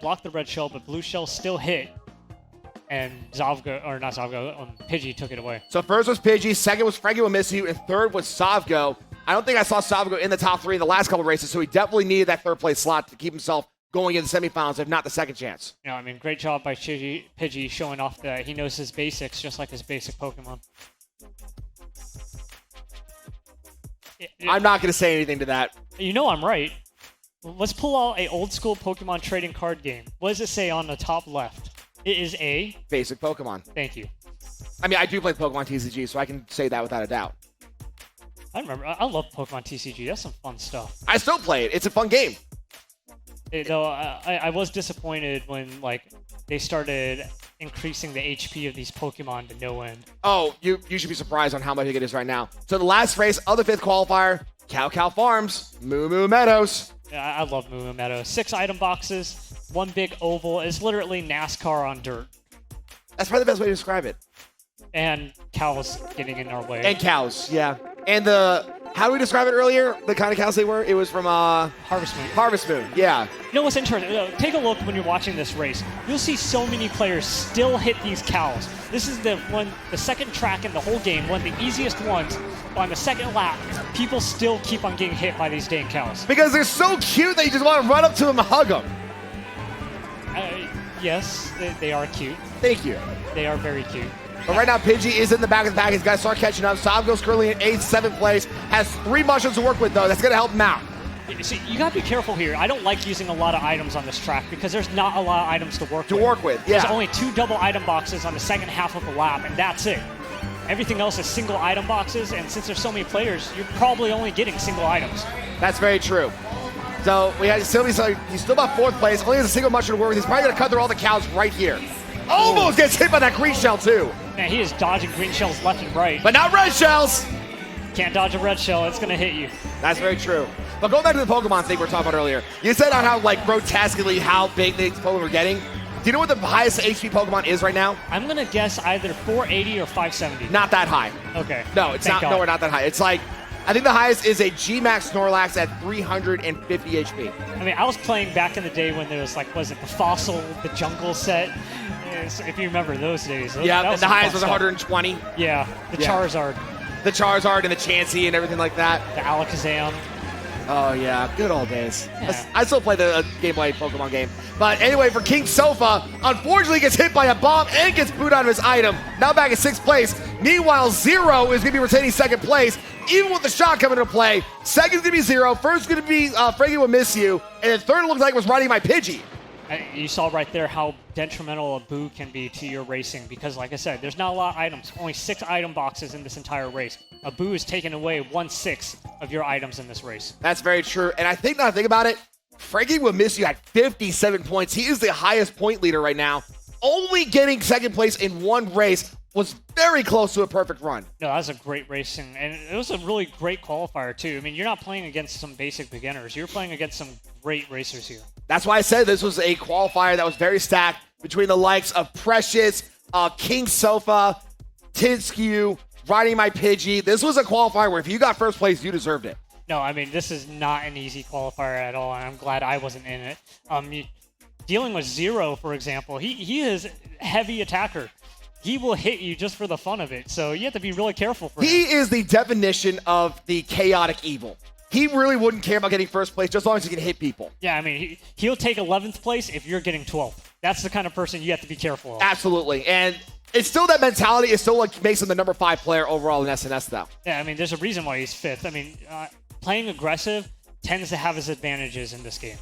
blocked the red shell, but blue shell still hit. And Zavgo, or not Zavgo, Pidgey took it away. So first was Pidgey, second was Frankie will miss you, and third was Savgo. I don't think I saw Savgo in the top 3 in the last couple of races, so he definitely needed that third place slot to keep himself going in the semifinals, if not the second chance. You know, I mean, great job by Pidgey showing off that he knows his basics, just like his basic Pokemon. I'm not going to say anything to that. You know I'm right. Let's pull out a old school Pokemon trading card game. What does it say on the top left? It is a... basic Pokemon. Thank you. I mean, I do play Pokemon TCG, so I can say that without a doubt. I remember. I love Pokemon TCG. That's some fun stuff. I still play it. It's a fun game. Though I was disappointed when they started increasing the HP of these Pokemon to no end. Oh, you should be surprised on how much it is right now. So the last race of the 5th qualifier, Cow Farms, Moo Moo Meadows. Yeah, I love Moo Moo Meadows. 6 item boxes, 1 big oval. It's literally NASCAR on dirt. That's probably the best way to describe it. And cows getting in our way. And cows, yeah. And how do we describe it earlier? The kind of cows they were? It was from Harvest Moon. Harvest Moon, yeah. You know what's interesting? Take a look when you're watching this race. You'll see so many players still hit these cows. This is the second track in the whole game, one of the easiest ones. On the second lap, people still keep on getting hit by these dang cows. Because they're so cute that you just want to run up to them and hug them. Yes, they are cute. Thank you. They are very cute. But right now, Pidgey is in the back of the pack. He's got to start catching up. Savgo's currently in 8th, 7th place. Has 3 mushrooms to work with, though. That's going to help him out. See, you got to be careful here. I don't like using a lot of items on this track because there's not a lot of items to work with. Yeah. There's only 2 double item boxes on the second half of the lap, and that's it. Everything else is single item boxes, and since there's so many players, you're probably only getting single items. That's very true. So we had Sylvie, so he's still about 4th place. Only has a single mushroom to work with. He's probably going to cut through all the cows right here. Almost gets hit by that green shell, too. Man, he is dodging green shells left and right. But not red shells. Can't dodge a red shell. It's going to hit you. That's very true. But going back to the Pokemon thing we were talking about earlier, you said on how, grotesquely how big these Pokemon are getting. Do you know what the highest HP Pokemon is right now? I'm going to guess either 480 or 570. Not that high. Okay. No, it's not. No, we're not that high. It's I think the highest is a G-Max Snorlax at 350 HP. I mean, I was playing back in the day when there was was it the Fossil, the Jungle set? If you remember those days. Yeah, and the highest was 120. Yeah, the Charizard. The Charizard and the Chansey and everything like that. The Alakazam. Oh, yeah. Good old days. Yeah. I still play the Game Boy Pokemon game. But anyway, for King Sofa, unfortunately gets hit by a bomb and gets booed out of his item. Now back in 6th place. Meanwhile, Zero is going to be retaining 2nd place. Even with the shot coming into play. Second's going to be Zero. First's going to be Frankie Will Miss You. And then third looks like it was riding my Pidgey. You saw right there how detrimental a boo can be to your racing because, like I said, there's not a lot of items. Only 6 item boxes in this entire race. A boo is taking away 1/6 of your items in this race. That's very true. And I think now I think about it, Frankie Will Miss You at 57 points. He is the highest point leader right now. Only getting 2nd place in 1 race was very close to a perfect run. No, that was a great racing, and it was a really great qualifier, too. I mean, you're not playing against some basic beginners. You're playing against some great racers here. That's why I said this was a qualifier that was very stacked between the likes of Precious, King Sofa, Tinskew, riding my Pidgey. This was a qualifier where if you got 1st place, you deserved it. No, I mean, this is not an easy qualifier at all, and I'm glad I wasn't in it. Dealing with Zero, for example, he is a heavy attacker. He will hit you just for the fun of it, so you have to be really careful for him. He is the definition of the chaotic evil. He really wouldn't care about getting 1st place just as long as he can hit people. Yeah, I mean, he'll take 11th place if you're getting 12th. That's the kind of person you have to be careful of. Absolutely, and it's still that mentality. It still makes him the number 5 player overall in SNS, though. Yeah, I mean, there's a reason why he's 5th. I mean, playing aggressive tends to have his advantages in this game.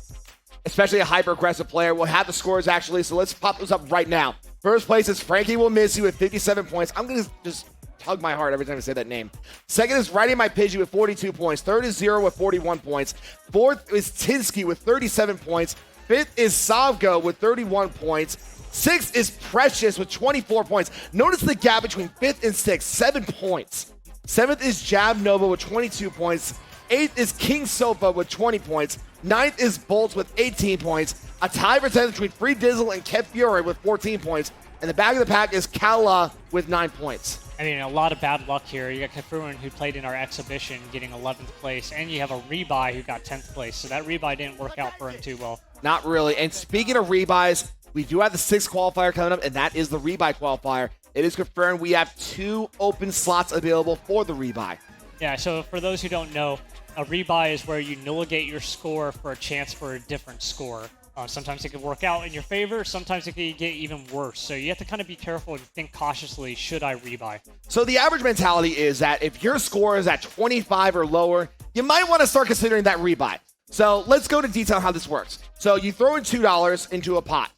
Especially a hyper-aggressive player. We'll have the scores, actually, so let's pop those up right now. 1st place is Frankie Will Miss You with 57 points. I'm going to just hug my heart every time I say that name. 2nd is Riding My Pidgey with 42 points. 3rd is Zero with 41 points. 4th is Tinsky with 37 points. 5th is Savgo with 31 points. 6th is Precious with 24 points. Notice the gap between 5th and 6th, 7 points. 7th is Jab Nova with 22 points. 8th is King Sofa with 20 points. 9th is Bolts with 18 points. A tie for 10th between Free Dizzle and Kev Fury with 14 points. And the back of the pack is Kala with 9 points. I mean, a lot of bad luck here. You got Kefruin, who played in our exhibition, getting 11th place, and you have a Rebuy who got 10th place. So that Rebuy didn't work out for him too well. Not really. And speaking of rebuys, we do have the 6th qualifier coming up, and that is the rebuy qualifier. It is confirmed we have 2 open slots available for the rebuy. Yeah, so for those who don't know, a rebuy is where you nulligate your score for a chance for a different score. Sometimes it can work out in your favor, sometimes it can get even worse. So you have to kind of be careful and think cautiously, should I rebuy? So the average mentality is that if your score is at 25 or lower, you might want to start considering that rebuy. So let's go to detail how this works. So you throw in $2 into a pot.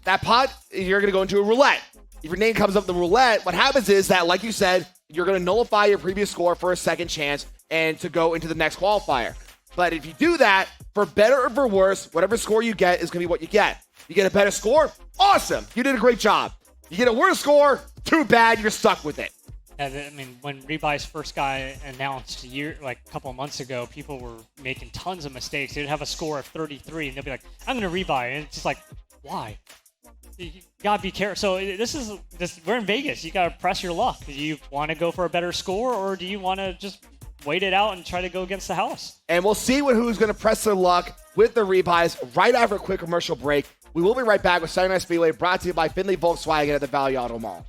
That pot, you're going to go into a roulette. If your name comes up in the roulette, what happens is that, like you said, you're going to nullify your previous score for a second chance and to go into the next qualifier. But if you do that, for better or for worse, whatever score you get is going to be what you get. You get a better score? Awesome. You did a great job. You get a worse score? Too bad. You're stuck with it. And I mean, when rebuy's first got announced a couple of months ago, people were making tons of mistakes. They'd have a score of 33, and they'd be like, I'm going to rebuy. And it's just like, why? You gotta be careful. So we're in Vegas. You gotta press your luck. Do you want to go for a better score, or do you want to just wait it out and try to go against the house? And we'll see who's going to press their luck with the rebuys right after a quick commercial break. We will be right back with Saturday Night Speedway, brought to you by Findlay Volkswagen at the Valley Auto Mall.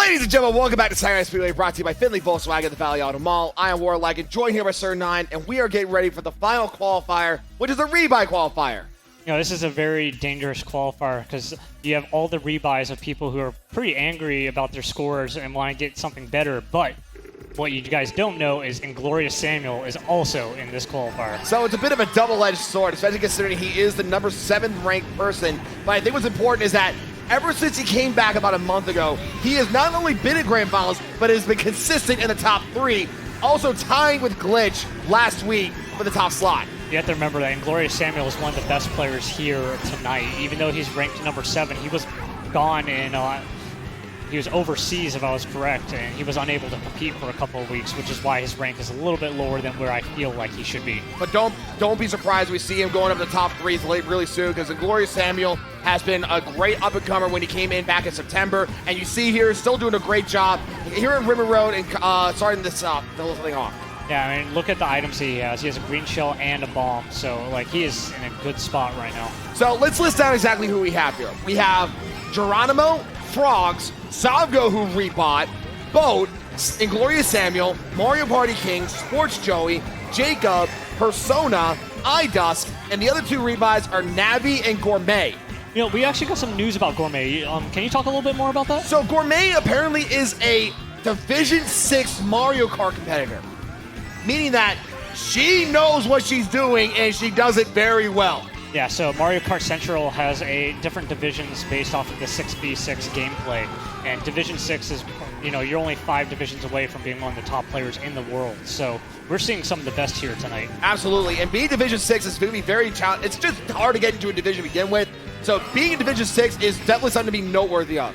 Ladies and gentlemen, welcome back to Saturday Speedway, brought to you by Findlay Volkswagen at the Valley Auto Mall. I am Warlock, and joined here by Sir 9, and we are getting ready for the final qualifier, which is the rebuy qualifier. You know, this is a very dangerous qualifier because you have all the rebuys of people who are pretty angry about their scores and want to get something better, but what you guys don't know is Inglorious Samuel is also in this qualifier. So it's a bit of a double-edged sword, especially considering he is the number 7th ranked person. But I think what's important is that ever since he came back about a month ago, he has not only been in Grand Finals, but has been consistent in the top 3, also tying with Glitch last week for the top slot. You have to remember that Inglorious Samuel is one of the best players here tonight. Even though he's ranked number 7, he was gone in, he was overseas if I was correct, and he was unable to compete for a couple of weeks, which is why his rank is a little bit lower than where I feel like he should be. But don't be surprised we see him going up to the top 3 really soon, because Inglorious Samuel has been a great up-and-comer when he came in back in September, and you see here, still doing a great job here in River Road and starting this the whole thing off. Yeah, I mean, look at the items he has. He has a green shell and a bomb, so like he is in a good spot right now. So let's list down exactly who we have here. We have Geronimo, Frogs, Savgo, who rebought, Boat, Inglorious Samuel, Mario Party King, Sports Joey, Jacob, Persona, iDusk, and the other 2 rebuys are Navi and Gourmet. You know, we actually got some news about Gourmet. Can you talk a little bit more about that? So Gourmet apparently is a Division 6 Mario Kart competitor, meaning that she knows what she's doing and she does it very well. Yeah, so Mario Kart Central has a different divisions based off of the 6v6 gameplay. And Division 6 is, you know, you're only 5 divisions away from being one of the top players in the world. So we're seeing some of the best here tonight. Absolutely, and being Division 6 is going to be very challenging. It's just hard to get into a division to begin with. So being in Division 6 is definitely something to be noteworthy of.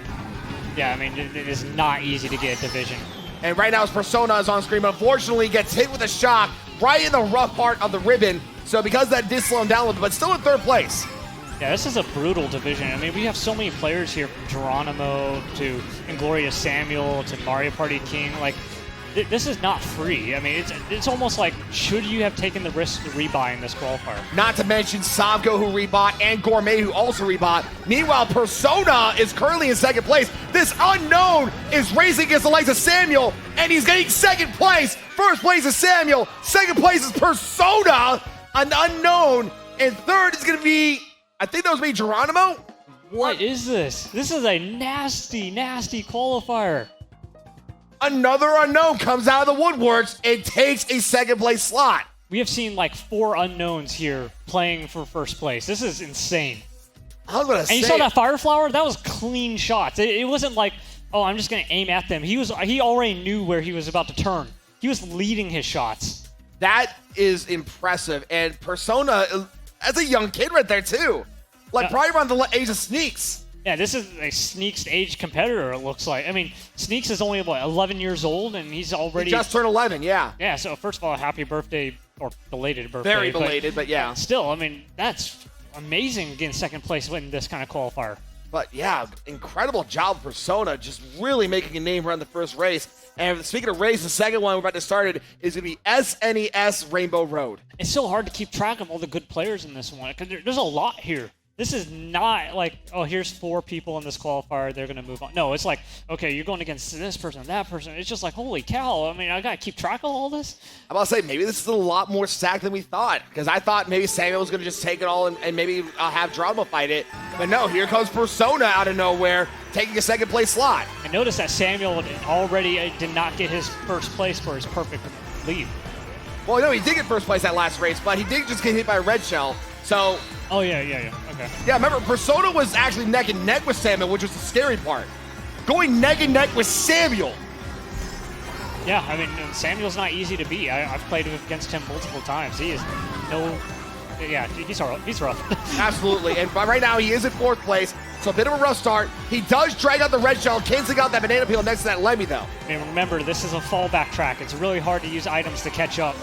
Yeah, I mean, it is not easy to get a division. And right now his Persona is on screen, but unfortunately gets hit with a shock right in the rough part of the ribbon. So because that did slow him down a little bit, but still in 3rd place. Yeah, this is a brutal division. I mean, we have so many players here, from Geronimo to Inglorious Samuel to Mario Party King. Like, this is not free. I mean, it's almost like, should you have taken the risk to rebuy in this qualifier? Not to mention Savgo, who rebought, and Gourmet, who also rebought. Meanwhile, Persona is currently in 2nd place. This unknown is racing against the likes of Samuel, and he's getting 2nd place. 1st place is Samuel. 2nd place is Persona, an unknown. And 3rd is going to be, I think that was me, Geronimo? What is this? This is a nasty, nasty qualifier. Another unknown comes out of the woodworks and takes a 2nd place slot. We have seen like 4 unknowns here playing for 1st place. This is insane. I was gonna say, and you saw that fire flower? That was clean shots. It wasn't like, oh, I'm just gonna aim at them. He already knew where he was about to turn. He was leading his shots. That is impressive. And Persona, as a young kid right there too. Like probably around the age of Sneaks. Yeah, this is a Sneaks age competitor, it looks like. I mean, Sneaks is only, what, 11 years old, and he's already... He just turned 11, yeah. Yeah, so first of all, happy birthday, or belated birthday. Very belated, but yeah. Still, I mean, that's amazing getting 2nd place in this kind of qualifier. But yeah, incredible job, Persona, just really making a name around the 1st race. And speaking of race, the 2nd one we're about to start is going to be SNS Rainbow Road. It's so hard to keep track of all the good players in this one, because there's a lot here. This is not like, oh, here's 4 people in this qualifier, they're going to move on. No, it's like, okay, you're going against this person, that person. It's just like, holy cow. I mean, I got to keep track of all this. I'm about to say, maybe this is a lot more stacked than we thought, because I thought maybe Samuel was going to just take it all and maybe have Geronimo fight it. But no, here comes Persona out of nowhere, taking a 2nd place slot. And notice that Samuel already did not get his 1st place for his perfect lead. Well, no, he did get 1st place that last race, but he did just get hit by a red shell. So... Oh, yeah, okay. Yeah, remember, Persona was actually neck and neck with Samuel, which was the scary part. Going neck and neck with Samuel. Yeah, I mean, Samuel's not easy to beat. I've played against him multiple times. He is no... Yeah, he's rough. Absolutely, and right now he is in 4th place, so a bit of a rough start. He does drag out the red shell, canceling out that banana peel next to that Lemmy, though. I mean, remember, this is a fallback track. It's really hard to use items to catch up.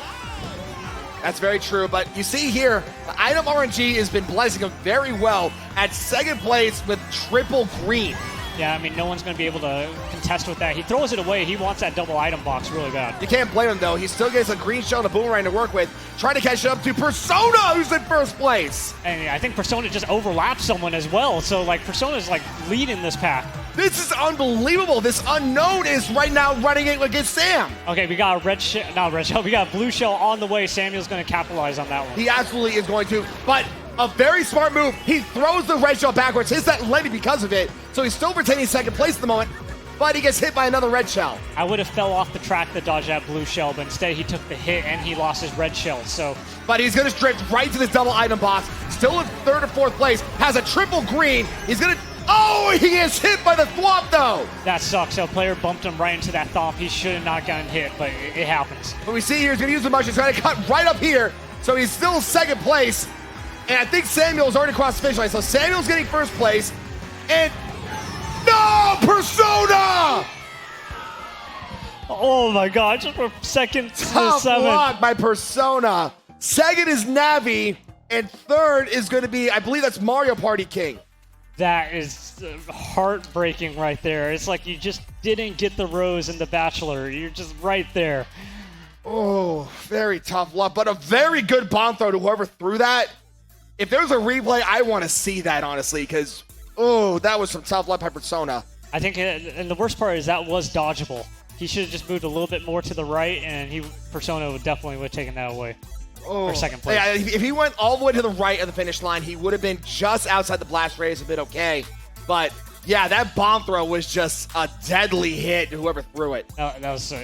That's very true, but you see here, the item RNG has been blessing him very well at 2nd place with triple green. Yeah, I mean, no one's going to be able to contest with that. He throws it away. He wants that double item box really bad. You can't blame him, though. He still gets a green shell and a boomerang to work with, trying to catch up to Persona, who's in 1st place. And I think Persona just overlaps someone as well, so, like, Persona's, like, leading this pack. This is unbelievable. This unknown is right now running it against Sam. Okay, we got a red shell, not red shell, we got a blue shell on the way. Samuel's going to capitalize on that one. He absolutely is going to, but a very smart move. He throws the red shell backwards, hits that landing because of it, so he's still retaining second place at the moment, but he gets hit by another red shell. I would have fell off the track to dodge that blue shell, but instead he took the hit and he lost his red shell, so. But he's gonna drift right to this double item box, still in third or fourth place, has a triple green, he's gonna, oh, he gets hit by the thwomp though! That sucks, so a player bumped him right into that thump. He should have not gotten hit, but it happens. What we see here, he's gonna use the mush, he's gonna cut right up here, so he's still in second place, and I think Samuel's already crossed the finish line, so Samuel's getting first place, and no, Persona! Oh my god, just for second to Tough seventh. luck by Persona. Second is Navi, and third is going to be, I believe that's Mario Party King. That is heartbreaking right there. It's like you just didn't get the rose in The Bachelor. You're just right there. Oh, very tough luck, but a very good bomb throw to whoever threw that. If there's a replay, I want to see that, honestly, because, oh, that was some tough luck by Persona. I think, and the worst part is that was dodgeable. He should have just moved a little bit more to the right, and Persona would definitely have taken that away. Oh, for second place. Yeah, if he went all the way to the right of the finish line, he would have been just outside the blast radius, a bit okay. But yeah, that bomb throw was just a deadly hit to whoever threw it. That was.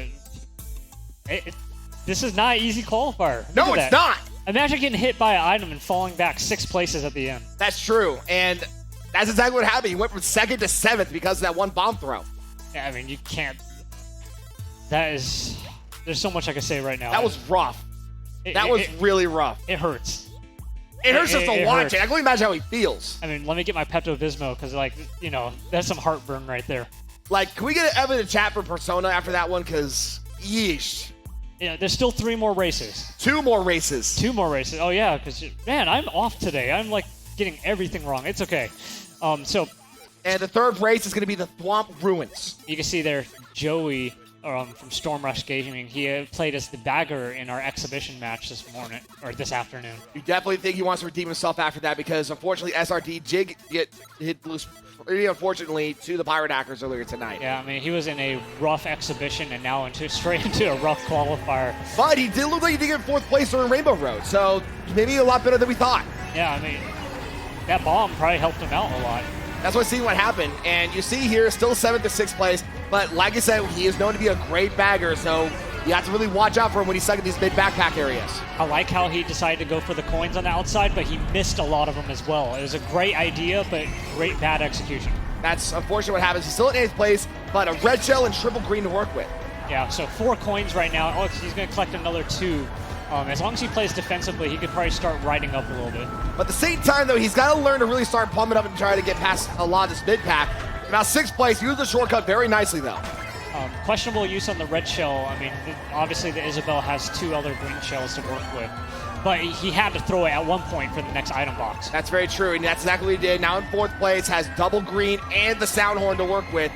This is not an easy qualifier. No, it's not. Imagine getting hit by an item and falling back 6 places at the end. That's true, and that's exactly what happened. He went from second to seventh because of that one bomb throw. Yeah, I mean, you can't. That is. There's so much I can say right now. That was rough. That was really rough. It hurts. It hurts just to watch hurts. it. I can only imagine how he feels. I mean, let me get my Pepto-Bismol because, like, you know, that's some heartburn right there. Like, can we get an evident chat for Persona after that one? Because, yeesh. Yeah, there's still 3 more races. 2 more races. 2 more races. Oh, yeah, because, man, I'm off today. I'm, like, getting everything wrong. It's okay. So. And the third race is going to be the Thwomp Ruins. You can see there, Joey from Storm Rush Gaming, he played as the bagger in our exhibition match this afternoon. You definitely think he wants to redeem himself after that because, unfortunately, SRD did get hit loose, pretty unfortunately, to the Pirate Hackers earlier tonight. Yeah, I mean, he was in a rough exhibition and now straight into a rough qualifier. But he did look like he did get 4th place during Rainbow Road, so maybe a lot better than we thought. Yeah, I mean, that bomb probably helped him out a lot. That's what's seeing what happened. And you see here, still 7th to 6th place. But like I said, he is known to be a great bagger, so you have to really watch out for him when he's stuck in these mid backpack areas. I like how he decided to go for the coins on the outside, but he missed a lot of them as well. It was a great idea, but great bad execution. That's unfortunately what happens. He's still in 8th place, but a red shell and triple green to work with. Yeah, so 4 coins right now. Oh, he's going to collect another 2. As long as he plays defensively, he could probably start riding up a little bit. But at the same time, though, he's got to learn to really start pumping up and try to get past a lot of this mid-pack. Now, 6th place, used the shortcut very nicely, though. Questionable use on the red shell. I mean, obviously the Isabel has 2 other green shells to work with. But he had to throw it at one point for the next item box. That's very true, and that's exactly what he did. Now in 4th place, has double green and the sound horn to work with.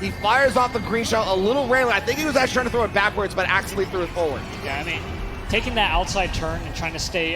He fires off the green shell a little randomly. I think he was actually trying to throw it backwards, but accidentally threw it forward. Yeah, I mean, taking that outside turn and trying to stay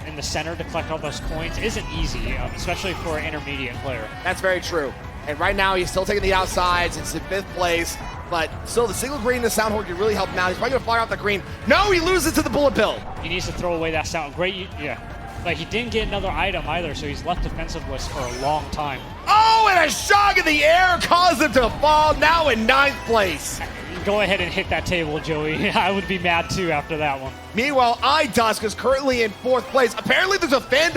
in the center to collect all those coins isn't easy, especially for an intermediate player. That's very true. And right now, he's still taking the outsides. It's in 5th place, but still, the single green and the sound horn can really help him out. He's probably going to fire off the green. No, he loses to the bullet bill. He needs to throw away that sound. Great, yeah. But he didn't get another item either, so he's left defensiveless for a long time. Oh, and a shot in the air caused him to fall. Now in 9th place. Go ahead and hit that table, Joey. I would be mad too after that one. Meanwhile, iDusk is currently in 4th place. Apparently there's a fan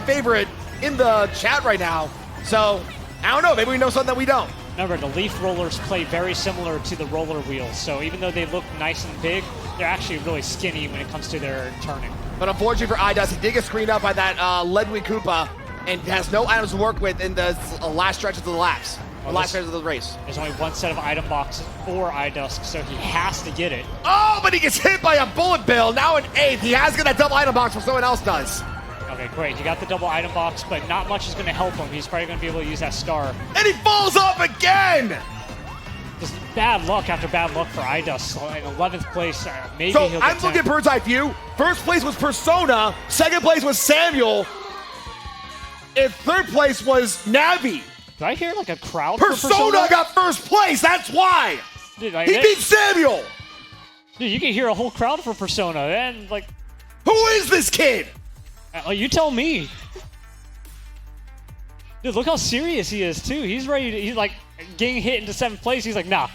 favorite in the chat right now. So, I don't know, maybe we know something that we don't. Remember, the leaf rollers play very similar to the roller wheels. So even though they look nice and big, they're actually really skinny when it comes to their turning. But unfortunately for iDusk, he did get screened up by that Ledwin Koopa and has no items to work with in the last stretches of the laps. Last stretch of the race. There's only one set of item boxes for iDusk, so he has to get it. Oh, but he gets hit by a bullet bill. Now in 8th. He has got that double item box, but someone else does. Okay, great. He got the double item box, but not much is going to help him. He's probably going to be able to use that star. And he falls off again! Just bad luck after bad luck for iDusk. In 11th place, maybe he'll get I'm looking at bird's eye view. 1st place was Persona. 2nd place was Samuel. And 3rd place was Navi. Did I hear like a crowd for Persona got first place. That's why. Dude, He beat Samuel. Dude, you can hear a whole crowd for Persona, and like, who is this kid? You tell me. Dude, look how serious he is too. He's ready to, he's like getting hit into 7th place. He's like, nah,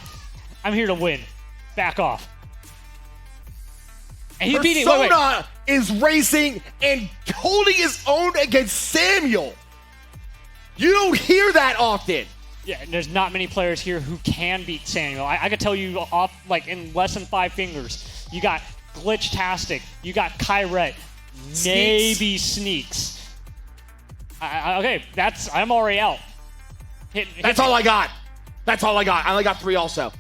I'm here to win. Back off. And he beat it. Persona is racing and holding his own against Samuel. You don't hear that often. Yeah, and there's not many players here who can beat Samuel. I could tell you off like in less than 5 fingers. You got Glitch-tastic. You got Kyrette. Maybe Sneaks. Okay, I'm already out. That's all I got. That's all I got. I only got 3 also.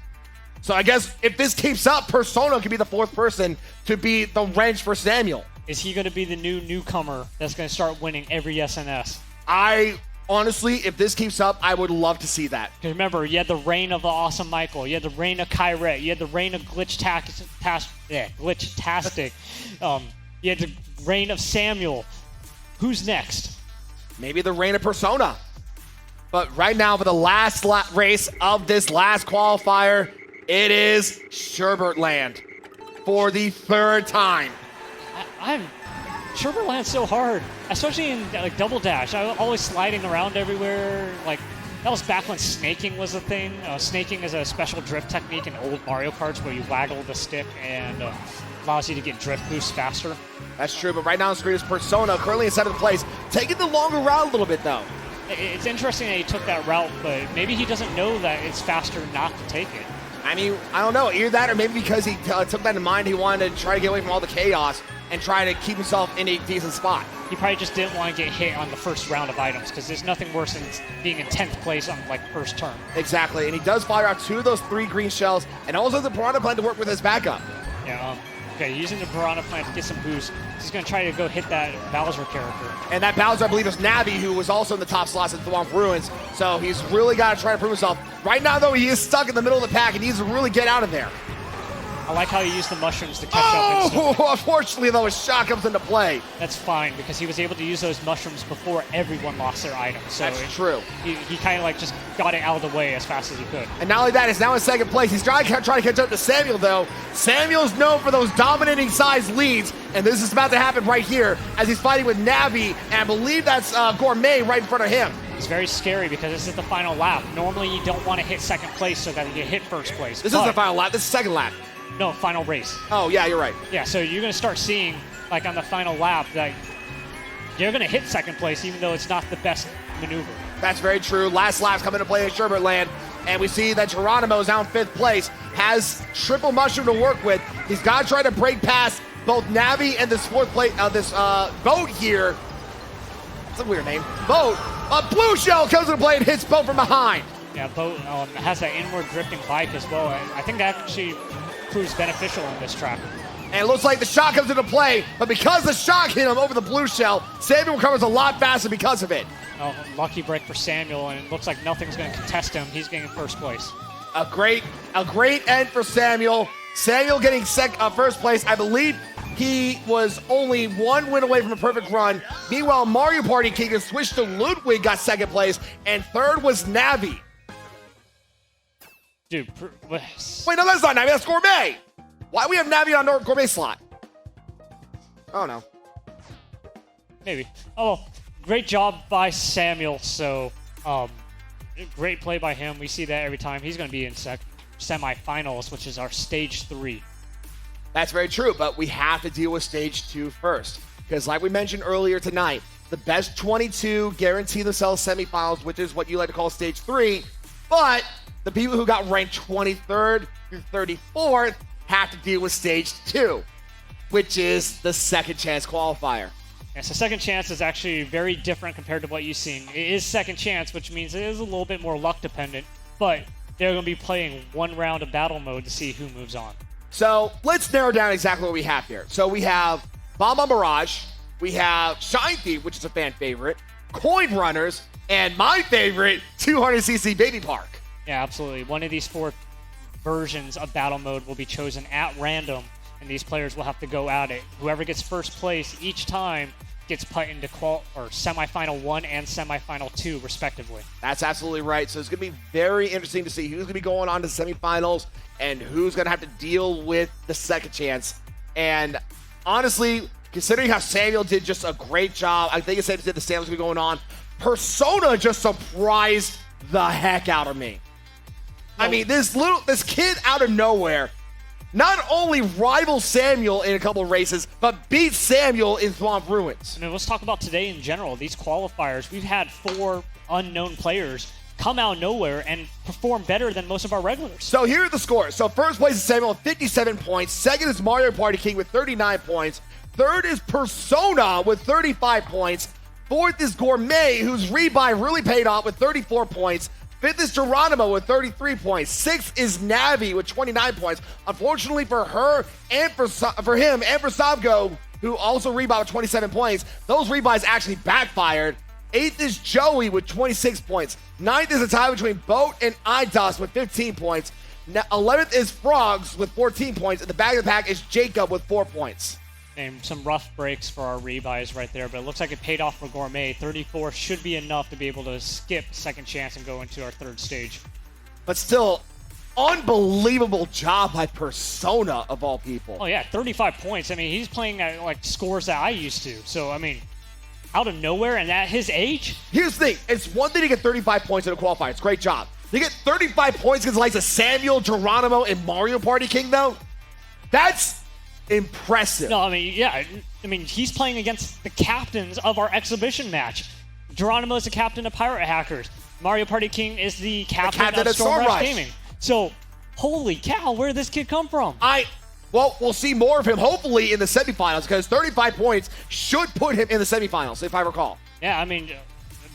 So I guess if this keeps up, Persona could be the 4th person to be the wrench for Samuel. Is he going to be the newcomer that's going to start winning every SNS? Honestly, if this keeps up, I would love to see that. Because remember, you had the reign of the Awesome Michael. You had the reign of Kyrette. You had the reign of Glitch-tastic. You had the reign of Samuel. Who's next? Maybe the reign of Persona. But right now, for the last race of this last qualifier, it is Sherbert Land for the 3rd time. Sherbert Land's so hard, especially in like Double Dash. I was always sliding around everywhere. Like that was back when snaking was a thing. Snaking is a special drift technique in old Mario Karts where you waggle the stick and allows you to get drift boosts faster. That's true, but right now on the screen is Persona, currently in 7th place, taking the longer route a little bit though. It's interesting that he took that route, but maybe he doesn't know that it's faster not to take it. I mean, I don't know, either that or maybe because he took that in mind, he wanted to try to get away from all the chaos and try to keep himself in a decent spot. He probably just didn't want to get hit on the first round of items because there's nothing worse than being in 10th place on like first turn. Exactly, and he does fire out 2 of those 3 green shells and also the Piranha Plant to work with his backup. Yeah, okay, using the Piranha Plant to get some boost. He's going to try to go hit that Bowser character. And that Bowser, I believe, is Navi, who was also in the top slots at Thwomp Ruins. So he's really got to try to prove himself. Right now, though, he is stuck in the middle of the pack and he needs to really get out of there. I like how he used the mushrooms to catch up. Oh, unfortunately, though, his shot comes into play. That's fine because he was able to use those mushrooms before everyone lost their items. So that's true. He kind of like just got it out of the way as fast as he could. And not only that, he's now in 2nd place. He's trying to catch up to Samuel, though. Samuel's known for those dominating size leads, and this is about to happen right here as he's fighting with Navi, and I believe that's Gourmet right in front of him. It's very scary because this is the final lap. Normally, you don't want to hit 2nd place so that you can hit 1st place. This is the final lap. This is 2nd lap. No, final race. Oh, yeah, you're right. Yeah, so you're going to start seeing, like on the final lap, that you're going to hit 2nd place even though it's not the best maneuver. That's very true. Last lap's coming to play in Sherbert Land, and we see that Geronimo is now in 5th place, has triple mushroom to work with. He's got to try to break past both Navi and this 4th place, Boat here. That's a weird name. Boat. A blue shell comes into play and hits Boat from behind. Yeah, Boat has that inward drifting bike as well. I think that actually proves beneficial on this track. And it looks like the shot comes into play, but because the shock hit him over the blue shell, Samuel recovers a lot faster because of it. Oh, lucky break for Samuel, and it looks like nothing's going to contest him. He's getting 1st place. A great end for Samuel. Samuel getting 1st place. I believe he was only 1 win away from a perfect run. Meanwhile, Mario Party King has switched to Ludwig, got 2nd place, and 3rd was Navi. Dude, wait, no, that's not Navi, that's Gourmet. Why do we have Navi on our Gourmet slot? Oh, no. Maybe. Oh, great job by Samuel. So, great play by him. We see that every time. He's going to be in semifinals, which is our stage 3. That's very true, but we have to deal with stage 2 first. Because like we mentioned earlier tonight, the best 22 guarantee themselves semifinals, which is what you like to call stage 3. But the people who got ranked 23rd through 34th have to deal with stage 2, which is the 2nd chance qualifier. Yeah, so 2nd chance is actually very different compared to what you've seen. It is 2nd chance, which means it is a little bit more luck dependent, but they're going to be playing 1 round of battle mode to see who moves on. So let's narrow down exactly what we have here. So we have Bomb Mirage, we have Shine Thief, which is a fan favorite, Coin Runners, and my favorite, 200cc Baby Park. Yeah, absolutely. One of these 4 versions of battle mode will be chosen at random, and these players will have to go at it. Whoever gets 1st place each time gets put into semifinal 1 and semifinal 2, respectively. That's absolutely right. So it's going to be very interesting to see who's going to be going on to semifinals and who's going to have to deal with the second chance. And honestly, considering how Samuel did just a great job, I think it's safe to say the Samuel's going to be going on. Persona just surprised the heck out of me. I mean, this kid out of nowhere not only rivals Samuel in a couple of races, but beats Samuel in Swamp Ruins. I mean, let's talk about today in general. These qualifiers, we've had 4 unknown players come out of nowhere and perform better than most of our regulars. So here are the scores. So first place is Samuel with 57 points. Second is Mario Party King with 39 points. Third is Persona with 35 points. Fourth is Gourmet, whose rebuy really paid off with 34 points. Fifth is Geronimo with 33 points. Sixth is Navi with 29 points. Unfortunately for her and for him and for Savgo, who also rebounded with 27 points, those rebuys actually backfired. Eighth is Joey with 26 points. Ninth is a tie between Boat and iDust with 15 points. 11th is Frogs with 14 points. At the back of the pack is Jacob with 4 points. And some rough breaks for our rebuys right there, but it looks like it paid off for Gourmet. 34 should be enough to be able to skip second chance and go into our third stage. But still, unbelievable job by Persona, of all people. Oh yeah, 35 points. I mean, he's playing at like scores that I used to. So, I mean, out of nowhere and at his age? Here's the thing. It's one thing to get 35 points in a qualifier. It's a great job. You get 35 points against the likes of Samuel, Geronimo, and Mario Party King, though? That's impressive. No, I mean, yeah. I mean, he's playing against the captains of our exhibition match. Geronimo is the captain of Pirate Hackers. Mario Party King is the captain of Storm Rush Gaming. So, holy cow, where did this kid come from? Well, we'll see more of him, hopefully, in the semifinals, because 35 points should put him in the semifinals, if I recall. Yeah, I mean,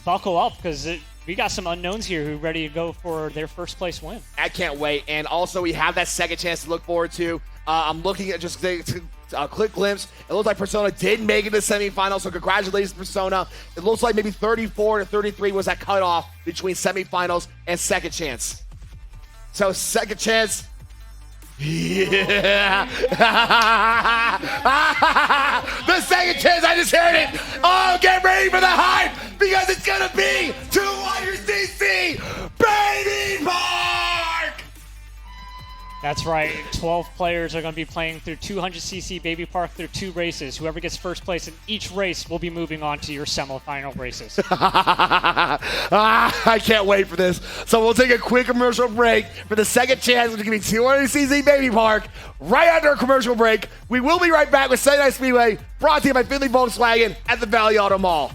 buckle up, because we got some unknowns here who are ready to go for their first place win. I can't wait. And also, we have that second chance to look forward to. I'm looking at just a quick glimpse. It looks like Persona did make it to the semifinals, so congratulations, Persona. It looks like maybe 34 to 33 was that cutoff between semifinals and second chance. So, second chance. Yeah. The second chance, I just heard it. Oh, get ready for the hype, because it's going to be 200cc Baby Park. That's right. 12 players are going to be playing through 200cc Baby Park through 2 races. Whoever gets first place in each race will be moving on to your semifinal races. I can't wait for this. So we'll take a quick commercial break for the second chance, which is going to be 200cc Baby Park. Right after a commercial break, we will be right back with Sunday Night Speedway, brought to you by Findlay Volkswagen at the Valley Auto Mall.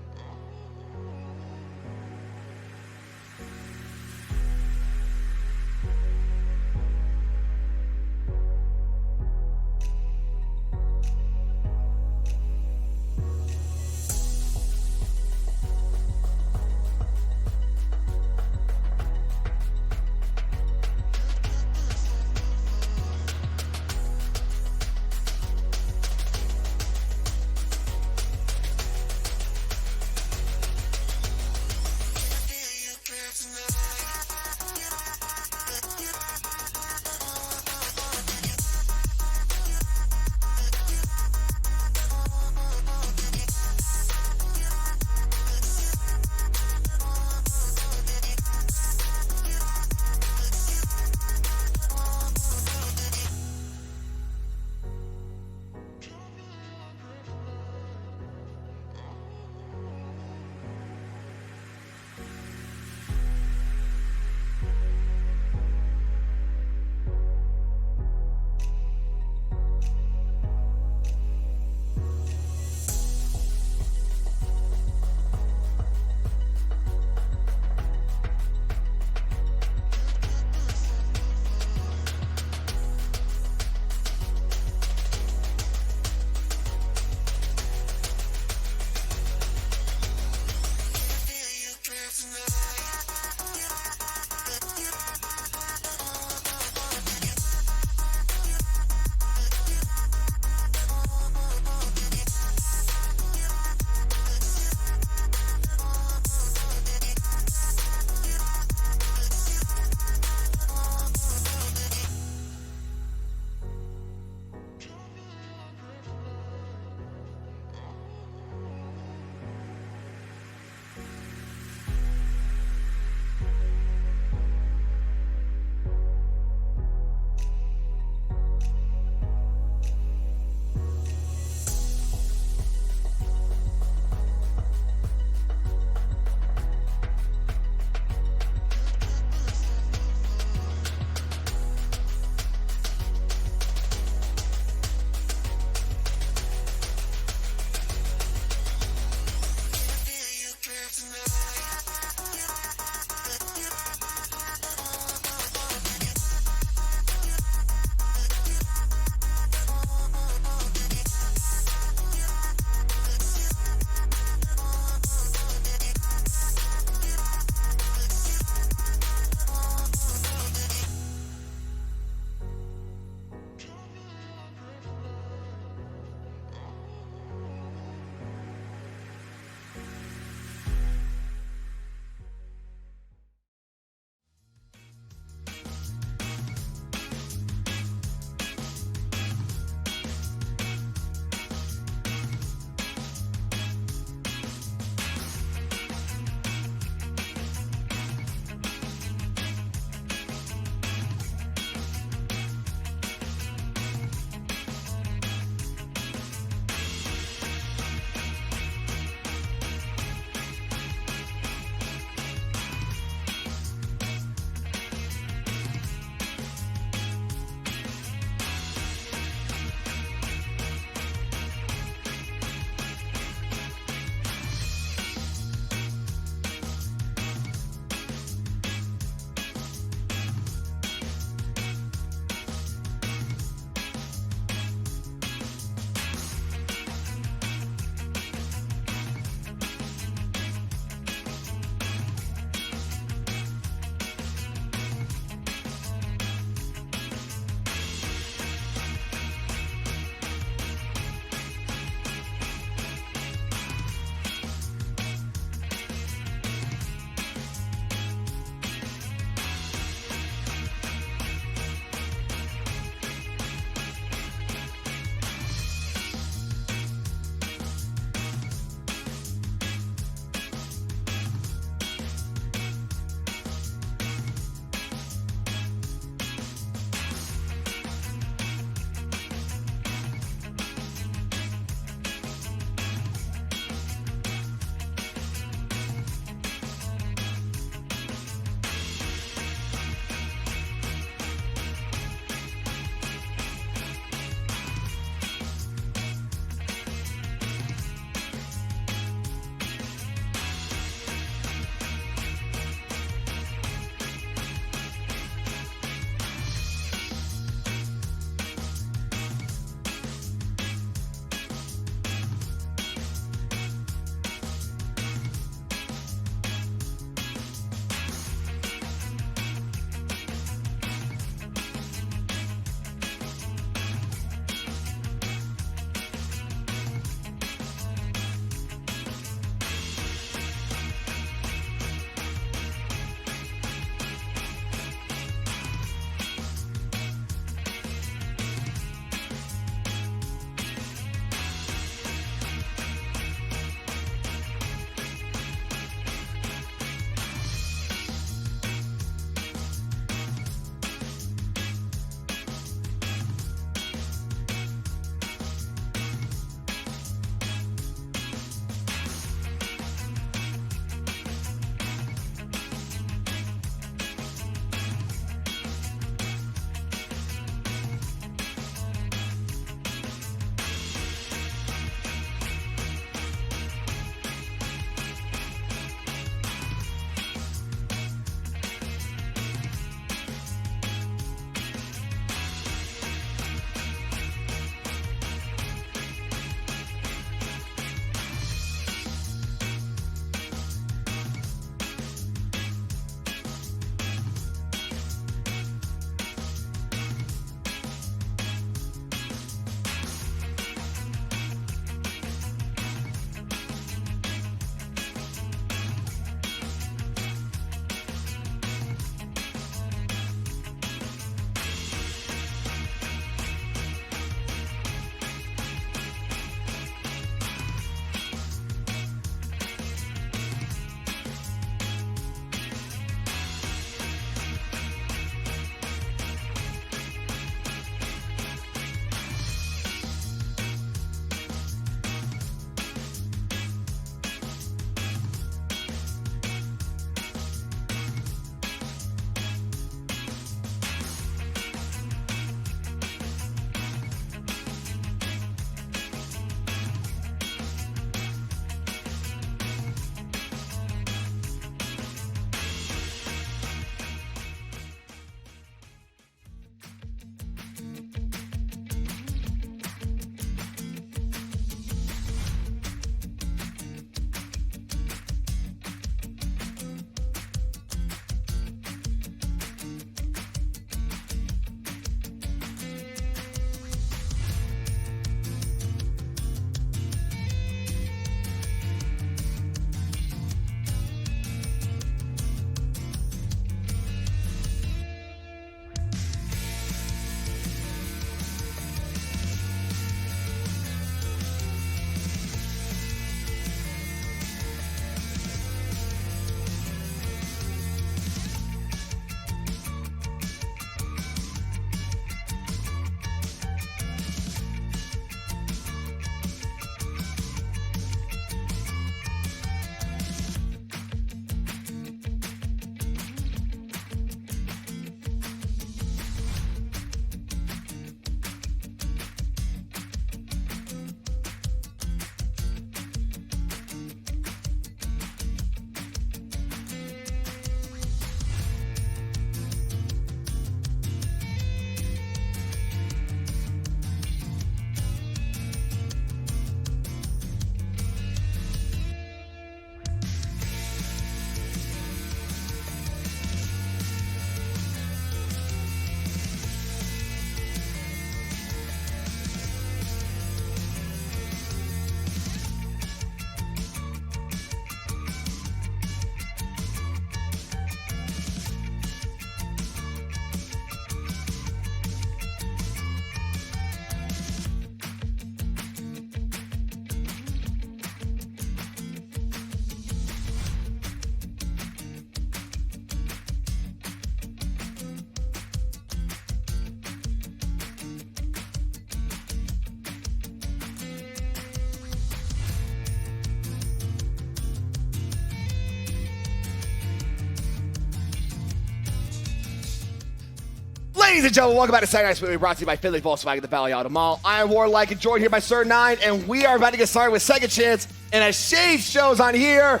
Ladies and gentlemen, welcome back to Saturday Night Split, brought to you by Philly Volkswagen at the Valley Auto Mall. I am Warlike, and joined here by Sir 9, and we are about to get started with Second Chance. And as Shade shows on here,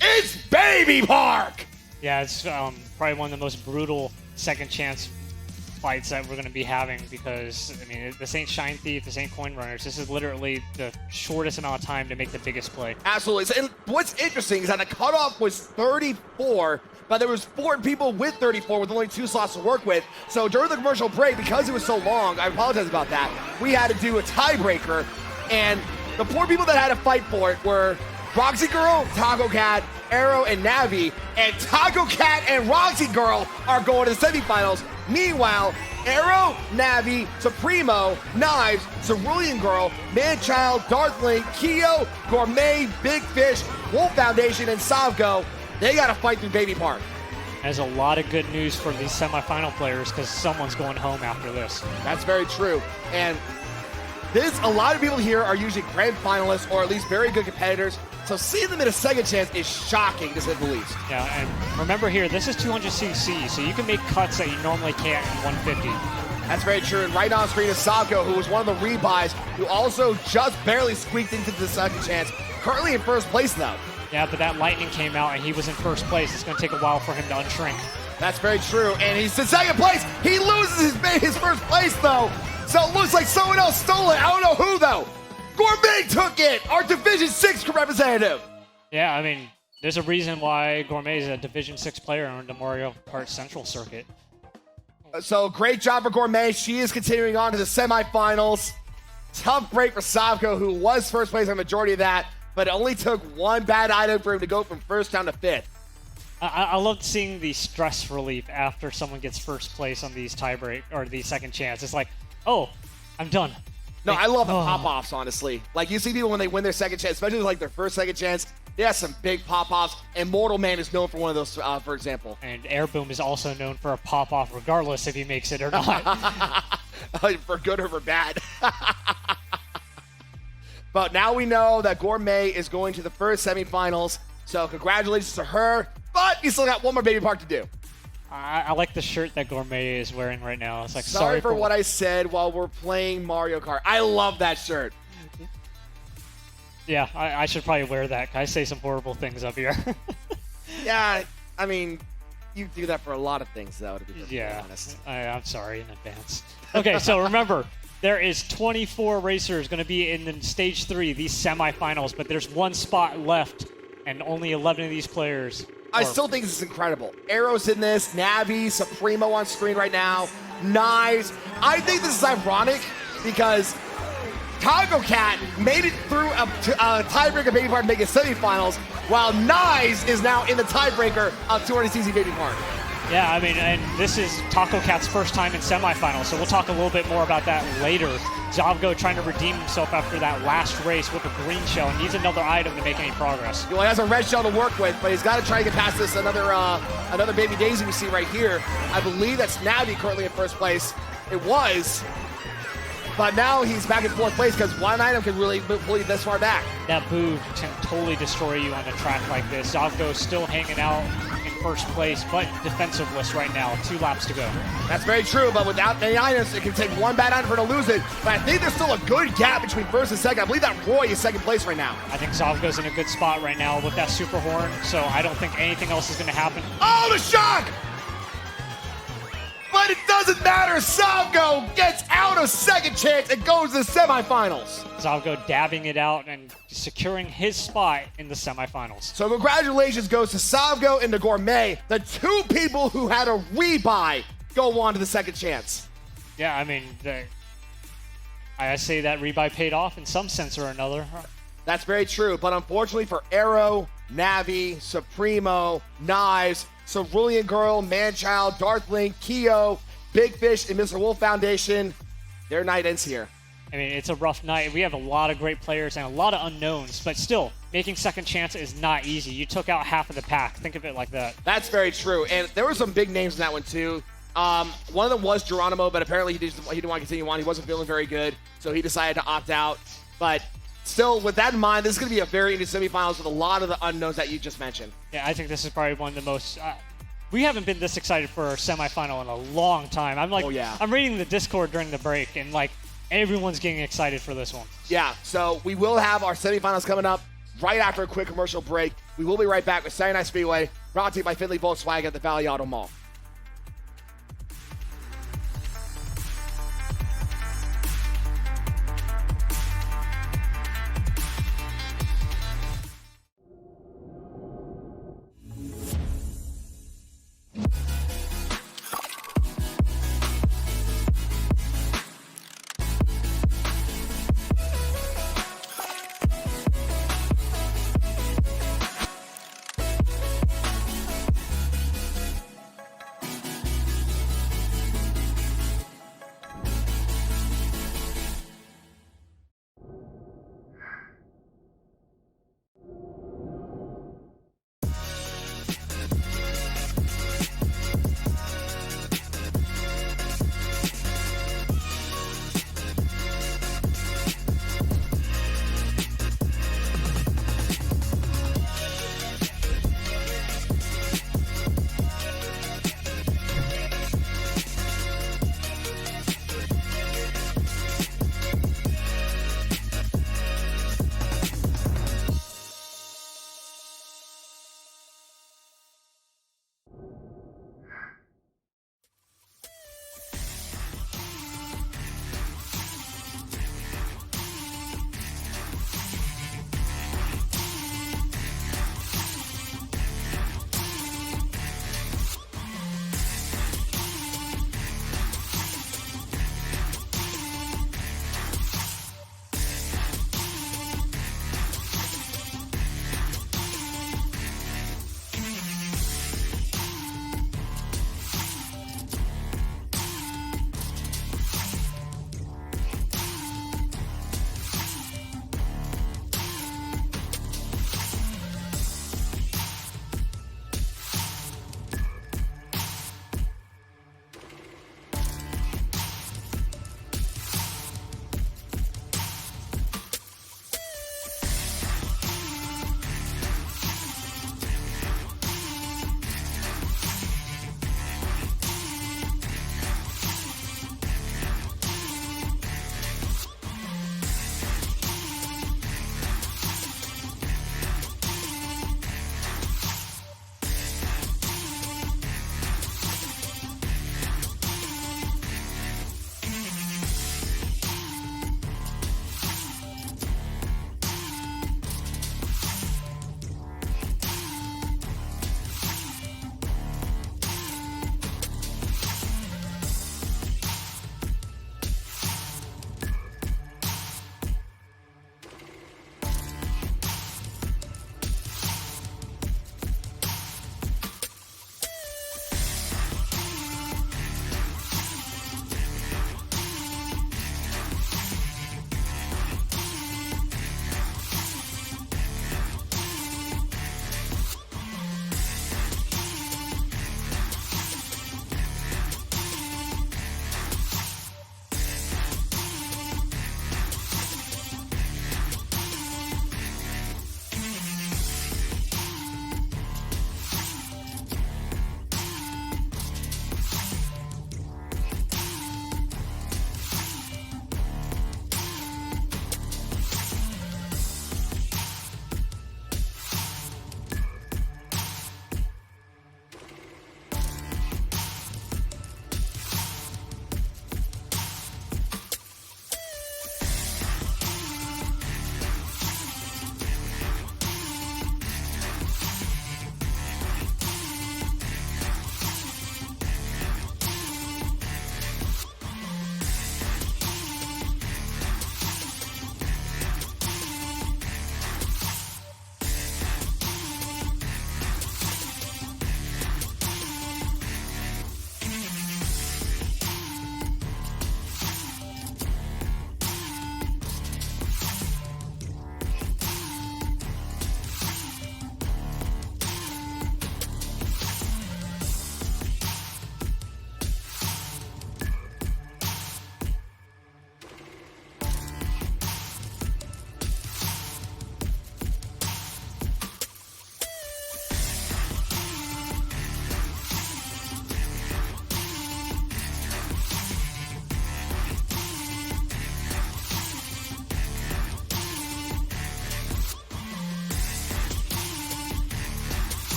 it's Baby Park! Yeah, it's probably one of the most brutal Second Chance fights that we're going to be having because, I mean, this ain't Shine Thief, this ain't Coin Runners. This is literally the shortest amount of time to make the biggest play. Absolutely. So, and what's interesting is that the cutoff was 34, but there was 4 people with 34 with only 2 slots to work with. So during the commercial break, because it was so long, I apologize about that, we had to do a tiebreaker, and the 4 people that had to fight for it were Roxy Girl, Taco Cat, Arrow, and Navi, and Taco Cat and Roxy Girl are going to the semifinals. Meanwhile, Arrow, Navi, Supremo, Knives, Cerulean Girl, Manchild, Darthling, Keo, Gourmet, Big Fish, Wolf Foundation, and Savgo, they got to fight through Baby Park. There's a lot of good news for these semifinal players because someone's going home after this. That's very true. And a lot of people here are usually grand finalists or at least very good competitors. So seeing them in a second chance is shocking, to say the least. Yeah, and remember here, this is 200cc, so you can make cuts that you normally can't in 150. That's very true. And right on screen is Savgo, who was one of the rebuys, who also just barely squeaked into the second chance. Currently in first place, though. Yeah, but that lightning came out and he was in first place. It's going to take a while for him to unshrink. That's very true. And he's in second place. He loses his first place, though. So it looks like someone else stole it. I don't know who, though. Gourmet took it, our Division 6 representative. Yeah, I mean, there's a reason why Gourmet is a Division 6 player on the Mario Kart Central circuit. So great job for Gourmet. She is continuing on to the semifinals. Tough break for Savgo, who was first place on the majority of that, but it only took one bad item for him to go from first down to 5th. I love seeing the stress relief after someone gets first place on these tiebreak or the second chance. It's like, oh, I'm done. No, I love the pop-offs, honestly. Like, you see people when they win their second chance, especially like their first second chance, they have some big pop-offs, and Mortal Man is known for one of those, for example. And Air Boom is also known for a pop-off, regardless if he makes it or not. For good or for bad. But now we know that Gourmet is going to the first semifinals, so congratulations to her, but you still got one more Baby Park to do. I like the shirt that Gourmet is wearing right now. It's like, sorry for what I said while we're playing Mario Kart. I love that shirt. Yeah, I should probably wear that. I say some horrible things up here. Yeah, I mean, you do that for a lot of things, though, to be perfectly honest. I'm sorry in advance. Okay, so remember, there is 24 racers going to be in the Stage 3, these semifinals, but there's one spot left, and only 11 of these players. I still think this is incredible. Arrow's in this, Navi, Supremo on screen right now, Knives. I think this is ironic because Taco Cat made it through a tiebreaker Baby Park to make it semifinals, while Knives is now in the tiebreaker of 200cc Baby Park. Yeah, I mean, and this is Taco Cat's first time in semifinals, so we'll talk a little bit more about that later. Zavgo trying to redeem himself after that last race with a green shell. Needs another item to make any progress. Well, he has a red shell to work with, but he's got to try to get past this another Baby Daisy we see right here. I believe that's Navi currently in first place. It was. But now he's back in 4th place because one item can really pull you this far back. That Boo can totally destroy you on a track like this. Zavgo still hanging out in first place, but defensiveless right now. 2 laps to go. That's very true, but without any items, it can take one bad item for him to lose it. But I think there's still a good gap between first and second. I believe that Roy is second place right now. I think Zavgo's in a good spot right now with that super horn, so I don't think anything else is going to happen. Oh, the shock! But it doesn't matter. Savgo gets out of second chance and goes to the semifinals. Zavgo dabbing it out and securing his spot in the semifinals. So congratulations goes to Savgo and to Gourmet, the 2 people who had a rebuy go on to the second chance. Yeah, I mean, I say that rebuy paid off in some sense or another. That's very true, but unfortunately for Arrow, Navi, Supremo, Knives, Cerulean Girl, Manchild, Darthling, Keo, Big Fish, and Mr. Wolf Foundation, their night ends here. I mean, it's a rough night. We have a lot of great players and a lot of unknowns, but still, making second chance is not easy. You took out half of the pack. Think of it like that. That's very true, and there were some big names in that one, too. One of them was Geronimo, but apparently he didn't want to continue on. He wasn't feeling very good, so he decided to opt out. But still, with that in mind, this is going to be a very interesting semifinals with a lot of the unknowns that you just mentioned. Yeah, I think this is probably one of the most we haven't been this excited for our semifinal in a long time. I'm like, Oh, yeah. I'm reading the Discord during the break, and like everyone's getting excited for this one. Yeah, so we will have our semifinals coming up right after a quick commercial break. We will be right back with Saturday Night Speedway, brought to you by Findlay Volkswagen at the Valley Auto Mall.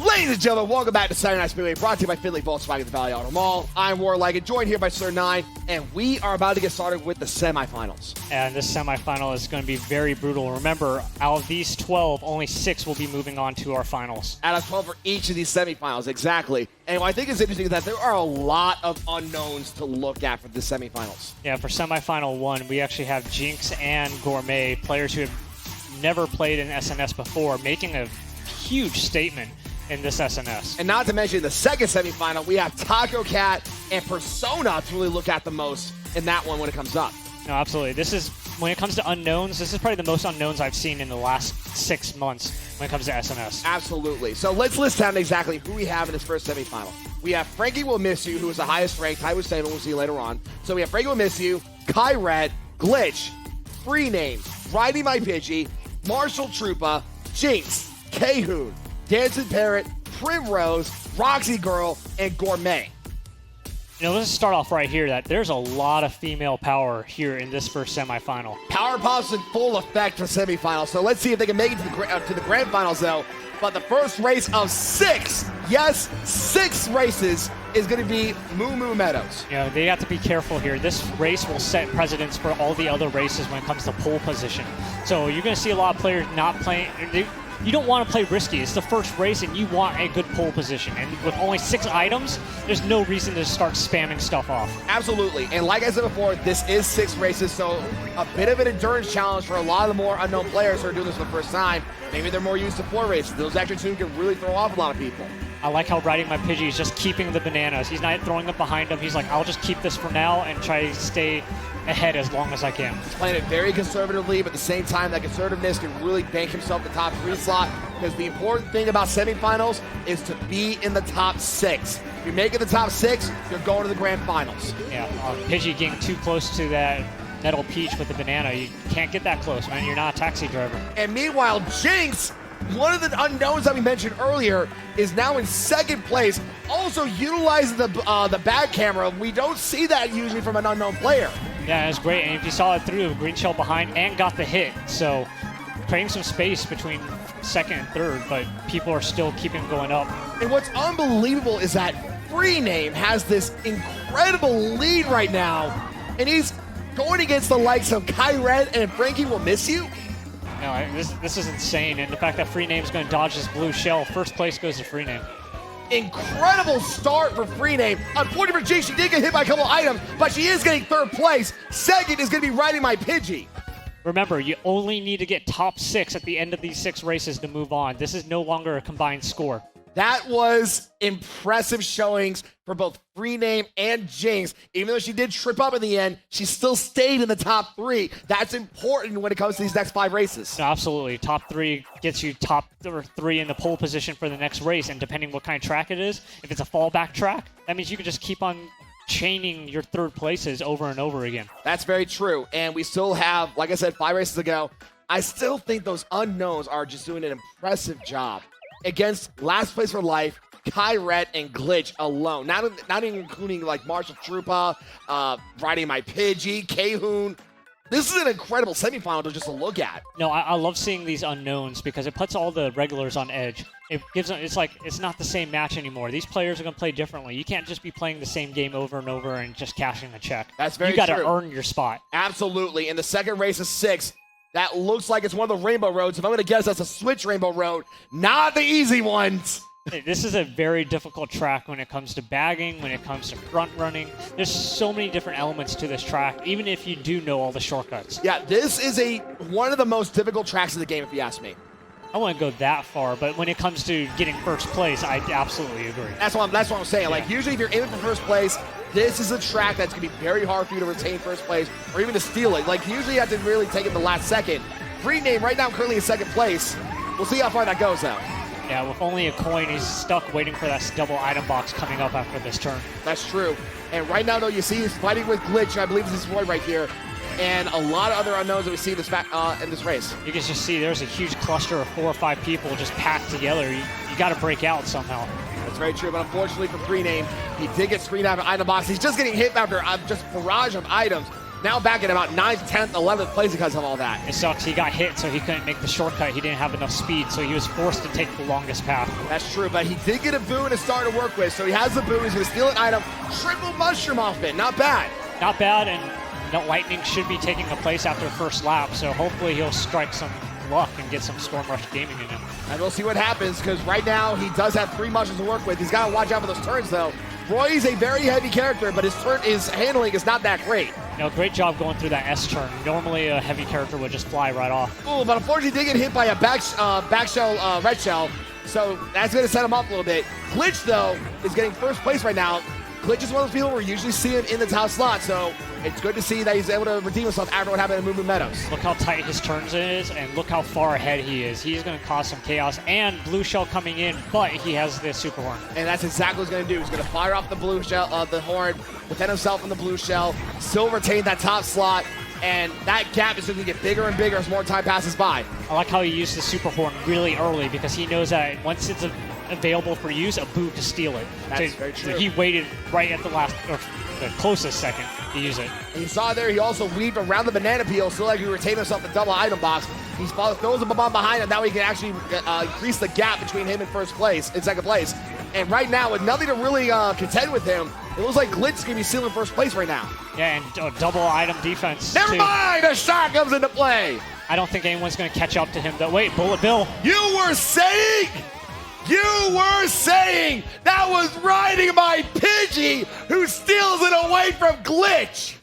Ladies and gentlemen, welcome back to Saturday Night Speedway, brought to you by Finley Volkswagen at the Valley Auto Mall. I'm Warlike, joined here by Sir 9, and we are about to get started with the semifinals. And this semifinal is going to be very brutal. Remember, out of these 12, only 6 will be moving on to our finals. Out of 12 for each of these semifinals, exactly. And what I think is interesting is that there are a lot of unknowns to look at for the semifinals. Yeah, for semifinal 1, we actually have Jinx and Gourmet, players who have never played in SNS before, making a huge statement in this SNS. And not to mention the second semifinal, we have Taco Cat and Persona to really look at the most in that one when it comes up. No, absolutely. This is, when it comes to unknowns, this is probably the most unknowns I've seen in the last 6 months when it comes to SNS. Absolutely. So let's list down exactly who we have in this first semifinal. We have Frankie Will Miss You, who is the highest ranked, tied with 7, we'll see later on. So we have Frankie Will Miss You, Kyret, Glitch, Free Name, Riding My Pidgey, Marshall Troopa, Jinx, K-Hoon, Dancing Parrot, Primrose, Roxy Girl, and Gourmet. You know, let's start off right here that there's a lot of female power here in this first semifinal. Power Pop's in full effect for semifinals, so let's see if they can make it to the grand finals, though. But the first race of 6, yes, 6 races, is going to be Moo Moo Meadows. You know, they have to be careful here. This race will set precedents for all the other races when it comes to pole position. So you're going to see a lot of players not playing. You don't want to play risky. It's the first race, and you want a good pole position. And with only 6 items, there's no reason to start spamming stuff off. Absolutely. And like I said before, this is 6 races, so a bit of an endurance challenge for a lot of the more unknown players who are doing this for the first time. Maybe they're more used to 4 races. Those extra 2 can really throw off a lot of people. I like how Riding My Pidgey is just keeping the bananas. He's not throwing them behind him. He's like, I'll just keep this for now and try to stay ahead as long as I can. He's playing it very conservatively, but at the same time, that conservativeness can really bank himself the top 3 slot, because the important thing about semifinals is to be in the top 6. If you make it the top 6, you're going to the grand finals. Yeah, Pidgey getting too close to that Metal Peach with the banana. You can't get that close, man. You're not a taxi driver. And meanwhile, Jinx, one of the unknowns that we mentioned earlier, is now in 2nd place, also utilizing the back camera. We don't see that usually from an unknown player. Yeah, it's great. And if you saw it through, green shell behind and got the hit. So creating some space between 2nd and 3rd, but people are still keeping going up. And what's unbelievable is that Free Name has this incredible lead right now, and he's going against the likes of Kyret and Frankie Will Miss You. No, this is insane. And the fact that Free Name's going to dodge this blue shell, 1st place goes to Free Name. Incredible start for Free Name. Unfortunately for Jinx, she did get hit by a couple items, but she is getting 3rd place. 2nd is going to be Riding My Pidgey. Remember, you only need to get top 6 at the end of these 6 races to move on. This is no longer a combined score. That was impressive showings for both Free Name and Jinx. Even though she did trip up in the end, she still stayed in the top 3. That's important when it comes to these next 5 races. No, absolutely. Top 3 gets you top 3 in the pole position for the next race, and depending what kind of track it is, if it's a fallback track, that means you can just keep on chaining your 3rd places over and over again. That's very true. And we still have, like I said, 5 races to go. I still think those unknowns are just doing an impressive job against last place for life, Kyret and Glitch alone. Not even including like Marshall Troopa, Riding My Pidgey, K-Hoon. This is an incredible semifinal to just look at. No, I love seeing these unknowns because it puts all the regulars on edge. It gives them, it's like, it's not the same match anymore. These players are going to play differently. You can't just be playing the same game over and over and just cashing a check. That's very true. You got to earn your spot. Absolutely. And the second race is 6. That looks like it's one of the rainbow roads. If I'm going to guess, that's a switch rainbow road. Not the easy ones. This is a very difficult track when it comes to bagging, when it comes to front running. There's so many different elements to this track, even if you do know all the shortcuts. Yeah, this is one of the most difficult tracks in the game, if you ask me. I wouldn't go that far, but when it comes to getting 1st place, I absolutely agree. That's what I'm saying. Yeah. Like, usually if you're aiming for 1st place, this is a track that's going to be very hard for you to retain 1st place or even to steal it. Like, usually you have to really take it the last second. Free Name right now currently in 2nd place. We'll see how far that goes, though. Yeah, with only a coin, he's stuck waiting for that double item box coming up after this turn. That's true. And right now, though, you see he's fighting with Glitch. I believe this is Roy right here. And a lot of other unknowns that we see in this race. You can just see there's a huge cluster of 4 or 5 people just packed together. You got to break out somehow. That's very true, but unfortunately for Free Name, he did get screened out of an item box. He's just getting hit after just a barrage of items. Now back at about 9th, 10th, 11th place because of all that. It sucks. He got hit, so he couldn't make the shortcut. He didn't have enough speed, so he was forced to take the longest path. That's true, but he did get a boo and a star to work with, so he has the boo. He's going to steal an item. Triple mushroom off it. Not bad. Not bad, and Lightning should be taking a place after the first lap, so hopefully he'll strike some luck and get some Storm Rush gaming in him. And we'll see what happens, because right now he does have 3 mushrooms to work with. He's got to watch out for those turns, though. Roy is a very heavy character, but his handling is not that great. Great job going through that S turn. Normally a heavy character would just fly right off. Oh, but unfortunately he did get hit by a back shell, red shell, so that's going to set him up a little bit. Glitch, though, is getting first place right now. Glitch is one of those people where you usually see him in the top slot, so it's good to see that he's able to redeem himself after what happened in Moo Moo Meadows. Look how tight his turns is, and look how far ahead he is. He's going to cause some chaos, and Blue Shell coming in, but he has the Super Horn. And that's exactly what he's going to do. He's going to fire off the Blue Shell, the Horn, defend himself in the Blue Shell, still retain that top slot, and that gap is going to get bigger and bigger as more time passes by. I like how he used the Super Horn really early, because he knows that once it's available for use, a boo to steal it. That's very true. So he waited right at the last, or the closest second to use it. And you saw there, he also weaved around the banana peel, so like he retained himself the double item box. He throws a bomb behind him, that way he can actually increase the gap between him and second place. And right now, with nothing to really contend with him, it looks like Glitch is going to be stealing first place right now. Yeah, and double item defense. Never mind, a shot comes into play. I don't think anyone's going to catch up to him, though. Wait, Bullet Bill. You were saying that was riding my Pidgey who steals it away from Glitch.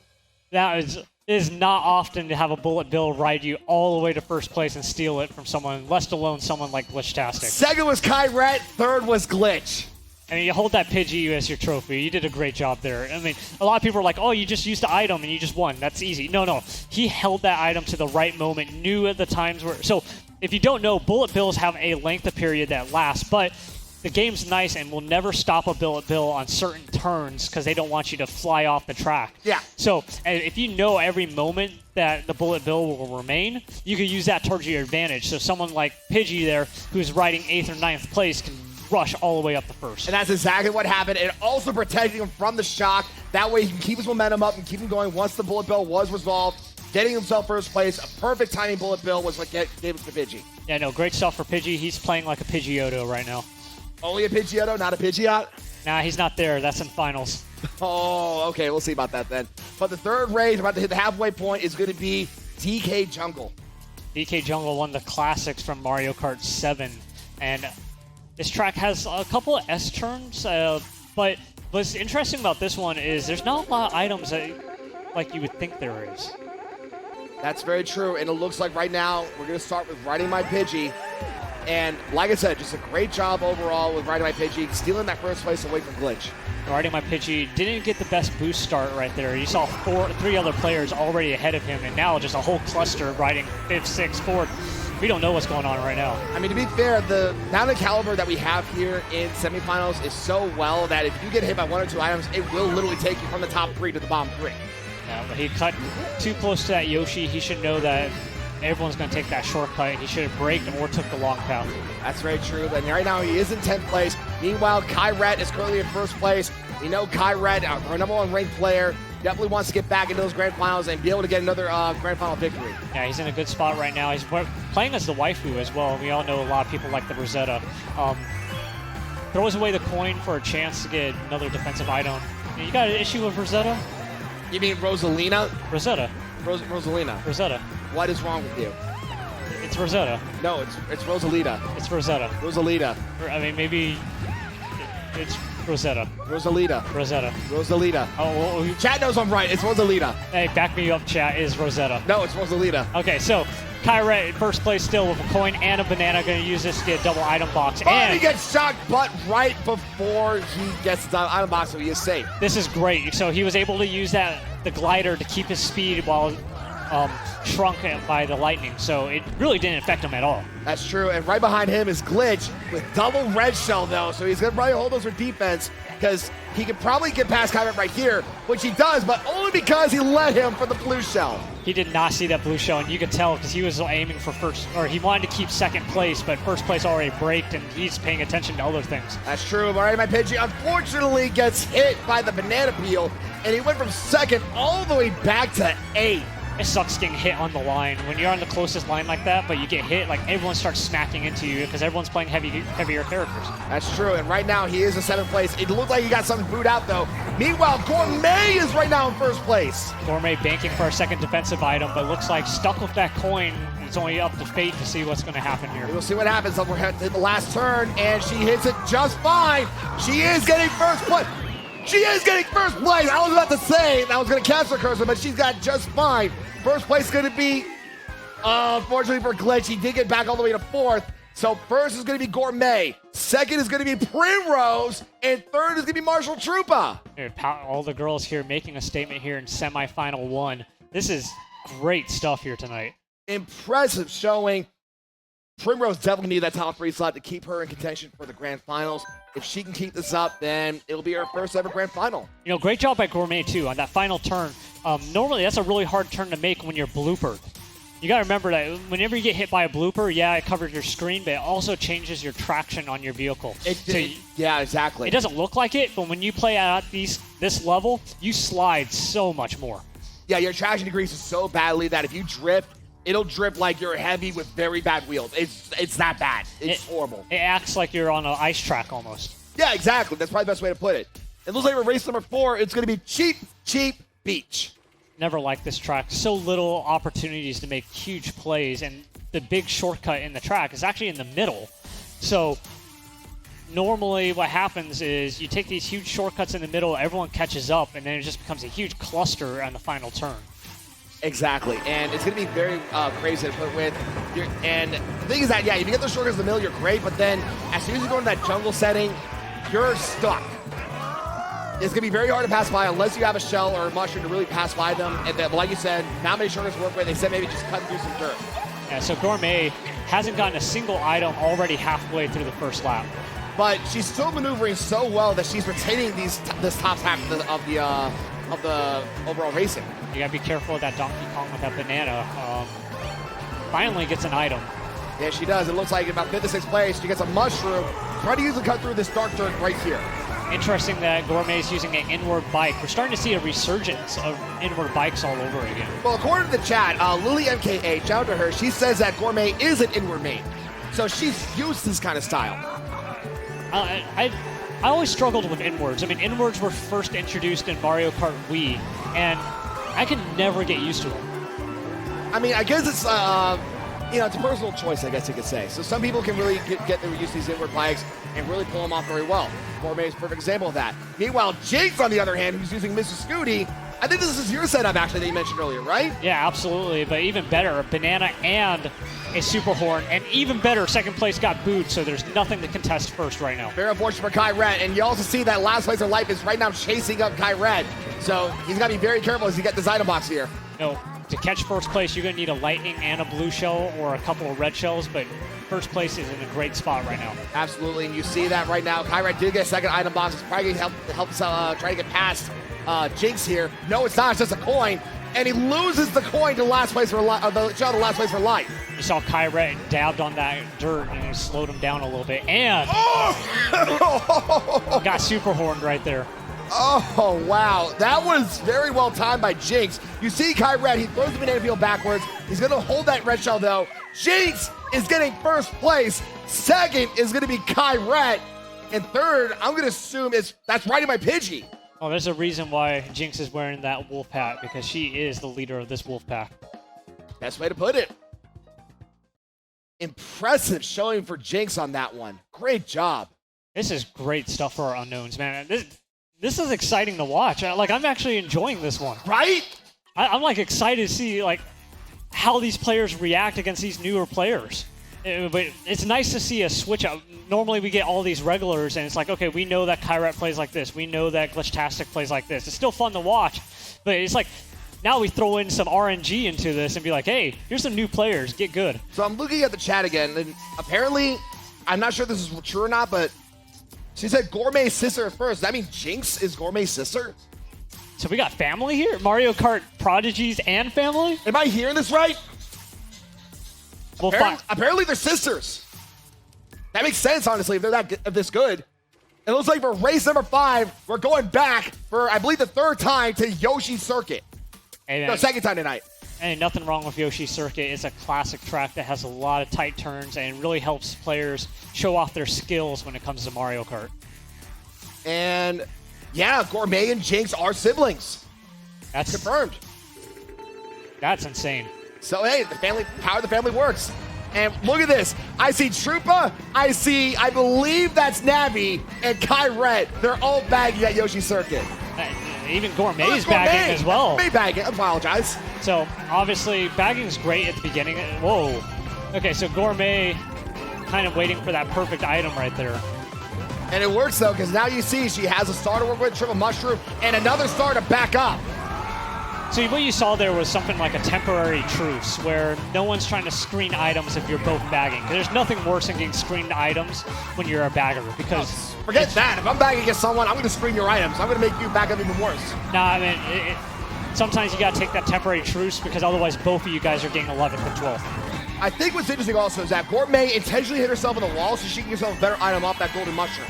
That is not often to have a Bullet Bill ride you all the way to first place and steal it from someone, let alone someone like Glitchtastic. Second was PIXART, third was Glitch. I mean, you hold that Pidgey as your trophy. You did a great job there. I mean, a lot of people are like, oh, you just used the item and you just won. That's easy. No. He held that item to the right moment, knew at the times where... So, if you don't know, Bullet Bills have a length of period that lasts, but the game's nice and will never stop a Bullet Bill on certain turns because they don't want you to fly off the track. Yeah. So, if you know every moment that the Bullet Bill will remain, you can use that towards your advantage. So someone like Pidgey there, who's riding 8th or 9th place, can rush all the way up the first. And that's exactly what happened. It also protecting him from the shock. That way he can keep his momentum up and keep him going once the Bullet Bill was resolved. Getting himself first place, a perfect timing Bullet Bill was what gave it to Pidgey. Yeah, no, great stuff for Pidgey. He's playing like a Pidgeotto right now. Only a Pidgeotto, not a Pidgeot? Nah, he's not there. That's in finals. Oh, okay, we'll see about that then. But the third race, about to hit the halfway point, is going to be DK Jungle. DK Jungle won the classics from Mario Kart 7, and this track has a couple of S turns, but what's interesting about this one is there's not a lot of items that, like you would think there is. That's very true, and it looks like right now we're going to start with riding my Pidgey. And like I said, just a great job overall with riding my Pidgey, stealing that first place away from Glitch. Riding my Pidgey didn't get the best boost start right there. You saw 3 other players already ahead of him, and now just a whole cluster riding 5th, 6th, 4th. We don't know what's going on right now. I mean, to be fair, the amount of caliber that we have here in semifinals is so well that if you get hit by 1 or 2 items, it will literally take you from the top 3 to the bottom 3. Yeah, but he cut too close to that Yoshi. He should know that everyone's going to take that shortcut. He should have braked or took the long path. That's very true. But right now he is in 10th place. Meanwhile, PIXART is currently in first place. We know PIXART, our number 1 ranked player, definitely wants to get back into those grand finals and be able to get another grand final victory. Yeah, he's in a good spot right now. He's playing as the waifu as well. We all know a lot of people like the Rosetta. Throws away the coin for a chance to get another defensive item. You got an issue with Rosetta? You mean Rosalina? Rosetta. Rosalina. Rosetta. What is wrong with you? It's Rosetta. No, it's Rosalita. It's Rosetta. Rosalita. I mean, maybe it's Rosetta. Rosalita. Rosetta. Rosalita. Oh, well, Chat knows I'm right. It's Rosalita. Hey, back me up, chat. Is Rosetta. No, it's Rosalita. Okay, so PIXART in first place still with a coin and a banana. Going to use this to get a double item box. But and he gets shocked, but right before he gets the item box, so he is safe. This is great. So he was able to use the glider to keep his speed while shrunk by the lightning. So it really didn't affect him at all. That's true. And right behind him is Glitch with double red shell, though. So he's going to probably hold those for defense because he could probably get past PIXART right here, which he does, but only because he let him for the blue shell. He did not see that blue shell, and you could tell because he was aiming for first, or he wanted to keep second place, but first place already braked, and he's paying attention to other things. That's true. All right, my Pidgey unfortunately gets hit by the banana peel, and he went from second all the way back to 8. It sucks getting hit on the line. When you're on the closest line like that, but you get hit, like everyone starts smacking into you because everyone's playing heavier characters. That's true, and right now he is in 7th place. It looked like he got something booed out, though. Meanwhile, Gourmet is right now in 1st place. Gourmet banking for a second defensive item, but looks like stuck with that coin. It's only up to fate to see what's going to happen here. We'll see what happens. We're at the last turn, and she hits it just fine. She is getting 1st place. She is getting 1st place. I was about to say that was going to cancel cursor, but she's got just fine. 1st place is going to be, unfortunately for Glitch, he did get back all the way to 4th. So 1st is going to be Gourmet. 2nd is going to be Primrose. And 3rd is going to be Marshall Troopa. Dude, all the girls here making a statement here in semifinal 1. This is great stuff here tonight. Impressive showing. Primrose definitely needed that top 3 slot to keep her in contention for the grand finals. If she can keep this up, then it'll be her first ever grand final. You know, great job by Gourmet, too, on that final turn. Normally, that's a really hard turn to make when you're bloopered. You got to remember that whenever you get hit by a blooper, yeah, it covers your screen, but it also changes your traction on your vehicle. Yeah, exactly. It doesn't look like it, but when you play at this level, you slide so much more. Yeah, your traction decreases so badly that if you drift, it'll drip like you're heavy with very bad wheels. It's that bad. It's horrible. It acts like you're on an ice track almost. Yeah, exactly. That's probably the best way to put it. It looks like for race number 4, it's going to be Cheap Beach. Never liked this track. So little opportunities to make huge plays, and the big shortcut in the track is actually in the middle. So normally what happens is you take these huge shortcuts in the middle, everyone catches up, and then it just becomes a huge cluster on the final turn. Exactly, and it's going to be very crazy to put with. And the thing is that, yeah, if you get those shortcuts in the middle, you're great, but then as soon as you go into that jungle setting, you're stuck. It's going to be very hard to pass by unless you have a shell or a mushroom to really pass by them. And then, like you said, not many shortcuts work with. They said maybe just cutting through some dirt. Yeah, so Gourmet hasn't gotten a single item already halfway through the first lap. But she's still maneuvering so well that she's retaining this top half of the overall racing. You gotta be careful of that Donkey Kong with that banana. Finally gets an item. Yeah, she does. It looks like about 5th to 6th place, she gets a mushroom. Try to use the cut through this dark dirt right here. Interesting that Gourmet is using an inward bike. We're starting to see a resurgence of inward bikes all over again. Well, according to the chat, Lily MKH, shout out to her, she says that Gourmet is an inward main. So she's used to this kind of style. I always struggled with inwards. I mean, inwards were first introduced in Mario Kart Wii, and I could never get used to them. I mean, I guess it's, it's a personal choice, I guess you could say. So some people can really get used to these inward bikes and really pull them off very well. Gourmet is a perfect example of that. Meanwhile, Jinx, on the other hand, who's using Mrs. Scooty, I think this is your setup, actually, that you mentioned earlier, right? Yeah, absolutely. But even better, a banana and a super horn. And even better, 2nd place got booed, so there's nothing to contest first right now. Very unfortunate for Kyret. And you also see that last place of life is right now chasing up Kyret. So he's got to be very careful as he gets this item box here. No, to catch first place, you're going to need a lightning and a blue shell or a couple of red shells, but first place is in a great spot right now. Absolutely, and you see that right now. Kyret did get a 2nd item box. It's probably going to help us try to get past Jinx here. No, it's not. It's just a coin. And he loses the coin to last place for the shell to last place for life. You saw Kyret dabbed on that dirt and it slowed him down a little bit. And got super horned right there. Oh, wow. That was very well timed by Jinx. You see Kyret, he throws the banana peel backwards. He's going to hold that red shell, though. Jinx is getting 1st place. 2nd is going to be Kyret. And 3rd, I'm going to assume that's right in my Pidgey. Oh, there's a reason why Jinx is wearing that wolf hat, because she is the leader of this wolf pack. Best way to put it. Impressive showing for Jinx on that one. Great job. This is great stuff for our unknowns, man. This is exciting to watch. I'm actually enjoying this one. Right? I'm like excited to see like how these players react against these newer players. But it's nice to see a switch up. Normally we get all these regulars, and it's like, okay, we know that Kyret plays like this. We know that Glitchtastic plays like this. It's still fun to watch, but it's like now we throw in some RNG into this and be like, hey, here's some new players. Get good. So I'm looking at the chat again, and apparently, I'm not sure if this is true or not, but she said Gourmet's sister at first. Does that mean Jinx is Gourmet's sister? So we got family here? Mario Kart prodigies and family? Am I hearing this right? Well, Apparently they're sisters. That makes sense, honestly, if they're this good. It looks like for race number 5, we're going back for, I believe, the 3rd time to Yoshi Circuit. Hey, no, 2nd time tonight. And nothing wrong with Yoshi Circuit. It's a classic track that has a lot of tight turns and really helps players show off their skills when it comes to Mario Kart. And yeah, Gourmet and Jinx are siblings. That's confirmed. That's insane. So hey, the power of the family works. And look at this. I see Troopa, I believe that's Navi, and Kyrette. They're all bagging at Yoshi Circuit. Even Gourmet's bagging as well. Gourmet bagging, I apologize. So obviously bagging's great at the beginning. Whoa. Okay, so Gourmet kind of waiting for that perfect item right there. And it works though, because now you see she has a star to work with, triple mushroom, and another star to back up. So what you saw there was something like a temporary truce where no one's trying to screen items if you're both bagging. There's nothing worse than getting screened items when you're a bagger because... forget that. If I'm bagging against someone, I'm going to screen your items. I'm going to make you back up even worse. Nah, I mean, sometimes you got to take that temporary truce because otherwise both of you guys are getting 11th and 12th. I think what's interesting also is that Gourmet intentionally hit herself in the wall so she can get herself a better item off that golden mushroom.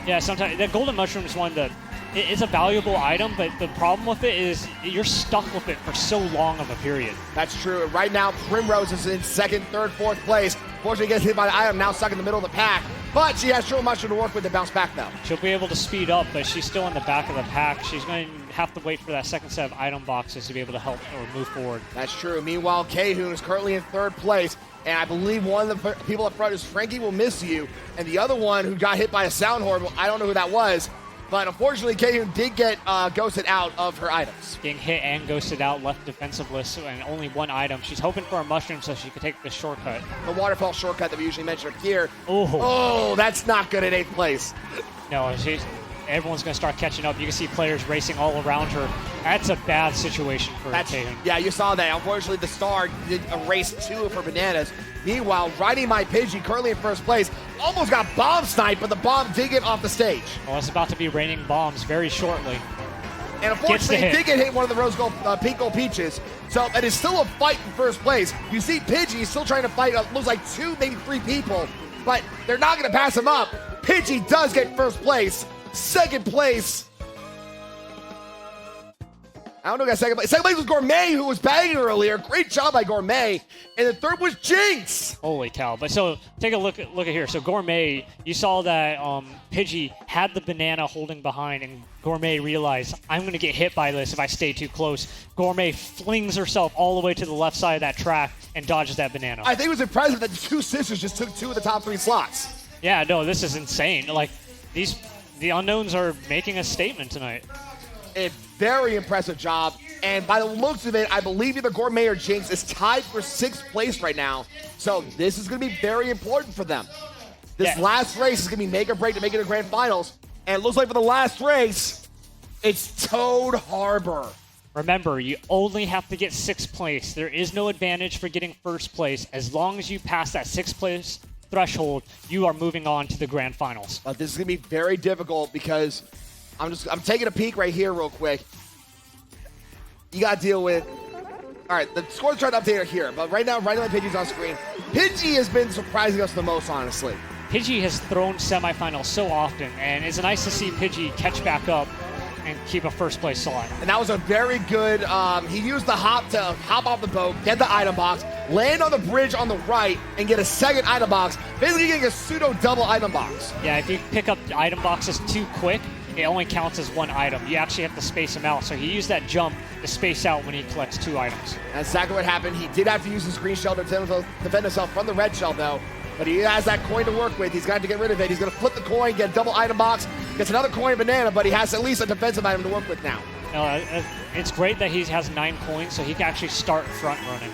Yeah, sometimes that golden mushroom is one that it's a valuable item, but the problem with it is you're stuck with it for so long of a period. That's true. Right now, Primrose is in 2nd, 3rd, 4th place. Fortunately, gets hit by the item, now stuck in the middle of the pack. But she has triple mushroom to work with to bounce back, though. She'll be able to speed up, but she's still in the back of the pack. She's going to have to wait for that 2nd set of item boxes to be able to help or move forward. That's true. Meanwhile, Kayhoon is currently in 3rd place. And I believe one of the people up front is Frankie Will Miss You. And the other one who got hit by a sound horn, well, I don't know who that was. But unfortunately, Kayhoon did get ghosted out of her items. Getting hit and ghosted out, left defensiveless, and only one item. She's hoping for a mushroom so she can take the shortcut. The waterfall shortcut that we usually mention up here. Oh, that's not good at 8th place. No, everyone's going to start catching up. You can see players racing all around her. That's a bad situation for Kayhoon. Yeah, you saw that. Unfortunately, the star did erase 2 of her bananas. Meanwhile, Riding My Pidgey, currently in 1st place, almost got bomb sniped, but the bomb did get off the stage. Well, it's about to be raining bombs very shortly. And unfortunately, it did get hit one of the rose gold, pink gold peaches. So it is still a fight in 1st place. You see Pidgey still trying to fight, looks like 2, maybe 3 people, but they're not going to pass him up. Pidgey does get 1st place. 2nd place. I don't know who got 2nd place. 2nd place was Gourmet, who was bagging earlier. Great job by Gourmet. And the 3rd was Jinx. Holy cow. But so take a look at here. So Gourmet, you saw that Pidgey had the banana holding behind, and Gourmet realized, I'm going to get hit by this if I stay too close. Gourmet flings herself all the way to the left side of that track and dodges that banana. I think it was impressive that the 2 sisters just took 2 of the top 3 slots. Yeah, no, this is insane. Like, the unknowns are making a statement tonight. A very impressive job. And by the looks of it, I believe either Gourmet or Jinx is tied for 6th place right now. So this is going to be very important for them. This last race is going to be make or break to make it to grand finals. And it looks like for the last race, it's Toad Harbor. Remember, you only have to get 6th place. There is no advantage for getting 1st place. As long as you pass that 6th place threshold, you are moving on to the grand finals. This is going to be very difficult because I'm taking a peek right here real quick. You got to deal with... All right, the score's trying to update it here, but right now, Riding My Pidgey's on screen. Pidgey has been surprising us the most, honestly. Pidgey has thrown semifinals so often, and it's nice to see Pidgey catch back up and keep a 1st place slot. And that was a very good, he used the hop to hop off the boat, get the item box, land on the bridge on the right, and get a 2nd item box, basically getting a pseudo double item box. Yeah, if you pick up item boxes too quick, it only counts as 1 item. You actually have to space them out. So he used that jump to space out when he collects 2 items. That's exactly what happened. He did have to use his green shell to defend himself from the red shell, though. But he has that coin to work with. He's got to get rid of it. He's going to flip the coin, get a double item box, gets another coin banana, but he has at least a defensive item to work with now. It's great that he has 9 coins, so he can actually start front running.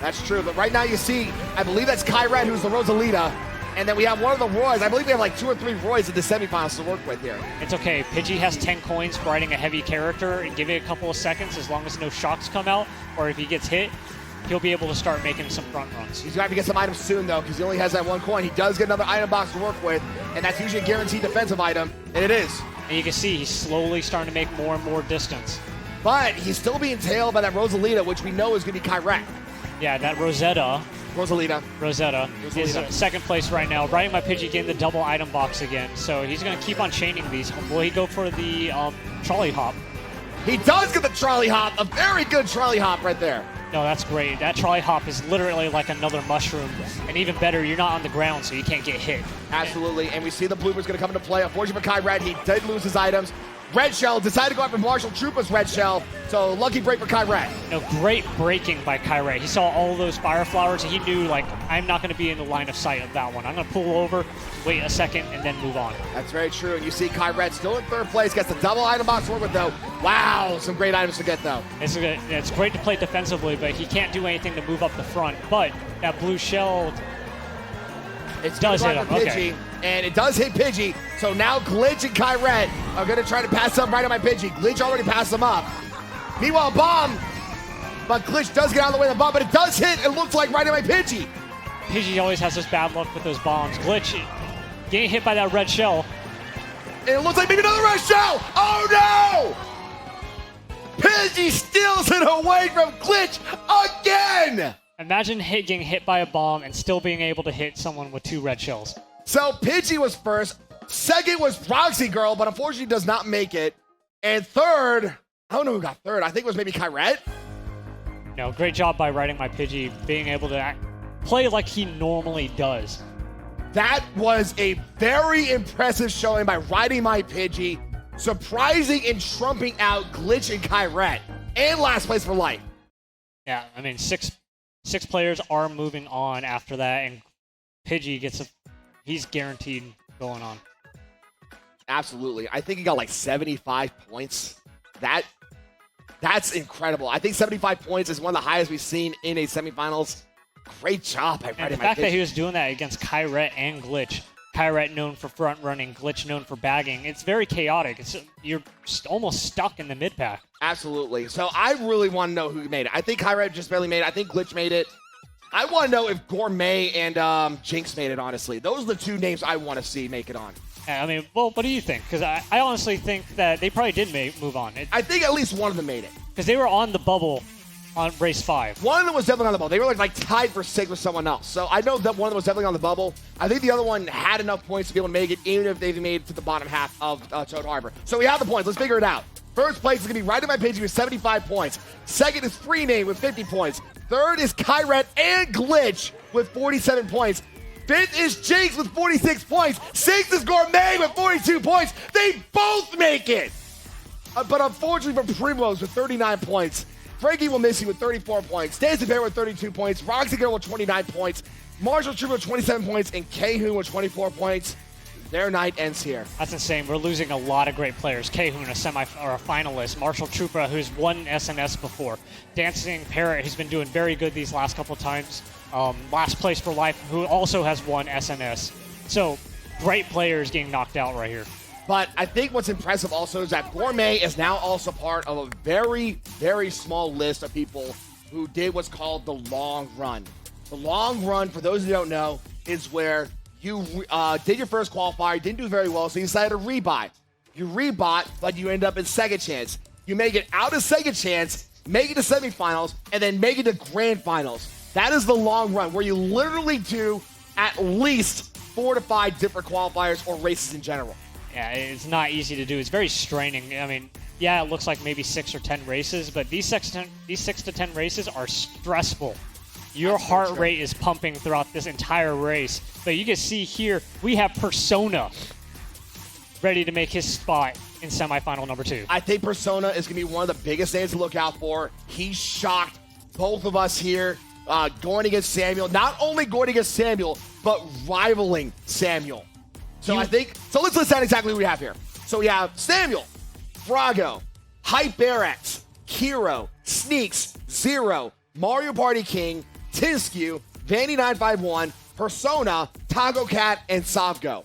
That's true. But right now you see, I believe that's Kyrette, who's the Rosalita. And then we have one of the Roys. I believe we have like 2 or 3 Roys in the semifinals to work with here. It's okay. Pidgey has 10 coins for riding a heavy character, and give it a couple of seconds as long as no shocks come out, or if he gets hit, he'll be able to start making some front runs. He's going to have to get some items soon, though, because he only has that 1 coin. He does get another item box to work with, and that's usually a guaranteed defensive item, and it is. And you can see he's slowly starting to make more and more distance. But he's still being tailed by that Rosalita, which we know is going to be PYXART. Yeah, that Rosetta is second place right now. Riding my Pidgey getting the double item box again. So he's going to keep on chaining these. Will he go for the trolley hop? He does get the trolley hop. A very good trolley hop right there. No, that's great. That trolley hop is literally like another mushroom. And even better, you're not on the ground, so you can't get hit. Absolutely. And we see the bloopers going to come into play. Unfortunately for PYXART, he did lose his items. Red Shell decided to go after Marshall Troopa's Red Shell, so lucky break for PYXART. No, great breaking by PYXART. He saw all those fire flowers, and he knew, like, I'm not going to be in the line of sight of that one. I'm going to pull over, wait a second, and then move on. That's very true. And you see PYXART still in third place, gets the double item box to work with, though. Wow, some great items to get, though. It's great to play defensively, but he can't do anything to move up the front. But that blue shell... It does hit him, Pidgey, and it does hit Pidgey. So now Glitch and PYXART are going to try to pass up right on my Pidgey. Glitch already passed him up. Meanwhile, Bomb, but Glitch does get out of the way of the bomb, but it does hit, it looks like right on my Pidgey. Pidgey always has this bad luck with those bombs. Glitch getting hit by that red shell. And it looks like maybe another red shell. Oh no! Pidgey steals it away from Glitch again! Imagine getting hit by a bomb and still being able to hit someone with 2 red shells. So Pidgey was first. Second was Roxy Girl, but unfortunately does not make it. And third, I don't know who got third. I think it was maybe PYXART. No, great job by riding my Pidgey, being able to play like he normally does. That was a very impressive showing by riding my Pidgey, surprising and trumping out Glitch and PYXART, and last place for life. Yeah, I mean, six players are moving on after that, and Pidgey he's guaranteed going on. Absolutely. I think he got like 75 points. That's incredible. I think 75 points is one of the highest we've seen in a semifinals. Great job by riding my Pidgey. And the fact that he was doing that against PYXART and Glitch, PYXART known for front running, Glitch known for bagging, it's very chaotic. You're almost stuck in the mid pack. Absolutely. So I really want to know who made it. I think PYXART just barely made it. I think Glitch made it. I want to know if Gourmet and Jinx made it, honestly. Those are the 2 names I want to see make it on. I mean, well, what do you think? Because I honestly think that they probably did move on. I think at least one of them made it. Because they were on the bubble on race 5. One of them was definitely on the bubble. They were like tied for 6th with someone else. So I know that one of them was definitely on the bubble. I think the other one had enough points to be able to make it, even if they made it to the bottom half of Toad Harbor. So we have the points. Let's figure it out. First place is going to be Riding My Pidgey with 75 points. Second is Free Name with 50 points. Third is PYXART and Glitch with 47 points. Fifth is Jinx with 46 points. Sixth is Gourmet with 42 points. They both make it. But unfortunately for Primrose with 39 points. Frankie will miss you with 34 points. Dancing Bear with 32 points. Roxy Girl with 29 points. Marshall Trooper with 27 points. And K-Hoon with 24 points. Their night ends here. That's insane. We're losing a lot of great players. K-Hoon, a finalist. Marshall Trooper, who's won SNS before. Dancing Parrot, who's been doing very good these last couple times. Last place for life, who also has won SNS. So, great players getting knocked out right here. But I think what's impressive also is that Gourmet is now also part of a very, very small list of people who did what's called the long run. The long run, for those who don't know, is where you did your first qualifier, didn't do very well, so you decided to rebuy. You rebought, but you end up in second chance. You make it out of second chance, make it to semifinals, and then make it to grand finals. That is the long run, where you literally do at least 4 to 5 different qualifiers or races in general. Yeah, it's not easy to do. It's very straining. I mean, yeah, it looks like maybe 6 or 10 races, but these 6 to 10 races are stressful. Your heart rate is pumping throughout this entire race. But you can see here, we have Persona ready to make his spot in semifinal number 2. I think Persona is going to be one of the biggest names to look out for. He shocked both of us here going against Samuel. Not only going against Samuel, but rivaling Samuel. So let's list out exactly what we have here. So we have Samuel, Frago, HYPERX, Hero, Sneaks, Zero, Mario Party King, Tinskew, Vanny951, Persona, Taco Cat, and Savgo.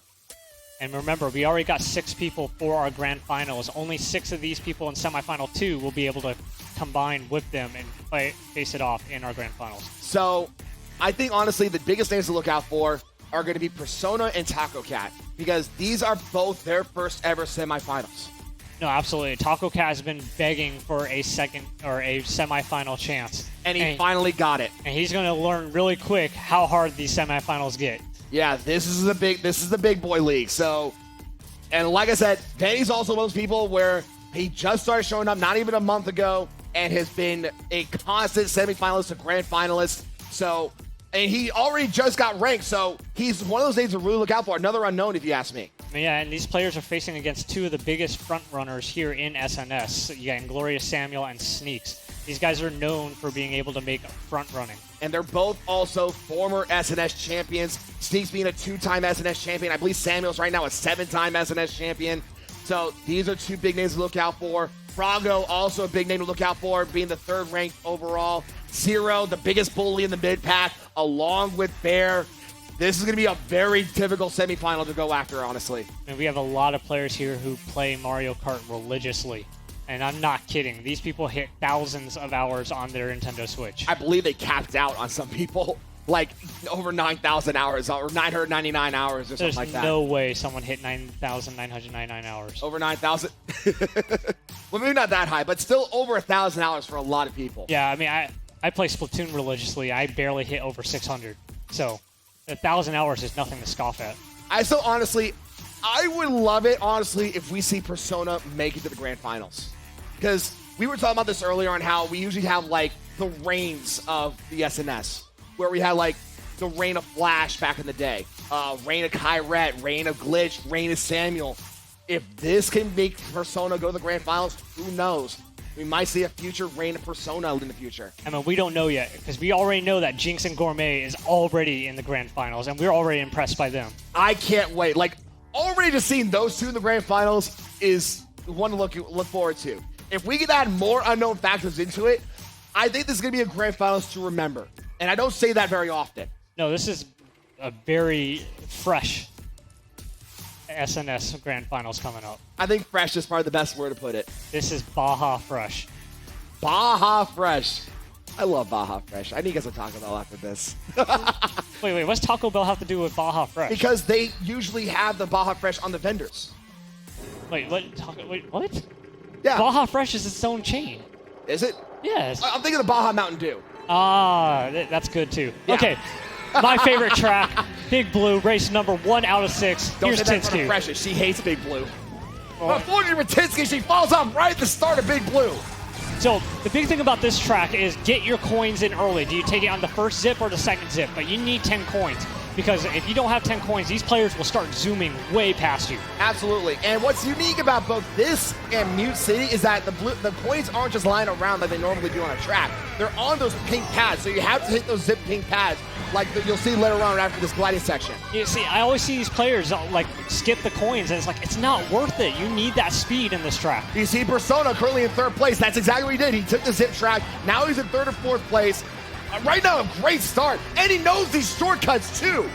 And remember, we already got 6 people for our grand finals. Only 6 of these people in semifinal 2 will be able to combine with them and face it off in our grand finals. So I think, honestly, the biggest names to look out for are going to be Persona and Taco Cat, because these are both their first ever semifinals. No, absolutely. Taco Cat has been begging for a second or a semifinal chance. And he finally got it. And he's going to learn really quick how hard these semifinals get. Yeah, this is the big boy league. So, and like I said, Danny's also one of those people where he just started showing up not even a month ago and has been a constant semifinalist to grand finalist. So, and he already just got ranked. So he's one of those names to really look out for. Another unknown, if you ask me. Yeah, and these players are facing against two of the biggest front runners here in SNS. You got Inglorious Samuel and Sneaks. These guys are known for being able to make front running. And they're both also former SNS champions. Sneaks being a 2-time SNS champion. I believe Samuel's right now a 7-time SNS champion. So these are two big names to look out for. Frago, also a big name to look out for, being the 3rd ranked overall. Zero, the biggest bully in the mid pack, along with Bear. This is going to be a very difficult semifinal to go after, honestly. And we have a lot of players here who play Mario Kart religiously. And I'm not kidding. These people hit thousands of hours on their Nintendo Switch. I believe they capped out on some people, like over 9,000 hours or 999 hours or something like that. There's no way someone hit 9,999 hours. Over 9,000? Well, maybe not that high, but still over 1,000 hours for a lot of people. Yeah, I mean, I play Splatoon religiously. I barely hit over 600. So 1,000 hours is nothing to scoff at. Honestly, I would love it, honestly, if we see Persona make it to the grand finals. Because we were talking about this earlier on how we usually have, like, the reigns of the SNS. Where we had, like, the reign of Flash back in the day. Reign of Kyrette, reign of Glitch, reign of Samuel. If this can make Persona go to the grand finals, who knows? We might see a future reign of Persona in the future. I mean, we don't know yet, because we already know that Jinx and Gourmet is already in the grand finals, and we're already impressed by them. I can't wait. Like, already just seeing those two in the grand finals is one to look forward to. If we can add more unknown factors into it, I think this is going to be a grand finals to remember. And I don't say that very often. No, this is a very fresh SNS grand finals coming up. I think fresh is probably the best word to put it. This is Baja Fresh. Baja Fresh. I love Baja Fresh. I need to get some Taco Bell after this. Wait, what's Taco Bell have to do with Baja Fresh? Because they usually have the Baja Fresh on the vendors. Wait, what? Yeah. Baja Fresh is its own chain. Is it? Yes. I'm thinking of the Baja Mountain Dew. Ah, that's good too. Yeah. Okay, my favorite track, Big Blue, race number 1 out of 6. Don't Here's say that for Tinsky. Precious. She hates Big Blue. Oh. Unfortunately for Tinsky, she falls off right at the start of Big Blue. So the big thing about this track is get your coins in early. Do you take it on the first zip or the second zip? But you need 10 coins. Because if you don't have 10 coins, these players will start zooming way past you. Absolutely. And what's unique about both this and Mute City is that the coins aren't just lying around like they normally do on a track. They're on those pink pads, so you have to hit those zip pink pads like you'll see later on after this gliding section. You see, I always see these players like skip the coins, and it's like, it's not worth it. You need that speed in this track. You see Persona currently in 3rd place. That's exactly what he did. He took the zip track. Now he's in 3rd or 4th place. Right now, a great start. And he knows these shortcuts, too.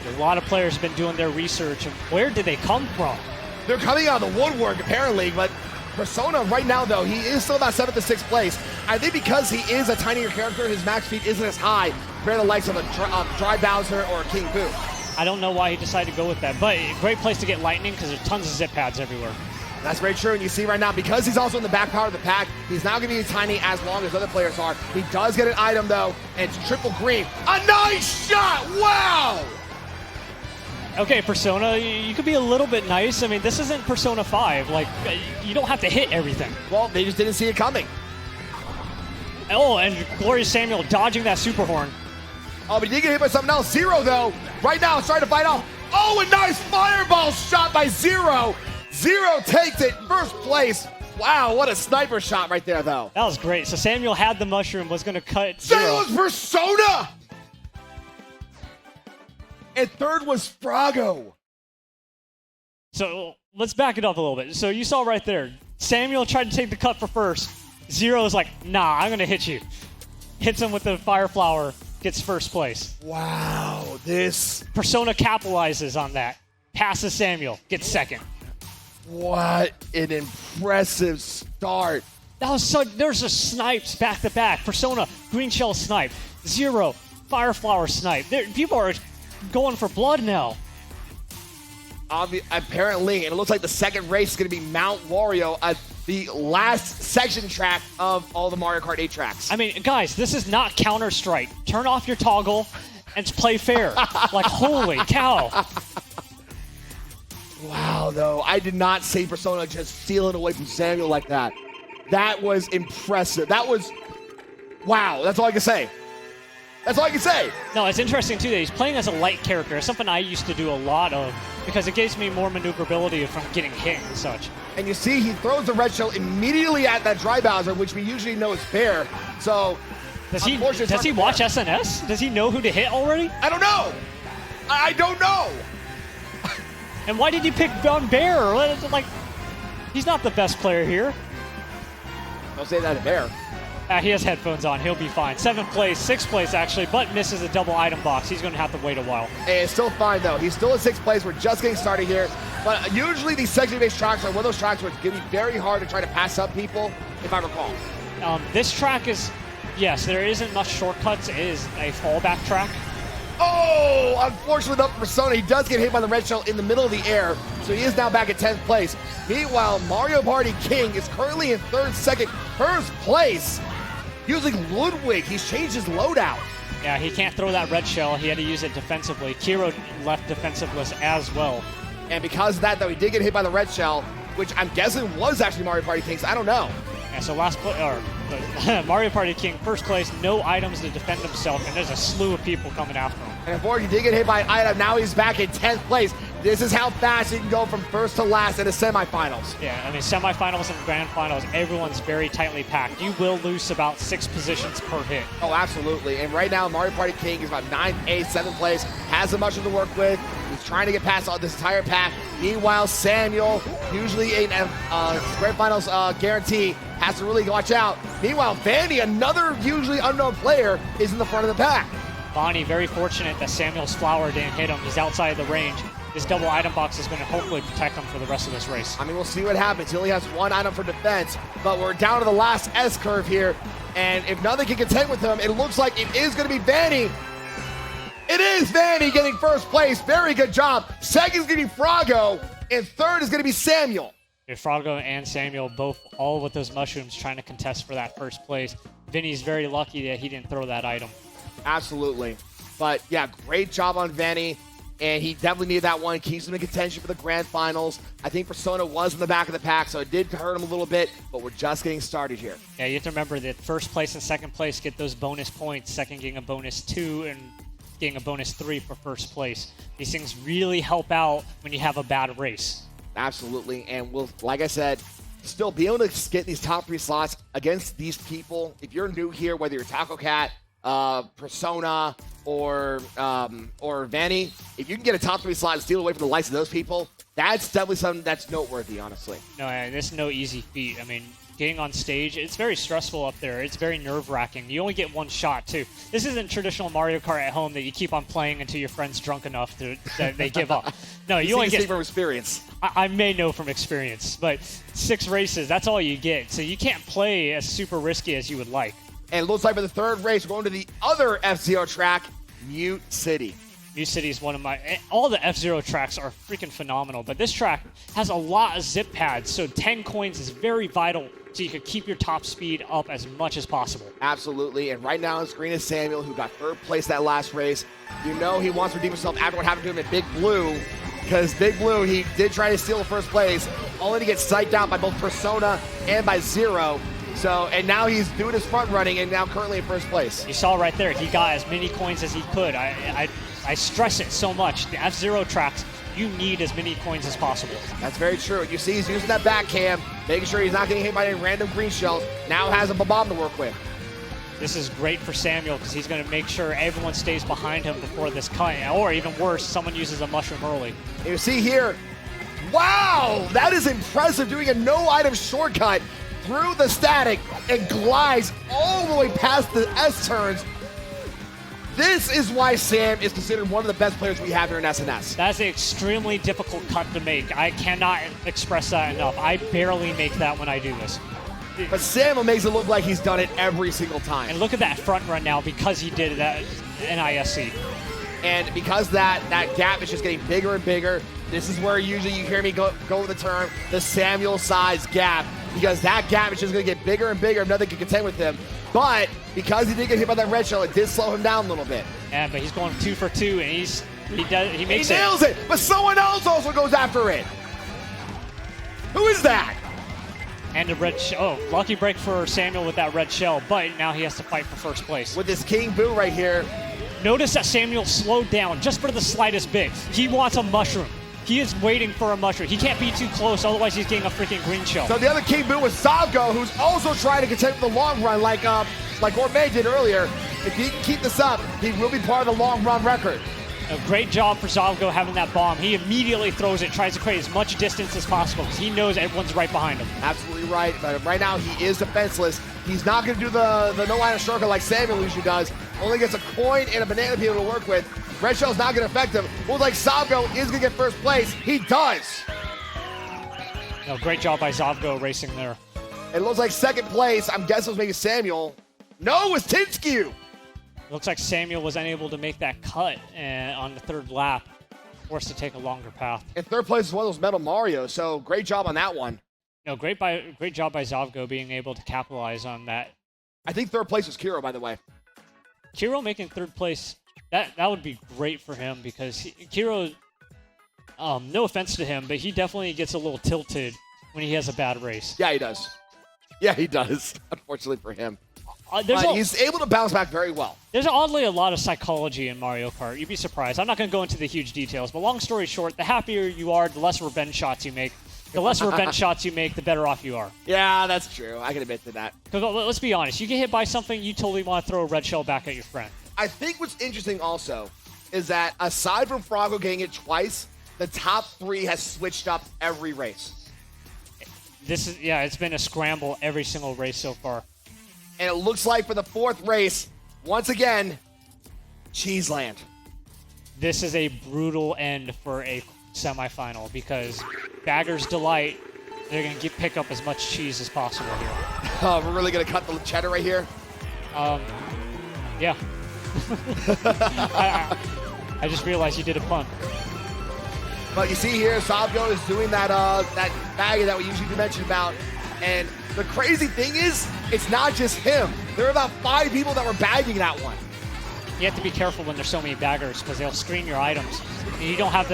A lot of players have been doing their research. And where did they come from? They're coming out of the woodwork, apparently. But Persona, right now, though, he is still about 7th to 6th place. I think because he is a tinier character, his max speed isn't as high compared to the likes of a Dry Bowser or a King Boo. I don't know why he decided to go with that. But great place to get lightning because there's tons of zip pads everywhere. That's very true, and you see right now, because he's also in the back power of the pack, he's now going to be tiny as long as other players are. He does get an item, though, and it's triple green. A nice shot! Wow! Okay, Persona, you could be a little bit nice. I mean, this isn't Persona 5. Like, you don't have to hit everything. Well, they just didn't see it coming. Oh, and Glorious Samuel dodging that super horn. Oh, but he did get hit by something else. Zero, though, right now is trying to fight off. Oh, a nice fireball shot by Zero. Zero takes it, 1st place. Wow, what a sniper shot right there, though. That was great. So Samuel had the mushroom, was going to cut Zero. That was Persona! And 3rd was Frago. So let's back it up a little bit. So you saw right there, Samuel tried to take the cut for 1st. Zero is like, nah, I'm going to hit you. Hits him with the fire flower, gets 1st place. Wow, this... Persona capitalizes on that. Passes Samuel, gets 2nd. What an impressive start. That was so, there's a snipes back to back. Persona, green shell snipe. Zero, fire flower snipe. People are going for blood now. Apparently, and it looks like the second race is going to be Mount Wario, the last section track of all the Mario Kart 8 tracks. I mean, guys, this is not Counter-Strike. Turn off your toggle and play fair. Like, holy cow. Wow, though. I did not see Persona just stealing away from Samuel like that. That was impressive. That was... Wow, that's all I can say. That's all I can say. No, it's interesting, too, that he's playing as a light character. It's something I used to do a lot of because it gives me more maneuverability from getting hit and such. And you see, he throws the red shell immediately at that Dry Bowser, which we usually know is fair. So, does he watch SNS? Does he know who to hit already? I don't know. I don't know. And why did he pick Von Bear? Like, he's not the best player here. Don't say that to Bear. He has headphones on. He'll be fine. 7th place, 6th place, actually, but misses a double item box. He's going to have to wait a while. And it's still fine, though. He's still in 6th place. We're just getting started here. But usually these section-based tracks are one of those tracks where it's going to be very hard to try to pass up people, if I recall. This track is, yes, there isn't much shortcuts. It is a fallback track. Oh, unfortunately enough for Persona, he does get hit by the red shell in the middle of the air, so he is now back at 10th place. Meanwhile, Mario Party King is currently in 3rd, 2nd, 1st place. Using Ludwig, he's changed his loadout. Yeah, he can't throw that red shell. He had to use it defensively. Kiro left defensiveless as well. And because of that, though, he did get hit by the red shell, which I'm guessing was actually Mario Party King's. I don't know. Yeah, so Mario Party King, 1st place, no items to defend himself, and there's a slew of people coming after him. And unfortunately, he did get hit by an item. Now he's back in 10th place. This is how fast he can go from 1st to last in the semifinals. Yeah, I mean, semifinals and grand finals, everyone's very tightly packed. You will lose about 6 positions per hit. Oh, absolutely. And right now, Mario Party King is about 9th, 8th, 7th place, has a much to work with. He's trying to get past all this entire pack. Meanwhile, Samuel, usually a grand finals guarantee, has to really watch out. Meanwhile, Vandy, another usually unknown player, is in the front of the pack. Bonnie, very fortunate that Samuel's flower didn't hit him. He's outside of the range. This double item box is going to hopefully protect him for the rest of this race. I mean, we'll see what happens. He only has 1 item for defense, but we're down to the last S-curve here, and if nothing can contend with him, it looks like it is going to be Vanny. It is Vanny getting 1st place. Very good job. 2nd is going to be Frago, and 3rd is going to be Samuel. Frago and Samuel both all with those mushrooms trying to contest for that 1st place. Vinny's very lucky that he didn't throw that item. Absolutely. But yeah, great job on Vanny. And he definitely needed that one. Keeps him in contention for the grand finals. I think Persona was in the back of the pack, so it did hurt him a little bit, but we're just getting started here. Yeah, you have to remember that 1st place and 2nd place get those bonus points. 2nd getting a bonus 2 and getting a bonus 3 for 1st place. These things really help out when you have a bad race. Absolutely. And we'll, like I said, still be able to get these top 3 slots against these people. If you're new here, whether you're Taco Cat, Persona, or Vanny, if you can get a top 3 slot and steal away from the likes of those people, that's definitely something that's noteworthy, honestly. No, this is no easy feat. I mean, getting on stage, it's very stressful up there. It's very nerve-wracking. You only get 1 shot, too. This isn't traditional Mario Kart at home that you keep on playing until your friend's drunk enough that they give up. No, you only get... from experience. I may know from experience, but 6 races, that's all you get. So you can't play as super risky as you would like. And it looks like for the 3rd race, we're going to the other F-Zero track, Mute City. Mute City is one of my... All the F-Zero tracks are freaking phenomenal, but this track has a lot of zip pads, so 10 coins is very vital so you can keep your top speed up as much as possible. Absolutely, and right now on screen is Samuel, who got 3rd place that last race. You know he wants to redeem himself after what happened to him in Big Blue, because Big Blue, he did try to steal the 1st place, only to get psyched out by both Persona and by Zero. So, and now he's doing his front running and now currently in 1st place. You saw right there, he got as many coins as he could. I stress it so much. The F-Zero tracks, you need as many coins as possible. That's very true. You see he's using that back cam, making sure he's not getting hit by any random green shells. Now has a bomb to work with. This is great for Samuel because he's going to make sure everyone stays behind him before this cut. Or even worse, someone uses a mushroom early. And you see here, wow, that is impressive, doing a no-item shortcut through the static and glides all the way past the S-turns. This is why Sam is considered one of the best players we have here in SNS. That's an extremely difficult cut to make. I cannot express that enough. I barely make that when I do this. But Sam makes it look like he's done it every single time. And look at that front run now because he did that NISC. And because that gap is just getting bigger and bigger, this is where usually you hear me go with the term, the Samuel-sized gap, because that gap is just going to get bigger and bigger if nothing can contend with him. But because he did get hit by that red shell, it did slow him down a little bit. Yeah, but he's going 2 for 2, and he makes it. He nails it, but someone else also goes after it. Who is that? And a red shell. Oh, lucky break for Samuel with that red shell, but now he has to fight for first place. With this King Boo right here. Notice that Samuel slowed down just for the slightest bit. He wants a mushroom. He is waiting for a mushroom. He can't be too close, otherwise he's getting a freaking green shell. So the other King Boo was Zavgo, who's also trying to contend with the long run like Gourmet did earlier. If he can keep this up, he will be part of the long run record. A great job for Zavgo having that bomb. He immediately throws it, tries to create as much distance as possible because he knows everyone's right behind him. Absolutely right. But right now he is defenseless. He's not going to do the no-line shortcut like Samuel usually does. Only gets a coin and a banana peel to work with. Red shell's not going to affect him. Looks like Zavgo is going to get first place. He does. No, great job by Zavgo racing there. It looks like second place, I'm guessing it was maybe Samuel. No, it was Tinskew. Looks like Samuel was unable to make that cut on the third lap, forced to take a longer path. And third place is one of those Metal Mario, so great job on that one. No, great job by Zavgo being able to capitalize on that. I think third place was Kiro, by the way. Kiro making third place, that would be great for him because Kiro, no offense to him, but he definitely gets a little tilted when he has a bad race. Yeah, he does. Yeah, he does, unfortunately for him. He's able to bounce back very well. There's oddly a lot of psychology in Mario Kart. You'd be surprised. I'm not going to go into the huge details, but long story short, the happier you are, the less revenge shots you make. The less revenge shots you make, the better off you are. Yeah, that's true. I can admit to that. Because let's be honest, you get hit by something, you totally want to throw a red shell back at your friend. I think what's interesting also is that aside from Froggo getting it twice, the top three has switched up every race. It's been a scramble every single race so far. And it looks like for the fourth race, once again, Cheeseland. This is a brutal end for a semifinal because Bagger's Delight, they're going to pick up as much cheese as possible here. Oh, we're really going to cut the cheddar right here? Yeah. I just realized you did a pun. But you see here, Zavgo is doing that baggy that we usually do mention about. And the crazy thing is, it's not just him. There are about 5 people that were bagging that one. You have to be careful when there's so many baggers because they'll screen your items. And you don't have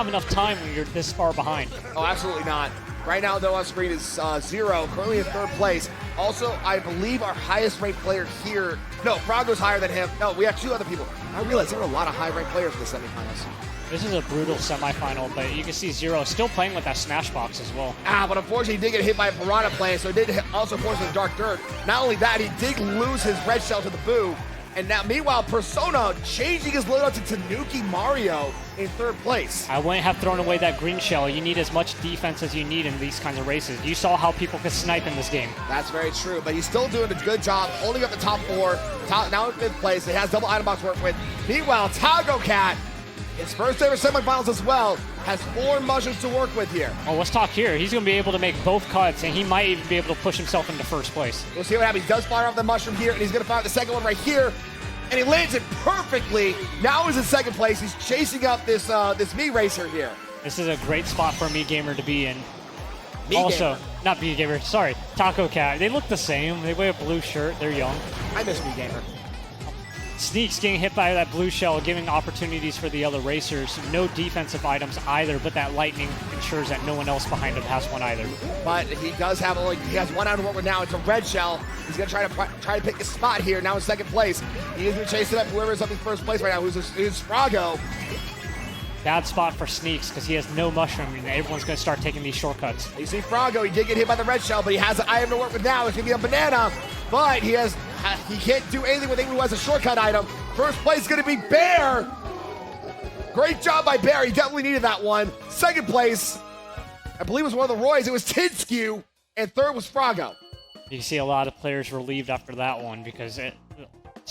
enough time when you're this far behind. Oh, absolutely not. Right now, though, on screen is Zero, currently in third place. Also, I believe our highest ranked player here. No, Froggo's higher than him. No, we have 2 other people. I realize there are a lot of high ranked players in the semifinals. This is a brutal semifinal, but you can see Zero still playing with that Smash Box as well. But unfortunately, he did get hit by a Piranha Plant, so it did also force him Dark Dirt. Not only that, he did lose his red shell to the Boo. And now, meanwhile, Persona changing his loadout to Tanuki Mario in third place. I wouldn't have thrown away that green shell. You need as much defense as you need in these kinds of races. You saw how people could snipe in this game. That's very true, but he's still doing a good job holding up the top 4. Now in 5th place. He has double item box to work with. Meanwhile, Taco Cat, his first ever semifinals as well, has 4 mushrooms to work with here. Oh, let's talk here. He's going to be able to make both cuts, and he might even be able to push himself into first place. We'll see what happens. He does fire off the mushroom here, and he's going to fire the second one right here. And he lands it perfectly. Now he's in second place. He's chasing up this Mii Racer here. This is a great spot for a Mii Gamer to be in. Gamer. Not Mii Gamer, sorry, Taco Cat. They look the same. They wear a blue shirt. They're young. I miss Mii Gamer. Sneaks getting hit by that blue shell, giving opportunities for the other racers. No defensive items either, but that lightning ensures that no one else behind him has one either. But he does have he has one item to work with now. It's a red shell. He's going to try to pick a spot here. Now in second place. He is going to chase it up whoever's up in first place right now, who's Froggo. Bad spot for Sneaks because he has no mushroom, and everyone's going to start taking these shortcuts. You see Froggo, he did get hit by the red shell, but he has an item to work with now. It's going to be a banana, but he can't do anything with anyone who has a shortcut item. First place is going to be Bear. Great job by Bear. He definitely needed that one. Second place, I believe it was one of the Roys. It was Tinskew, and third was Froggo. You see a lot of players relieved after that one because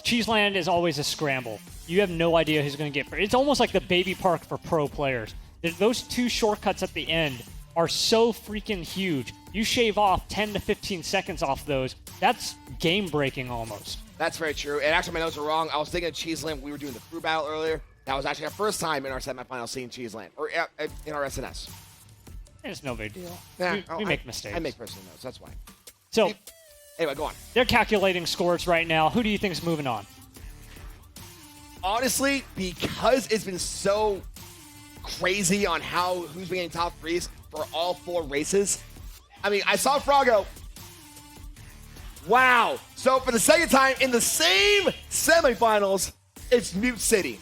Cheeseland is always a scramble. You have no idea who's going to get. It's almost like the baby park for pro players. Those 2 shortcuts at the end are so freaking huge. You shave off 10 to 15 seconds off those. That's game breaking almost. That's very true. And actually, my notes are wrong. I was thinking of Cheeseland. We were doing the crew battle earlier. That was actually our first time in our semifinal seeing Cheeseland, or in our SNS. It's no big deal. Yeah, we make mistakes. I make personal notes, that's why. So, anyway, go on. They're calculating scores right now. Who do you think is moving on? Honestly, because it's been so crazy on who's been getting top threes for all 4 races. I mean, I saw Froggo. Wow. So for the second time in the same semifinals, it's Mute City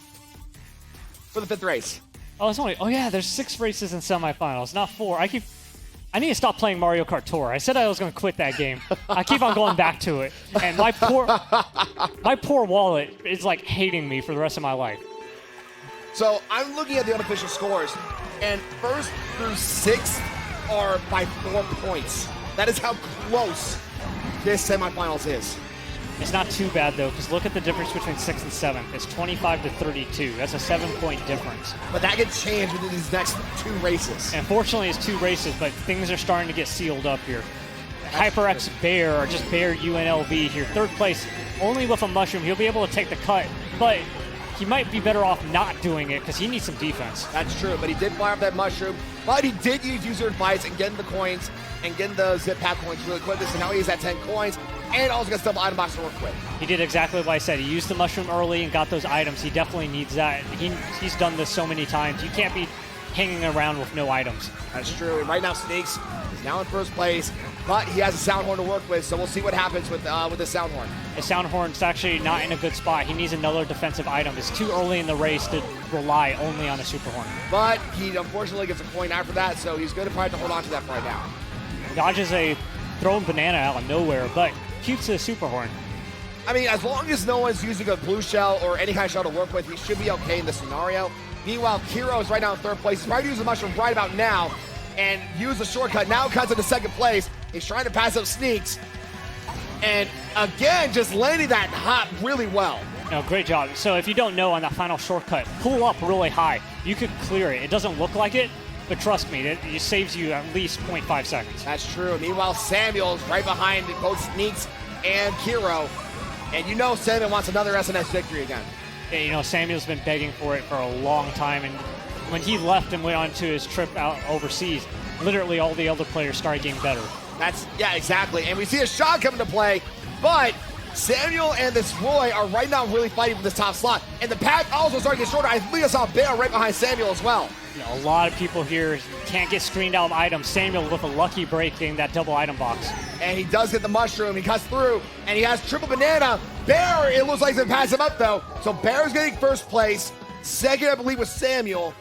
for the 5th race. Oh, it's only. Oh yeah, there's 6 races in semifinals, not 4. I need to stop playing Mario Kart Tour. I said I was going to quit that game. I keep on going back to it, and my poor wallet is like hating me for the rest of my life. So I'm looking at the unofficial scores, and 1st through 6th are by 4 points. That is how close this semifinals is. It's not too bad though, because look at the difference between 6th and 7th. It's 25 to 32. That's a 7-point difference. But that can change within these next 2 races. And fortunately, it's 2 races, but things are starting to get sealed up here. HYPERX Bear, or just Bear UNLV here, 3rd place, only with a mushroom. He'll be able to take the cut, but he might be better off not doing it because he needs some defense. That's true, but he did fire up that mushroom, but he did use user advice and getting the coins and getting the zip pack coins really quick. So now he's at 10 coins and also got double item box to work with. He did exactly what I said. He used the mushroom early and got those items. He definitely needs that. He's done this so many times. You can't be hanging around with no items. That's true. And right now, Sneaks is now in 1st place, but he has a sound horn to work with, so we'll see what happens with the sound horn. The sound horn's actually not in a good spot. He needs another defensive item. It's too early in the race to rely only on a super horn. But he unfortunately gets a coin after that, so he's going to probably have to hold on to that for right now. Dodges a thrown banana out of nowhere, but keeps the super horn. I mean, as long as no one's using a blue shell or any kind of shell to work with, he should be okay in this scenario. Meanwhile, Kiro is right now in 3rd place. He's probably using the mushroom right about now and use the shortcut. Now cuts into 2nd place. He's trying to pass up Sneaks. And again, just landing that hop really well. No, great job. So if you don't know, on that final shortcut, pull up really high. You could clear it. It doesn't look like it, but trust me, it saves you at least 0.5 seconds. That's true. Meanwhile, Samuel's right behind both Sneaks and Kiro. And you know Samuel wants another SNS victory again. Yeah, you know, Samuel's been begging for it for a long time, and when he left and went on to his trip out overseas, literally all the other players started getting better. Yeah, exactly. And we see a shot come into play, but Samuel and this Roy are right now really fighting for this top slot. And the pack also starting to get shorter. I believe I saw Bear right behind Samuel as well. You know, a lot of people here can't get screened out of items. Samuel with a lucky break getting that double item box. And he does get the mushroom. He cuts through, and he has triple banana. Bear, it looks like he's going to pass him up, though. So Bear's getting 1st place. 2nd, I believe, was Samuel.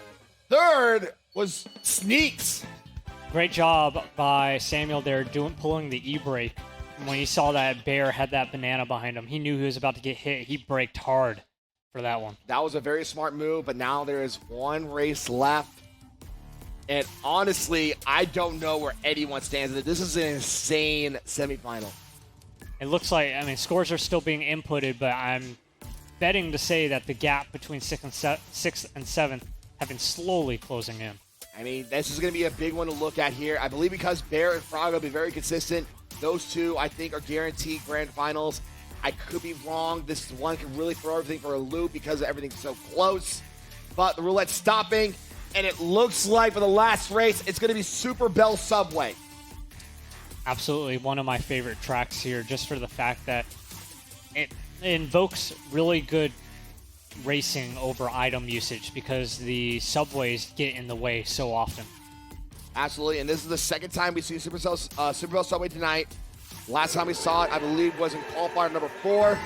3rd was Sneaks. Great job by Samuel there pulling the e-brake. When he saw that Bear had that banana behind him, he knew he was about to get hit. He braked hard for that one. That was a very smart move, but now there is 1 race left. And honestly, I don't know where anyone stands. This is an insane semifinal. It looks like, I mean, scores are still being inputted, but I'm betting to say that the gap between 6th and 7th have been slowly closing in. I mean, this is going to be a big one to look at here. I believe because Bear and Frog will be very consistent, those 2, I think, are guaranteed grand finals. I could be wrong. This one can really throw everything for a loop because everything's so close. But the roulette's stopping, and it looks like for the last race, it's going to be Super Bell Subway. Absolutely one of my favorite tracks here, just for the fact that it invokes really good racing over item usage because the subways get in the way so often. Absolutely, and this is the 2nd time we see Super Bell Subway tonight. Last time we saw it, I believe, was in qualifier number 4.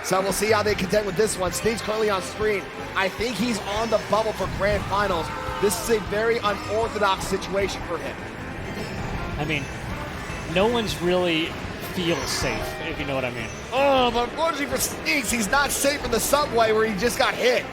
So we'll see how they contend with this one. Sneak's currently on screen. I think he's on the bubble for grand finals. This is a very unorthodox situation for him. I mean, no one's really feels safe, if you know what I mean. Oh, but unfortunately for Sneaks, he's not safe in the subway where he just got hit.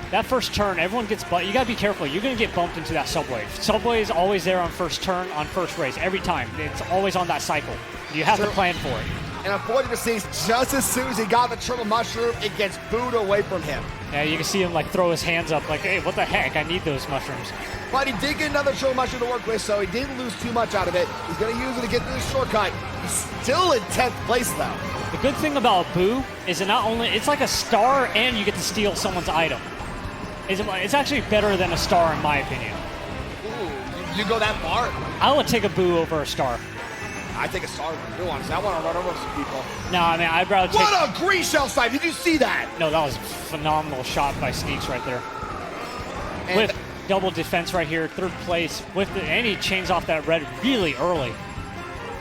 That first turn, everyone gets bumped. You gotta be careful. You're gonna get bumped into that subway. Subway is always there on first turn, on first race, every time. It's always on that cycle. You have to plan for it. And unfortunately for Sneaks, just as soon as he got the triple mushroom, it gets booed away from him. Yeah, you can see him like throw his hands up like, hey, what the heck? I need those mushrooms. But he did get another triple mushroom to work with, so he didn't lose too much out of it. He's going to use it to get through the shortcut. He's still in 10th place, though. The good thing about Boo is it not only, it's like a star and you get to steal someone's item. It's actually better than a star in my opinion. Ooh, you go that far? I would take a Boo over a star. I take a star over Boo, honestly. I want to run over some people. No, I mean, I'd rather take... What a green shell snipe! Did you see that? No, that was a phenomenal shot by Sneaks right there. And With double defense right here, third place, and he chains off that red really early.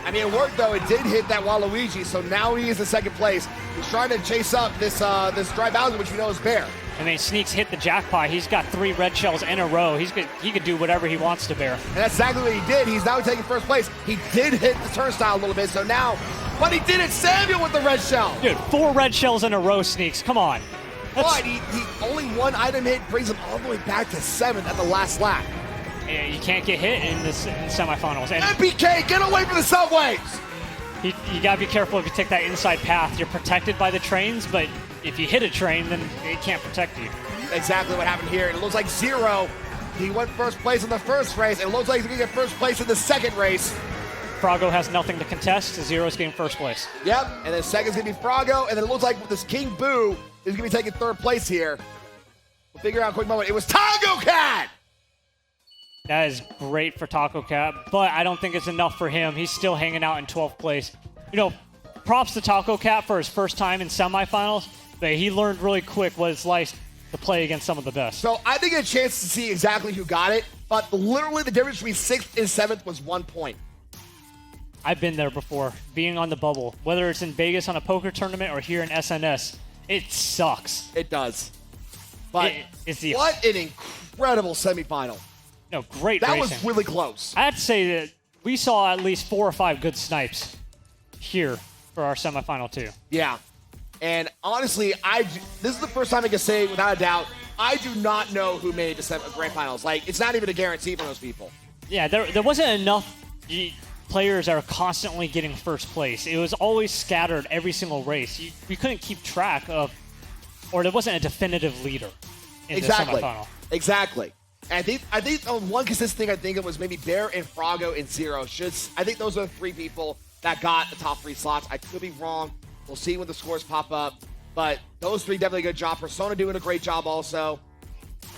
I mean, it worked though. It did hit that Waluigi, so now he is in second place. He's trying to chase up this this dry Bowser, which we know is Bear. I mean, Sneaks hit the jackpot. He's got 3 red shells in a row. He could do whatever he wants to Bear. And that's exactly what he did. He's now taking first place. He did hit the turnstile a little bit, so now, but he did it Samuel with the red shell. Dude, 4 red shells in a row, Sneaks. Come on. But he only one item hit brings him all the way back to 7th at the last lap. You can't get hit in the semifinals. And MPK, get away from the subways! you gotta be careful if you take that inside path. You're protected by the trains, but if you hit a train, then it can't protect you. Exactly what happened here. It looks like Zero, he went first place in the first race. It looks like he's gonna get first place in the second race. Froggo has nothing to contest. Zero's getting first place. Yep, and then second's gonna be Froggo, and then it looks like this King Boo is gonna be taking third place here. We'll figure out a quick moment. It was Taco Cat! That is great for Taco Cat, but I don't think it's enough for him. He's still hanging out in 12th place. You know, props to Taco Cat for his first time in semifinals, but he learned really quick what it's like to play against some of the best. So I think a chance to see exactly who got it, but literally the difference between 6th and 7th was 1 point. I've been there before, being on the bubble. Whether it's in Vegas on a poker tournament or here in SNS, it sucks. It does. But It's what an incredible semifinal. No, great That racing. was really close. I had to say that we saw at least 4 or 5 good snipes here for our semifinal too. Yeah. And honestly, this is the first time I can say without a doubt, I do not know who made the grand finals. Like, it's not even a guarantee for those people. Yeah, there wasn't enough players that are constantly getting first place. It was always scattered every single race. We couldn't keep track of, or there wasn't a definitive leader in the semifinal. Exactly. And I think one consistent thing I think of was maybe Bear and Froggo and Zero. I think those are the 3 people that got the top 3 slots. I could be wrong. We'll see when the scores pop up. But those 3 definitely a good job. Persona doing a great job also.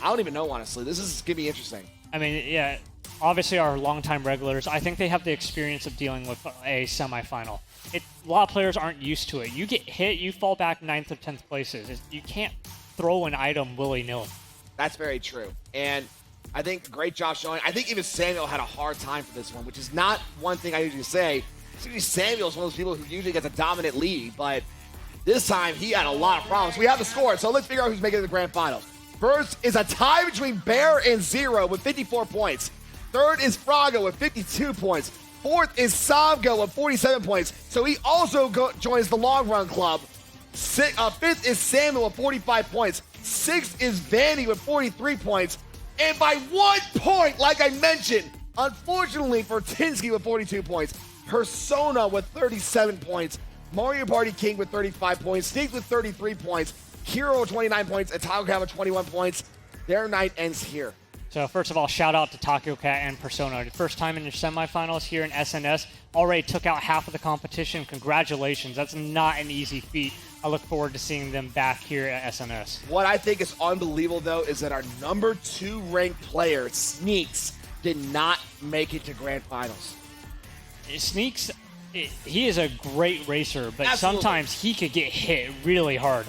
I don't even know, honestly. This is going to be interesting. I mean, yeah, obviously our longtime regulars, I think they have the experience of dealing with a semifinal. A lot of players aren't used to it. You get hit, you fall back 9th or 10th places. You can't throw an item willy-nilly. That's very true. And I think great job showing. I think even Samuel had a hard time for this one, which is not one thing I usually say. Usually Samuel's one of those people who usually gets a dominant lead, but this time he had a lot of problems. We have the score, so let's figure out who's making the grand finals. First is a tie between Bear and Zero with 54 points. Third is Froggo with 52 points. Fourth is Savgo with 47 points, so he also joins the Long Run Club. Fifth is Samuel with 45 points. Sixth is Vanny with 43 points. And by 1 point, like I mentioned, unfortunately for Tinsky with 42 points, Persona with 37 points, Mario Party King with 35 points, Sneak with 33 points, Hero with 29 points, and Taco Cat with 21 points. Their night ends here. So first of all, shout out to Taco Cat and Persona. First time in your semifinals here in SNS. Already took out half of the competition. Congratulations. That's not an easy feat. I look forward to seeing them back here at SNS. What I think is unbelievable, though, is that our number 2 ranked player, Sneaks, did not make it to grand finals. Sneaks, he is a great racer, but Absolutely. sometimes he could get hit really hard.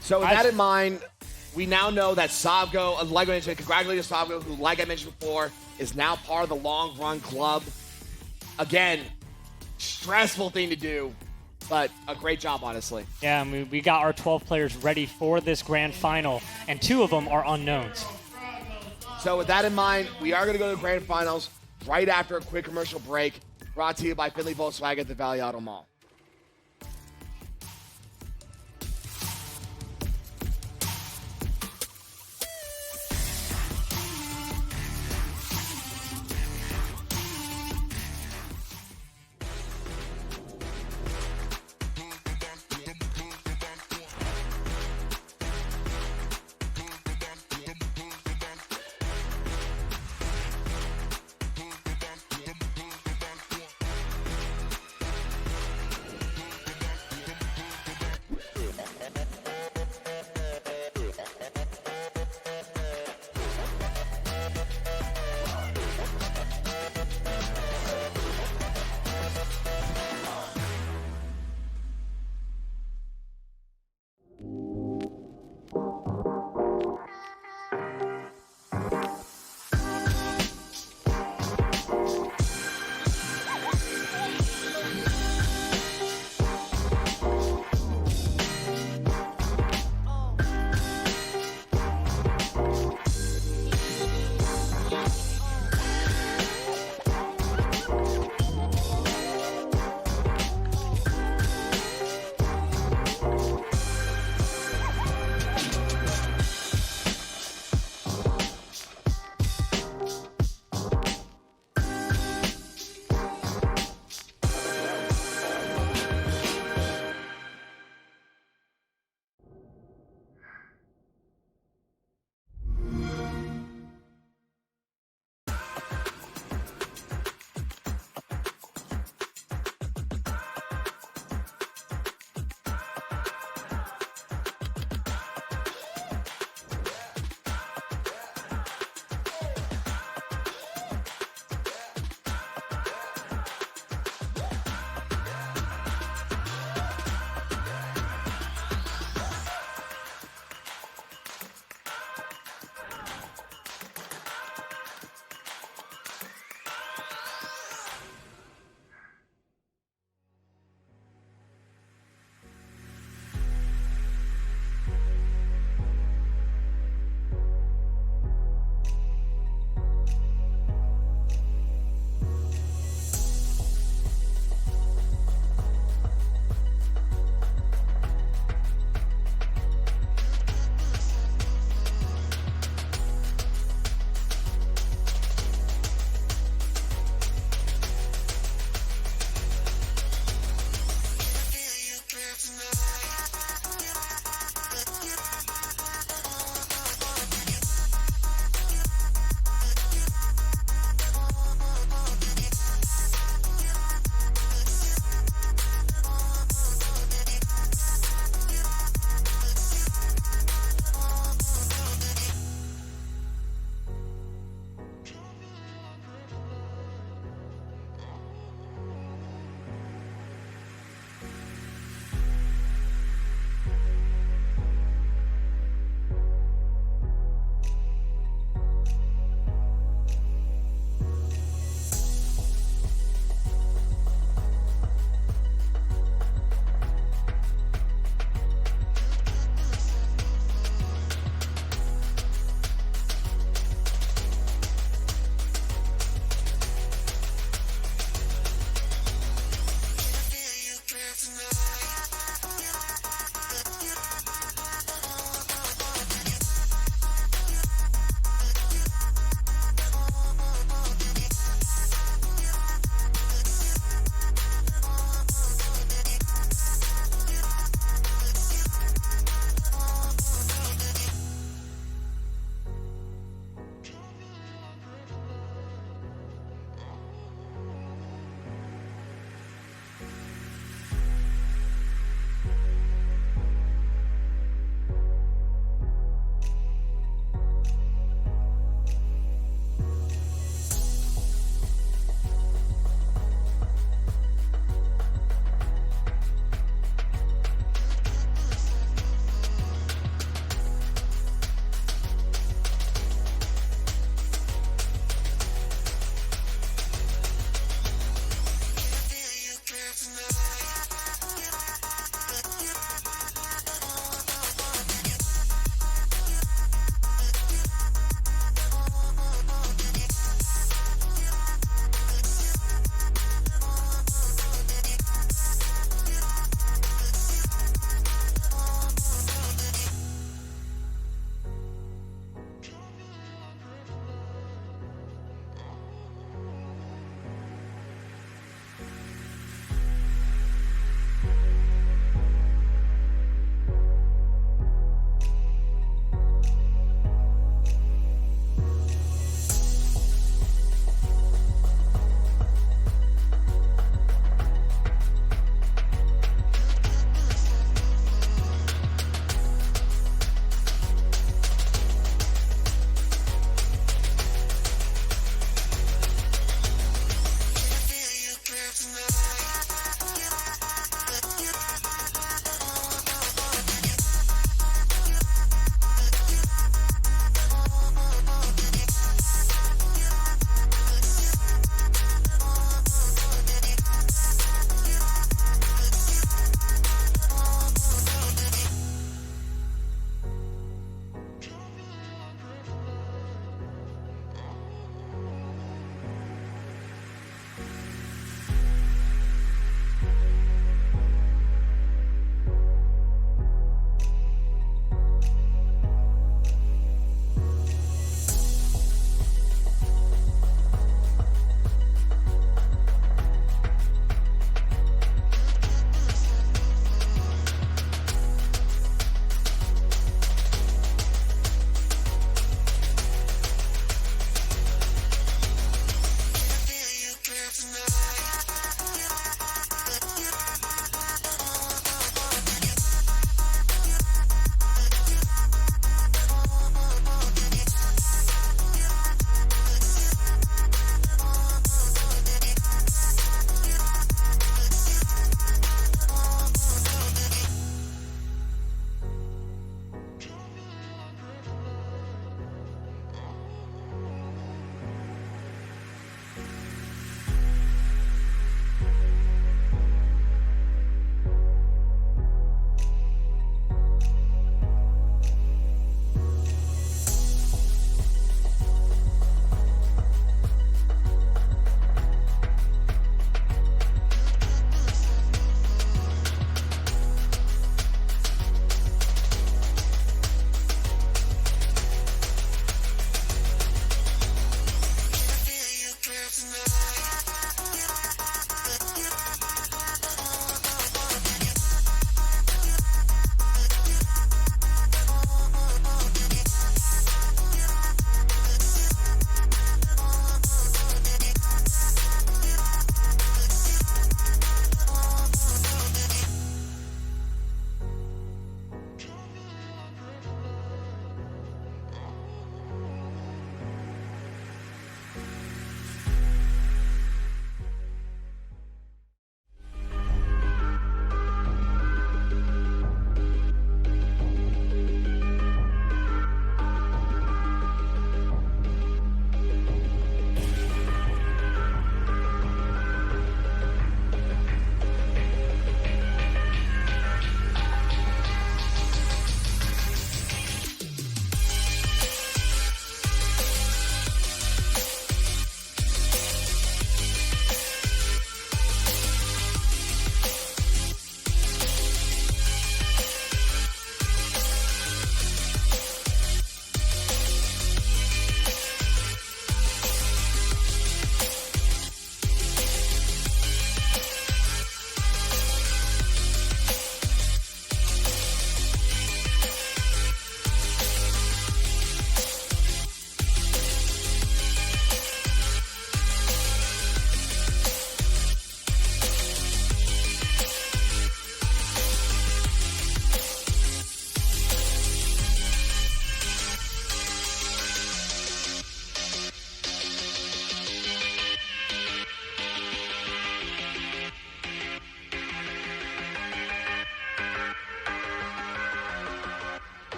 So with that in mind, we now know that Savgo, like I mentioned, congratulations to Savgo, who, like I mentioned before, is now part of the Long Run Club. Again, stressful thing to do, but a great job, honestly. Yeah, and we got our 12 players ready for this grand final, and 2 of them are unknowns. So with that in mind, we are going to go to the grand finals right after a quick commercial break, brought to you by Finley Volkswagen at the Valley Auto Mall.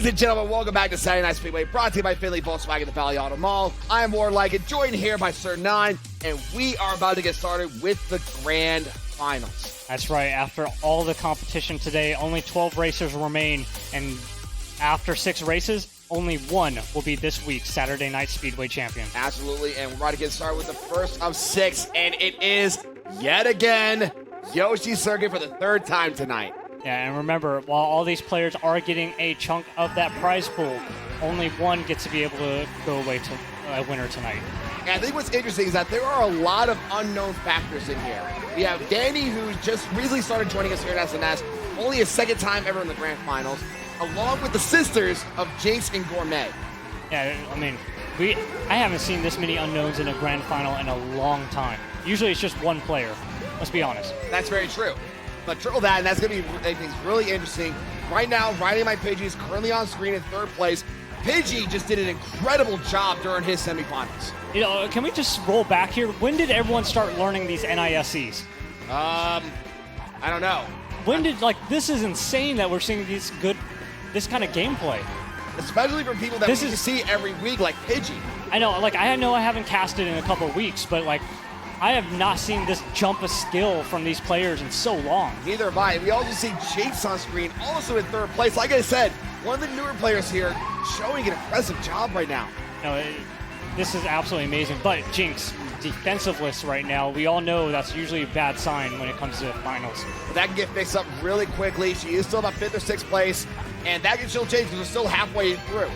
Ladies and gentlemen, welcome back to Saturday Night Speedway, brought to you by Finley Volkswagen, the Valley Auto Mall. I am Ward Like, joined here by Sir 9, and we are about to get started with the Grand Finals. That's right. After all the competition today, only 12 racers remain, and after 6 races, only one will be this week's Saturday Night Speedway champion. Absolutely, and we're about to get started with the first of 6, and it is, yet again, Yoshi Circuit for the 3rd time tonight. Yeah, and remember, while all these players are getting a chunk of that prize pool, only one gets to be able to go away to a winner tonight. And I think what's interesting is that there are a lot of unknown factors in here. We have Danny, who just recently started joining us here at SNS, only his 2nd time ever in the Grand Finals, along with the sisters of Jinx and Gourmet. Yeah, I mean, I haven't seen this many unknowns in a Grand Final in a long time. Usually it's just one player, let's be honest. That's very true. But triple that, and that's going to make things really interesting. Right now, Riding My Pidgey is currently on screen in 3rd place. Pidgey just did an incredible job during his semifinals. You know, can we just roll back here? When did everyone start learning these NISCs? I don't know. When did, this is insane that we're seeing this kind of gameplay. Especially for people that we see every week, like Pidgey. I know, I haven't casted in a couple of weeks, but, I have not seen this jump of skill from these players in so long. Neither have I. We also see Jinx on screen, also in 3rd place. Like I said, one of the newer players here showing an impressive job right now. No, this is absolutely amazing. But Jinx, defensiveless right now. We all know that's usually a bad sign when it comes to finals. But that can get fixed up really quickly. She is still about 5th or 6th place, and that can still change because we're still halfway through.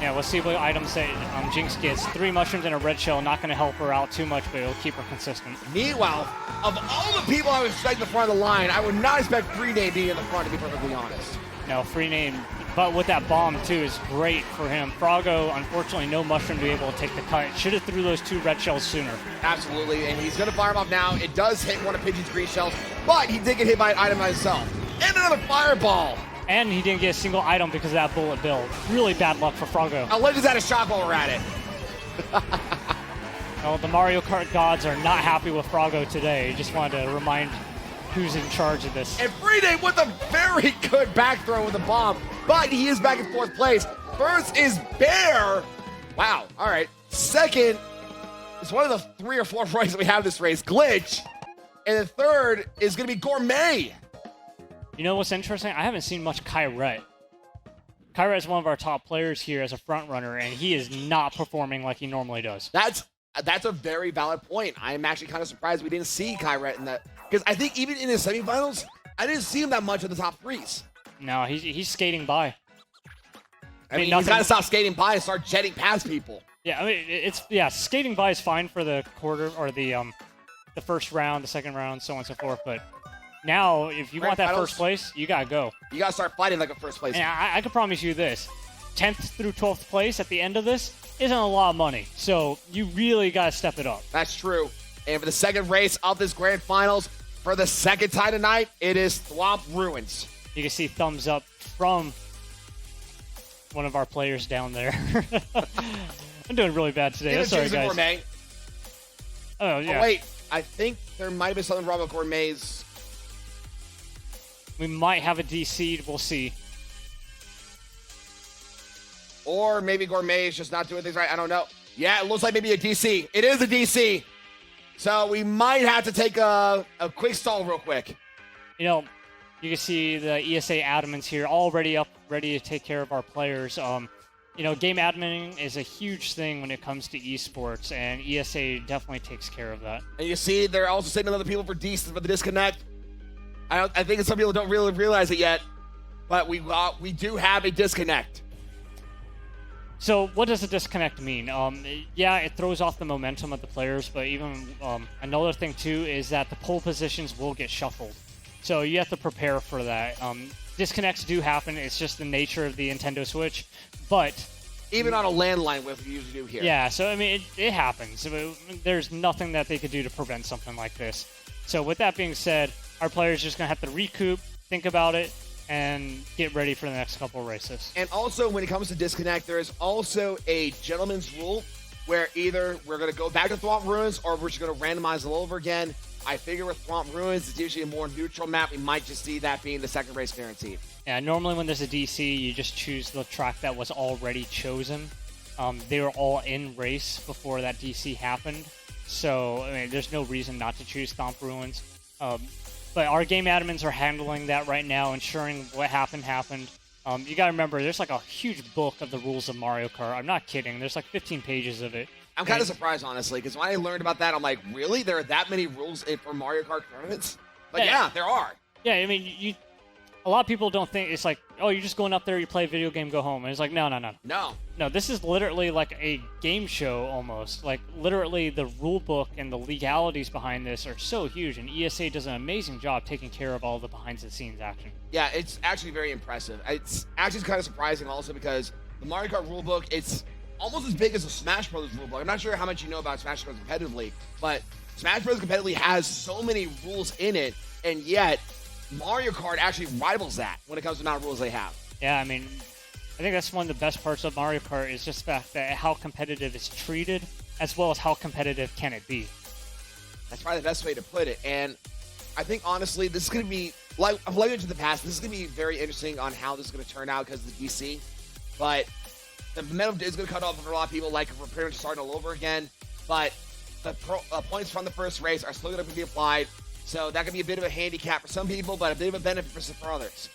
Yeah, we'll see what items that Jinx gets. 3 mushrooms and a red shell, not going to help her out too much, but it'll keep her consistent. Meanwhile, of all the people I would expect in the front of the line, I would not expect Free Name being in the front, to be perfectly honest. No, Free Name, but with that bomb, too, is great for him. Froggo, unfortunately, no mushroom to be able to take the cut. Should have threw those 2 red shells sooner. Absolutely, and he's going to fire them off now. It does hit one of Pidgey's green shells, but he did get hit by an item by himself. And another fireball. And he didn't get a single item because of that bullet bill. Really bad luck for Froggo. Now let's just add a shot while we're at it. Well, the Mario Kart gods are not happy with Froggo today. Just wanted to remind who's in charge of this. And Free Name with a very good back throw with a bomb, but he is back in 4th place. First is Bear. Wow, all right. 2nd is one of the 3 or 4 races we have this race, Glitch. And the 3rd is going to be Gourmet. You know what's interesting? I haven't seen much Kyrette. Kyrette is one of our top players here as a front runner, and he is not performing like he normally does. That's a very valid point. I'm actually kind of surprised we didn't see Kyrette in that, because I think even in his semifinals, I didn't see him that much in the top 3s. No, he's skating by. I mean he's got to stop skating by and start jetting past people. Yeah, I mean skating by is fine for the quarter or the first round, the 2nd round, so on and so forth, but now, if you want that 1st place, you gotta go. You gotta start fighting like a 1st place. And I can promise you this: 10th through 12th place at the end of this isn't a lot of money. So you really gotta step it up. That's true. And for the 2nd race of this Grand Finals, for the 2nd time tonight, it is Thwomp Ruins. You can see thumbs up from one of our players down there. I'm doing really bad today. That's sorry, guys. Gourmet. Oh yeah. Oh, wait, I think there might have been something wrong with Gourmet's. We might have a DC, we'll see. Or maybe Gourmet is just not doing things right, I don't know. Yeah, it looks like maybe a DC. It is a DC. So we might have to take a quick stall real quick. You know, you can see the ESA admins here already up, ready to take care of our players. You know, game adminning is a huge thing when it comes to esports, and ESA definitely takes care of that. And you see, they're also sending other people for the disconnect. I think some people don't really realize it yet, but we do have a disconnect. So what does a disconnect mean? Yeah, it throws off the momentum of the players, but even another thing too is that the pole positions will get shuffled. So you have to prepare for that. Disconnects do happen. It's just the nature of the Nintendo Switch, but even on a landline, what we usually do here. Yeah, so I mean, it happens. There's nothing that they could do to prevent something like this. So with that being said, our players are just going to have to recoup, think about it, and get ready for the next couple of races. And also, when it comes to disconnect, there is also a gentleman's rule where either we're going to go back to Thwomp Ruins or we're just going to randomize all over again. I figure with Thwomp Ruins, it's usually a more neutral map. We might just see that being the second race guaranteed. Yeah, normally when there's a DC, you just choose the track that was already chosen. They were all in race before that DC happened, so I mean, there's no reason not to choose Stomp Ruins. But our game admins are handling that right now, ensuring what happened. You gotta remember, there's like a huge book of the rules of Mario Kart. I'm not kidding. There's like 15 pages of it. I'm kind of surprised, honestly, because when I learned about that, I'm like, really? There are that many rules for Mario Kart tournaments? But yeah, there are. Yeah, I mean, a lot of people don't think it's like, oh, you're just going up there, you play a video game, go home. And it's like, no. No, this is literally like a game show almost. Like, literally, the rule book and the legalities behind this are so huge, and ESA does an amazing job taking care of all the behind-the-scenes action. Yeah, it's actually very impressive. It's actually kind of surprising also because the Mario Kart rulebook, it's almost as big as the Smash Bros. Rulebook. I'm not sure how much you know about Smash Bros. Competitively, but Smash Bros. Competitively has so many rules in it, and yet Mario Kart actually rivals that when it comes to the amount of rules they have. Yeah, I mean, I think that's one of the best parts of Mario Kart is just the fact that how competitive it's treated, as well as how competitive can it be. That's probably the best way to put it. And I think, honestly, this is going to be, like I've mentioned in the past, this is going to be very interesting on how this is going to turn out because of the DC. But the momentum is going to cut off for a lot of people, like we're pretty much starting all over again. But the points from the first race are still going to be applied. So that could be a bit of a handicap for some people, but a bit of a benefit for others.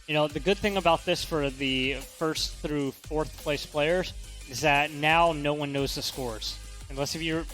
You know, the good thing about this for the first through fourth place players is that now no one knows the scores. Unless if you're...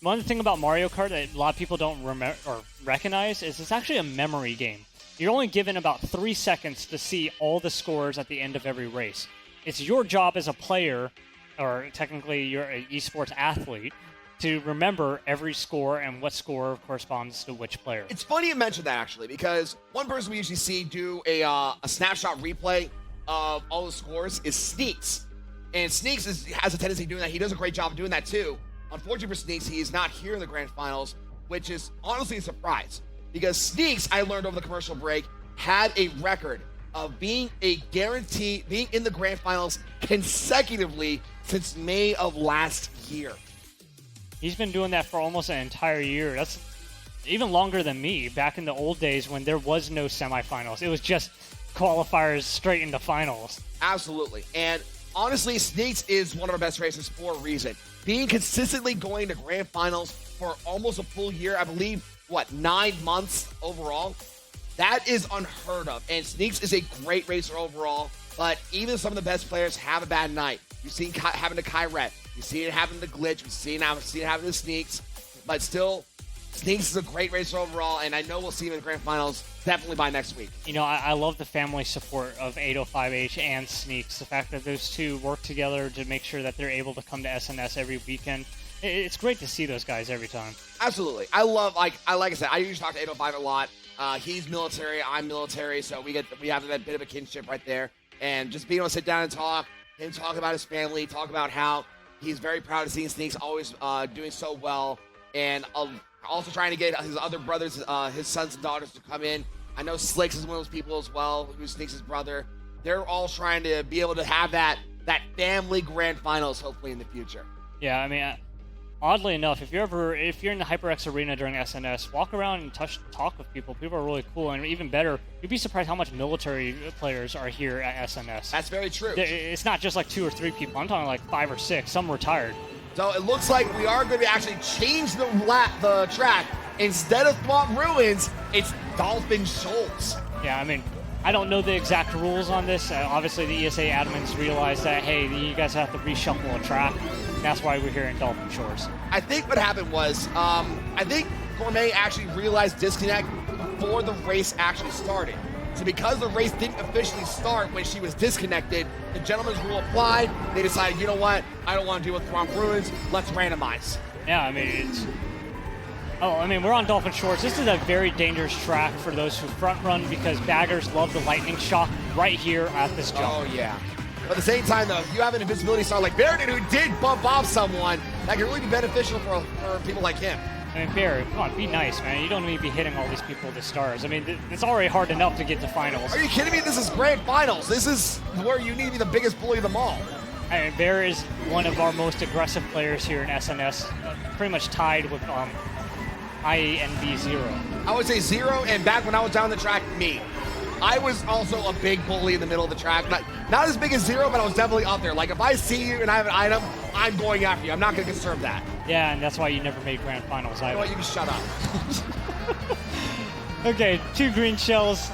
One thing about Mario Kart that a lot of people don't remember or recognize is it's actually a memory game. You're only given about 3 seconds to see all the scores at the end of every race. It's your job as a player, or technically you're an esports athlete, to remember every score and what score corresponds to which player. It's funny you mentioned that, actually, because one person we usually see do a snapshot replay of all the scores is Sneaks. And Sneaks has a tendency of doing that. He does a great job of doing that, too. Unfortunately for Sneaks, he is not here in the grand finals, which is honestly a surprise. Because Sneaks, I learned over the commercial break, had a record of being in the grand finals consecutively since May of last year. He's been doing that for almost an entire year. That's even longer than me, back in the old days when there was no semifinals. It was just qualifiers straight into finals. Absolutely. And honestly, Sneaks is one of our best racers for a reason. Being consistently going to grand finals for almost a full year, I believe, 9 months overall? That is unheard of. And Sneaks is a great racer overall, but even some of the best players have a bad night. You've seen having to Kyrette. You see it happen to Glitch. We've seen it happen to Sneaks. But still, Sneaks is a great racer overall, and I know we'll see him in the grand finals definitely by next week. You know, I love the family support of 805H and Sneaks. The fact that those two work together to make sure that they're able to come to SNS every weekend. It's great to see those guys every time. Absolutely. I love, like I said, I usually talk to 805 a lot. He's military, I'm military, so we have that bit of a kinship right there. And just being able to sit down and talk, him talk about his family, talk about how he's very proud of seeing Sneaks always doing so well, and also trying to get his other brothers, his sons and daughters to come in. I know Slicks is one of those people as well, who's Sneaks' brother. They're all trying to be able to have that family grand finals, hopefully, in the future. Yeah, I mean, oddly enough, if you're in the HYPERX arena during SNS, walk around and talk with people. People are really cool, and even better, you'd be surprised how much military players are here at SNS. That's very true. It's not just like 2 or 3 people. I'm talking like 5 or 6. Some retired. So it looks like we are going to actually change the track. Instead of Swamp Ruins, it's Dolphin Shoals. Yeah, I mean, I don't know the exact rules on this. Obviously, the ESA admins realized that, hey, you guys have to reshuffle a track. That's why we're here in Dolphin Shores. I think what happened was, I think Gourmet actually realized disconnect before the race actually started. So because the race didn't officially start when she was disconnected, the gentleman's rule applied. They decided, you know what? I don't want to deal with Swamp Ruins. Let's randomize. Yeah, I mean, we're on Dolphin Shores. This is a very dangerous track for those who front run because baggers love the lightning shock right here at this jump. Oh, yeah. But at the same time, though, if you have an invisibility star like Barrett, who did bump off someone, that can really be beneficial for people like him. I mean, Barrett, come on, be nice, man. You don't need to be hitting all these people with stars. I mean, it's already hard enough to get to finals. Are you kidding me? This is grand finals. This is where you need to be the biggest bully of them all. I mean, Bear is one of our most aggressive players here in SNS, pretty much tied with INB 0. I would say 0, and back when I was down the track, me. I was also a big bully in the middle of the track. Not as big as Zero, but I was definitely up there. Like, if I see you and I have an item, I'm going after you. I'm not going to conserve that. Yeah, and that's why you never made Grand Finals either. You know what? You can shut up. Okay, 2 green shells,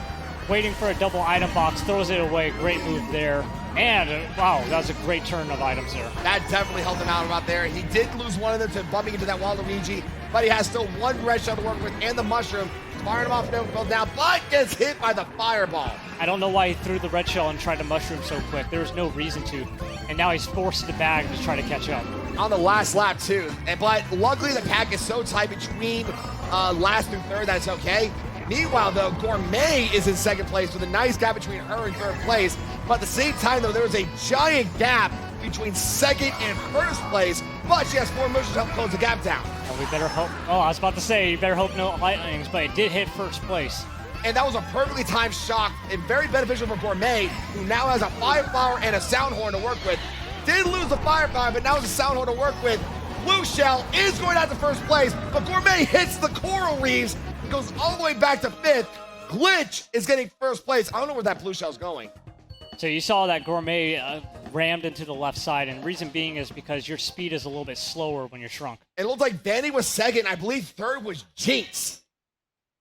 waiting for a double item box, throws it away. Great move there. And, wow, that was a great turn of items there. That definitely helped him out about there. He did lose one of them to bumping into that Waluigi, but he has still 1 red shell to work with and the mushroom. Firing him off, no fell down, but gets hit by the fireball. I don't know why he threw the red shell and tried to mushroom so quick. There was no reason to. And now he's forced the bag to try to catch up. On the last lap, too. But luckily, the pack is so tight between last and third that it's okay. Meanwhile, though, Gourmet is in second place with a nice gap between her and third place. But at the same time, though, there is a giant gap between second and first place. But she has 4 motions to help close the gap down. Well, we better hope. Oh, I was about to say, you better hope no lightnings, but it did hit first place. And that was a perfectly timed shock and very beneficial for Gourmet, who now has a Fire Flower and a Sound Horn to work with. Did lose the Fire Flower, but now has a Sound Horn to work with. Blue Shell is going out to first place, but Gourmet hits the Coral Reefs, goes all the way back to 5th. Glitch is getting first place. I don't know where that Blue Shell's going. So you saw that Gourmet rammed into the left side, and the reason being is because your speed is a little bit slower when you're shrunk. It looked like Vanny was second. I believe third was Jinx.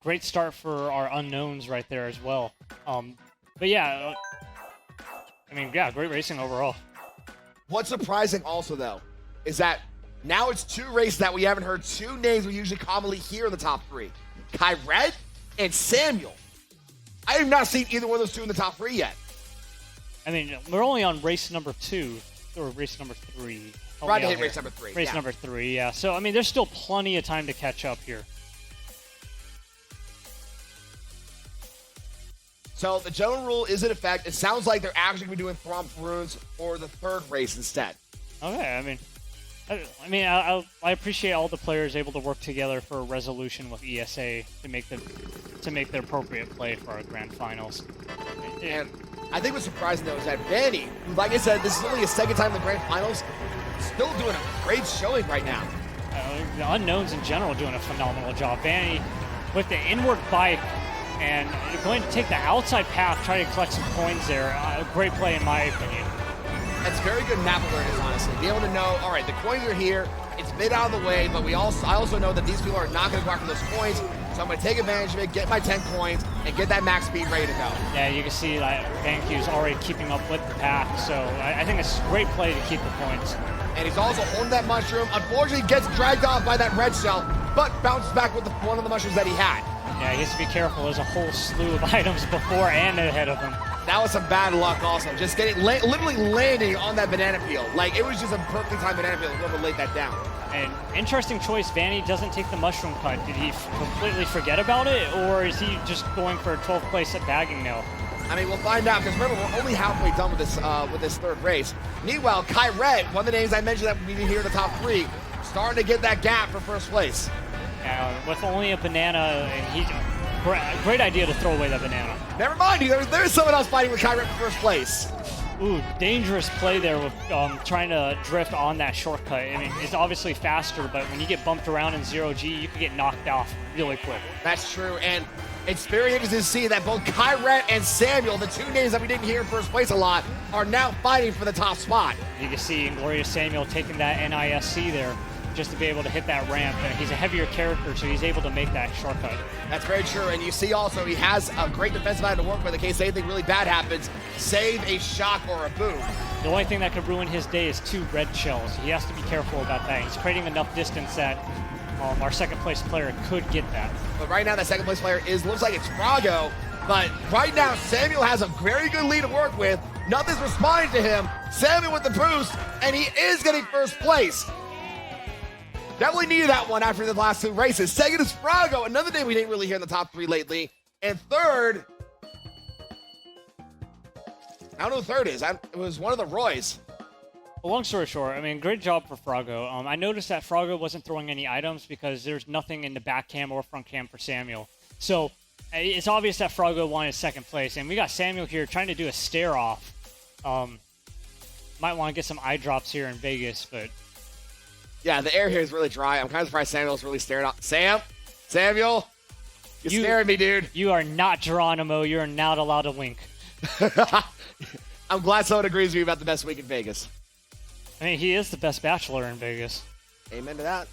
Great start for our unknowns right there as well. But yeah, I mean, yeah, great racing overall. What's surprising also, though, is that now it's 2 races that we haven't heard 2 names we usually commonly hear in the top 3. Kyret and Samuel. I have not seen either one of those 2 in the top 3 yet. I mean, we're only on race number 2, or race number 3. Right to hit race number 3. Race number 3, yeah. So, I mean, there's still plenty of time to catch up here. So the general rule is in effect. It sounds like they're actually going to be doing Thwomp Runes for the 3rd race instead. Okay, I appreciate all the players able to work together for a resolution with ESA to make the appropriate play for our grand finals. And I think what's surprising, though, is that Vanny, who, like I said, this is only his 2nd time in the grand finals, still doing a great showing right now. The unknowns in general doing a phenomenal job. Vanny with the inward bike and going to take the outside path, try to collect some coins there. A great play in my opinion. That's very good map awareness, honestly. Be able to know, all right, the coins are here. It's a bit out of the way, but I also know that these people are not going to go after those coins. So I'm going to take advantage of it, get my 10 coins, and get that max speed ready to go. Yeah, you can see that VanQ's already keeping up with the pack. So I think it's a great play to keep the points. And he's also holding that mushroom. Unfortunately, gets dragged off by that red shell, but bounces back with one of the mushrooms that he had. Yeah, he has to be careful. There's a whole slew of items before and ahead of him. That was some bad luck also. Just getting, literally landing on that banana peel. Like, it was just a perfectly timed banana peel. Whoever laid that down. An interesting choice. Vanny doesn't take the mushroom cut. Did he completely forget about it, or is he just going for a 12th place at bagging now? I mean, we'll find out, because remember, we're only halfway done with this 3rd race. Meanwhile, Kyret, one of the names I mentioned that we didn't hear in the top 3, starting to get that gap for first place. With only a banana, and great idea to throw away that banana. Never mind, there's someone else fighting with Kyret for first place. Ooh, dangerous play there with trying to drift on that shortcut. I mean, it's obviously faster, but when you get bumped around in 0G, you can get knocked off really quick. That's true, and it's very interesting to see that both Kyret and Samuel, the 2 names that we didn't hear in first place a lot, are now fighting for the top spot. You can see Glorious Samuel taking that NISC there just to be able to hit that ramp. And he's a heavier character, so he's able to make that shortcut. That's very true, and you see also he has a great defensive item to work with in case anything really bad happens. Save a shock or a boom. The only thing that could ruin his day is 2 red shells. He has to be careful about that. He's creating enough distance that our 2nd place player could get that. But right now, that 2nd place player looks like it's Frago. But right now, Samuel has a very good lead to work with. Nothing's responding to him. Samuel with the boost, and he is getting first place. Definitely needed that one after the last 2 races. 2nd is Frago, another name we didn't really hear in the top 3 lately. And 3rd, I don't know who 3rd is. It was one of the Roys. Well, long story short, I mean, great job for Frago. I noticed that Frago wasn't throwing any items because there's nothing in the back cam or front cam for Samuel. So it's obvious that Frago wanted 2nd place, and we got Samuel here trying to do a stare off. Might want to get some eye drops here in Vegas, but yeah, the air here is really dry. I'm kind of surprised Samuel's really staring out. Samuel, You're scaring me, dude. You are not Geronimo. You're not allowed to link. I'm glad someone agrees with me about the best week in Vegas. I mean, he is the best bachelor in Vegas. Amen to that.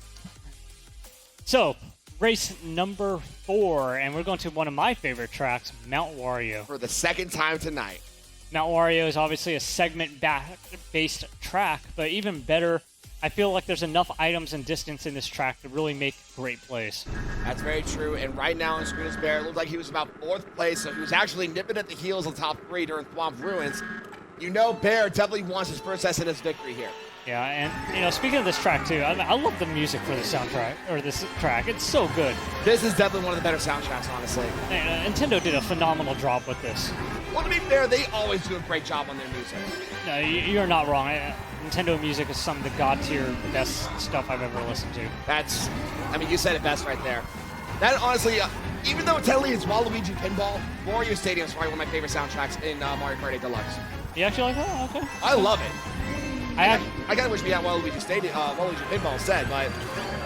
So, race number 4, and we're going to one of my favorite tracks, Mount Wario. For the second time tonight. Mount Wario is obviously a segment-based track, but even better, I feel like there's enough items and distance in this track to really make great plays. That's very true, and right now on screen is Bear. It looked like he was about 4th place, so he was actually nipping at the heels of the top 3 during Thwomp Ruins. You know Bear definitely wants his first SNS victory here. Yeah, and speaking of this track too, I love the music for the soundtrack, or this track. It's so good. This is definitely one of the better soundtracks, honestly. Nintendo did a phenomenal job with this. Well, to be fair, they always do a great job on their music. No, you're not wrong. Nintendo music is some of the god-tier best stuff I've ever listened to. You said it best right there. That honestly, even though technically it's Waluigi Pinball, Wario Stadium is probably one of my favorite soundtracks in Mario Kart 8 Deluxe. You actually like that? Okay. I love it. I kind of wish we had Waluigi Stadium, Waluigi Pinball instead, but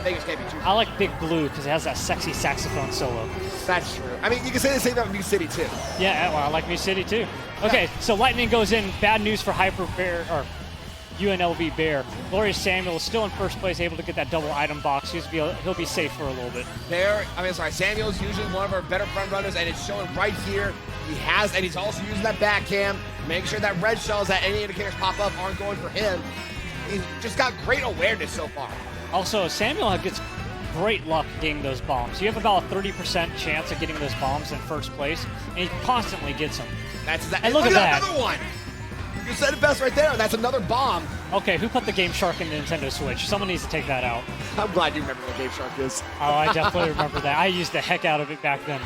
Vegas can't be too. I like Big Blue because it has that sexy saxophone solo. That's true. I mean, you can say the same about New City too. Yeah, well, I like New City too. Okay, so Lightning goes in. Bad news for Hyper Bear, or UNLV Bear. Glorious Samuel is still in first place, able to get that double item box. He'll be safe for a little bit. Samuel's usually one of our better front runners, and it's showing right here. And he's also using that back cam, making sure that red shells that any indicators pop up aren't going for him. He's just got great awareness so far. Also, Samuel gets great luck getting those bombs. You have about a 30% chance of getting those bombs in first place, and he constantly gets them. And look at that. Another one. You said it best right there. That's another bomb. Okay, who put the Game Shark in the Nintendo Switch? Someone needs to take that out. I'm glad you remember what Game Shark is. Oh, I definitely remember that. I used the heck out of it back then.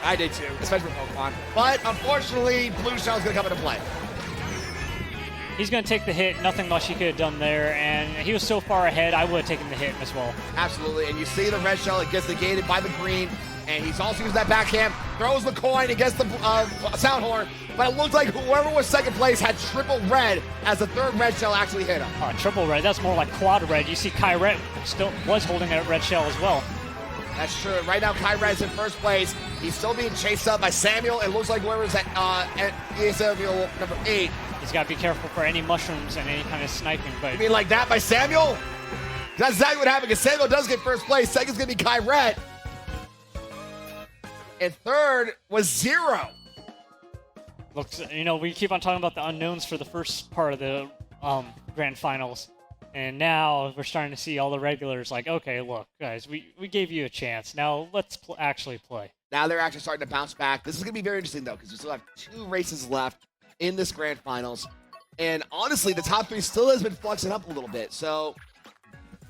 I did too, especially with Pokemon. But unfortunately, Blue Shell's going to come into play. He's going to take the hit. Nothing much he could have done there. And he was so far ahead, I would have taken the hit as well. Absolutely. And you see the red shell, it gets negated by the green. And he's also using that backhand, throws the coin against the sound horn. But it looked like whoever was second place had triple red as the third red shell actually hit him. Triple red. That's more like quad red. You see Kyret still was holding a red shell as well. That's true. Right now, Kyret's in first place. He's still being chased up by Samuel. It looks like whoever's at Samuel number 8. He's got to be careful for any mushrooms and any kind of sniping. But you mean like that by Samuel? That's exactly what happened, because Samuel does get first place. Second's going to be Kyret. And third was Zero. Looks, we keep on talking about the unknowns for the first part of the grand finals. And now we're starting to see all the regulars like, okay, look, guys, we gave you a chance. Now let's actually play. Now they're actually starting to bounce back. This is going to be very interesting, though, because we still have 2 races left in this grand finals. And honestly, the top 3 still has been fluxing up a little bit. So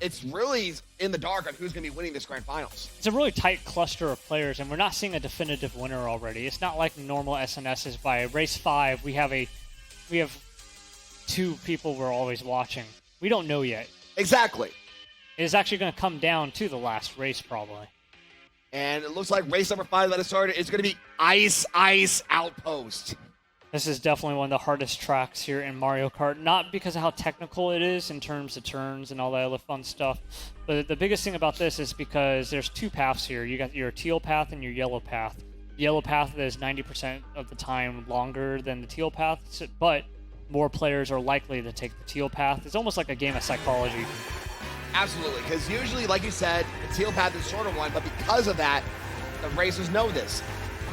it's really in the dark on who's going to be winning this grand finals. It's a really tight cluster of players, and we're not seeing a definitive winner already. It's not like normal SNSs. By race 5, we have 2 people we're always watching. We don't know yet. Exactly. It's actually going to come down to the last race, probably. And it looks like race number 5 that has started is going to be Ice Outpost. This is definitely one of the hardest tracks here in Mario Kart. Not because of how technical it is in terms of turns and all that other fun stuff. But the biggest thing about this is because there's 2 paths here. You got your teal path and your yellow path. The yellow path is 90% of the time longer than the teal path, but more players are likely to take the teal path. It's almost like a game of psychology. Absolutely, because usually, like you said, the teal path is the shorter one, but because of that, the racers know this.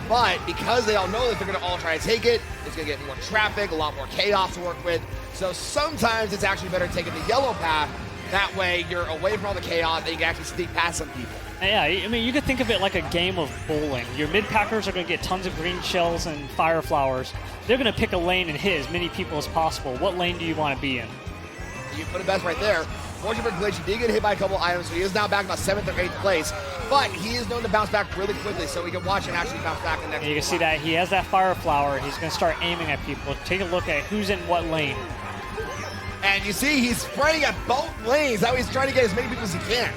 But because they all know that they're going to all try to take it, it's going to get more traffic, a lot more chaos to work with. So sometimes it's actually better taking the yellow path. That way you're away from all the chaos and you can actually sneak past some people. Yeah, I mean, you could think of it like a game of bowling. Your mid-packers are going to get tons of green shells and fire flowers. They're going to pick a lane and hit as many people as possible. What lane do you want to be in? You put it best right there. Fortunately for Glitch, he did get hit by a couple items, so he is now back about 7th or 8th place. But he is known to bounce back really quickly, so we can watch and actually bounce back in the next You can see that he has that fire flower. He's going to start aiming at people. Take a look at who's in what lane. And you see he's spraying at both lanes. That way he's trying to get as many people as he can.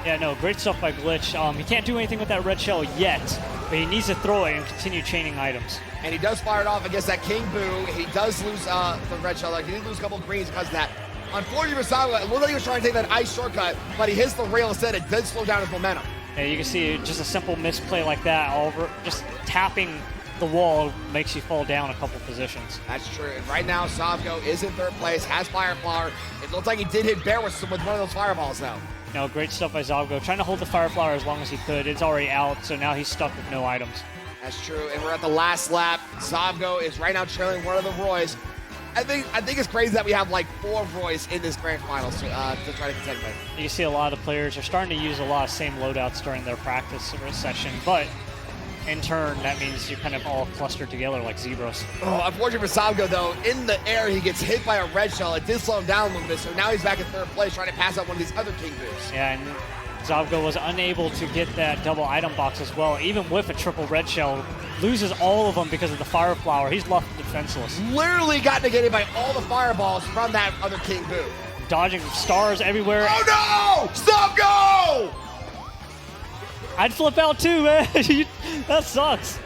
Yeah, no, great stuff by Glitch. He can't do anything with that red shell yet, but he needs to throw it and continue chaining items. And he does fire it off against that King Boo. He does lose the red shell. He did lose a couple of greens because of that. Unfortunately for Sawa, it looked like he was trying to take that ice shortcut, but he hits the rail instead. It did slow down his momentum. Yeah, you can see just a simple misplay like that, just tapping the wall makes you fall down a couple positions. That's true. And right now, Savgo is in third place, has Fire Flower. It looks like he did hit Bear with one of those fireballs, though. No, great stuff by Zavgo. Trying to hold the Fire Flower as long as he could. It's already out, so now he's stuck with no items. That's true. And we're at the last lap. Zavgo is right now trailing one of the Roys. I think it's crazy that we have like 4 Roys in this grand finals to try to contend with. You can see a lot of the players are starting to use a lot of same loadouts during their practice session, but in turn, that means you're kind of all clustered together like zebras. Oh, unfortunately for Savgo, though, in the air, he gets hit by a red shell. It did slow him down a little bit, so now he's back in third place trying to pass out one of these other King Boos. Yeah, and Zavgo was unable to get that double item box as well, even with a triple red shell. Loses all of them because of the Fire Flower. He's left defenseless. Literally got negated by all the fireballs from that other King Boo. Dodging stars everywhere. Oh no! Savgo! I'd flip out too, man. That sucks.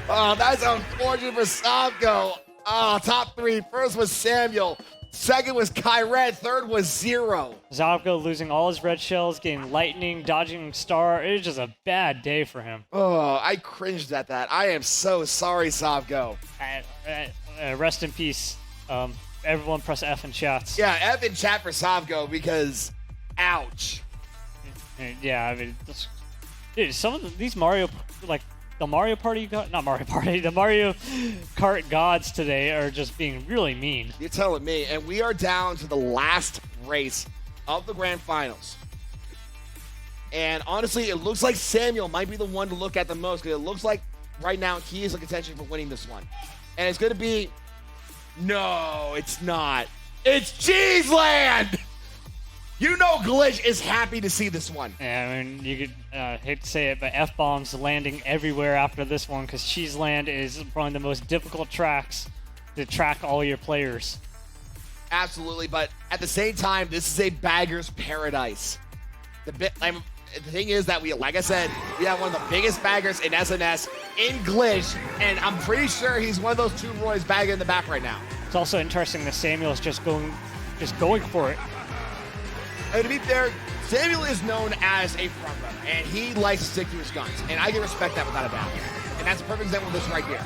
Oh, that's unfortunate for Savgo. Oh, top 3. First was Samuel. Second was Kyred. Third was Zero. Zavgo losing all his red shells, getting lightning, dodging star. It was just a bad day for him. Oh, I cringed at that. I am so sorry, Savgo. Rest in peace. Everyone press F in chats. Yeah, F in chat for Savgo because, ouch. Yeah, I mean, dude, some of these Mario, like the Mario Party, not Mario Party, the Mario Kart gods today are just being really mean. You're telling me. And we are down to the last race of the grand finals. And honestly, it looks like Samuel might be the one to look at the most because it looks like right now he is in contention for winning this one. And it's going to be, no, it's not. It's Cheeseland! You know Glitch is happy to see this one. Yeah, I mean, you could hate to say it, but F-bombs landing everywhere after this one because Cheeseland is one of the most difficult tracks to track all your players. Absolutely, but at the same time, this is a bagger's paradise. The thing is that like I said, we have one of the biggest baggers in SNS in Glitch, and I'm pretty sure he's one of those 2 Roys bagging in the back right now. It's also interesting that Samuel is just going for it. And to be fair, Samuel is known as a frontrunner, and he likes to stick to his guns, and I can respect that without a doubt. And that's a perfect example of this right here.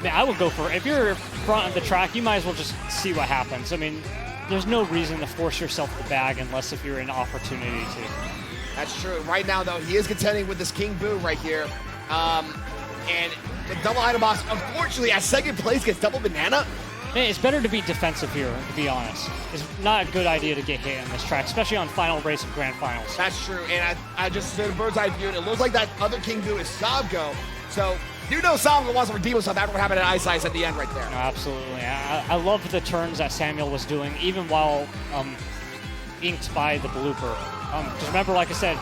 Man, I would go for it. If you're front of the track, you might as well just see what happens. I mean, there's no reason to force yourself to bag unless if you're in opportunity to. That's true. Right now, though, he is contending with this King Boo right here. And the double item box, unfortunately, at second place gets double banana. Man, it's better to be defensive here, to be honest. It's not a good idea to get hit on this track, especially on final race of grand finals. That's true, and I just did a bird's eye view, and it looks like that other King Boo is Savgo. So, you know Savgo wants to redeem himself after what happened at Ice Ice at the end right there. No, absolutely. I love the turns that Samuel was doing, even while inked by the blooper. Just remember, like I said,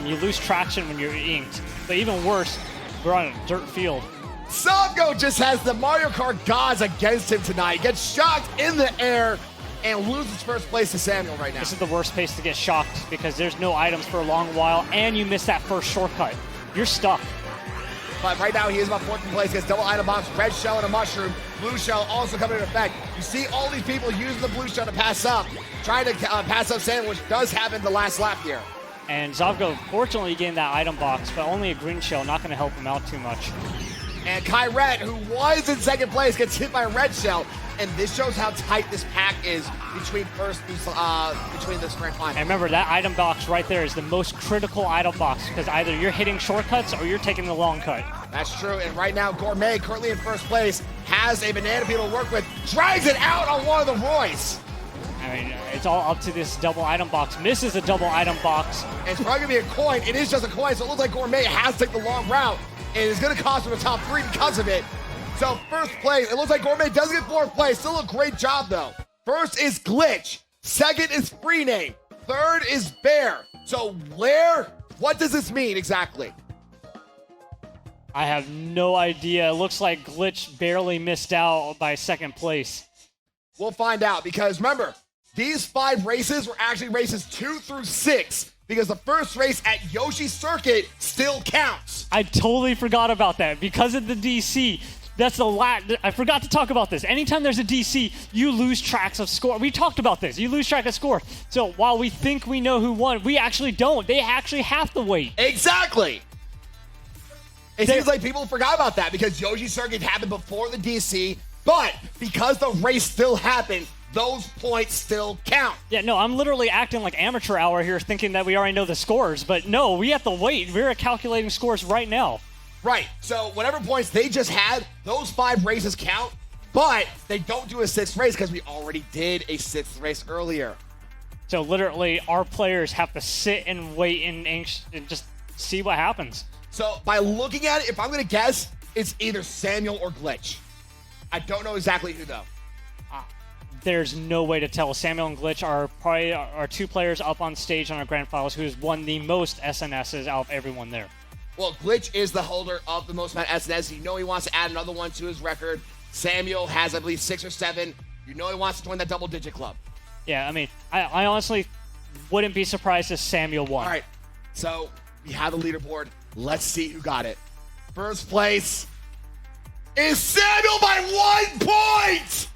you lose traction when you're inked. But even worse, we're on a dirt field. Savgo just has the Mario Kart gods against him tonight. Gets shocked in the air and loses first place to Samuel right now. This is the worst pace to get shocked because there's no items for a long while and you miss that first shortcut. You're stuck. But right now he is about 14th place. Gets double item box, red shell and a mushroom. Blue shell also coming into effect. You see all these people using the blue shell to pass up. Trying to pass up Samuel, which does happen the last lap here. And Zavgo fortunately gained that item box, but only a green shell, not going to help him out too much. And Kyred, who was in second place, gets hit by a red shell. And this shows how tight this pack is between this grand final. And remember, that item box right there is the most critical item box because either you're hitting shortcuts or you're taking the long cut. That's true. And right now, Gourmet, currently in first place, has a banana peel to work with, drags it out on one of the Roys. I mean, it's all up to this double item box. Misses a double item box. And it's probably going to be a coin. It is just a coin, so it looks like Gourmet has to take the long route. And it's going to cost him the top 3 because of it. So first place, it looks like Gourmet does get 4th place. Still a great job, though. First is Glitch. Second is Free Name. Third is Bear. So what does this mean exactly? I have no idea. It looks like Glitch barely missed out by second place. We'll find out because remember, these 5 races were actually races 2 through 6 because the first race at Yoshi Circuit still counts. I totally forgot about that. Because of the DC, That's the I forgot to talk about this. Anytime there's a DC, you lose tracks of score. We talked about this. You lose track of score. So while we think we know who won, we actually don't. They actually have to wait. Exactly. It seems like people forgot about that because Yoshi Circuit happened before the DC, but because the race still happened, those points still count. Yeah, no, I'm literally acting like amateur hour here thinking that we already know the scores, but no, we have to wait. We're calculating scores right now. Right, so whatever points they just had, those 5 races count, but they don't do a 6th race because we already did a 6th race earlier. So literally, our players have to sit and wait and just see what happens. So by looking at it, if I'm going to guess, it's either Samuel or Glitch. I don't know exactly who, though. There's no way to tell. Samuel and Glitch are probably our 2 players up on stage on our grand finals who has won the most SNSs out of everyone there. Well, Glitch is the holder of the most amount of SNS. You know he wants to add another one to his record. Samuel has, I believe, 6 or 7. You know he wants to join that double-digit club. Yeah, I mean, I honestly wouldn't be surprised if Samuel won. All right, so we have the leaderboard. Let's see who got it. First place is Samuel by 1 point!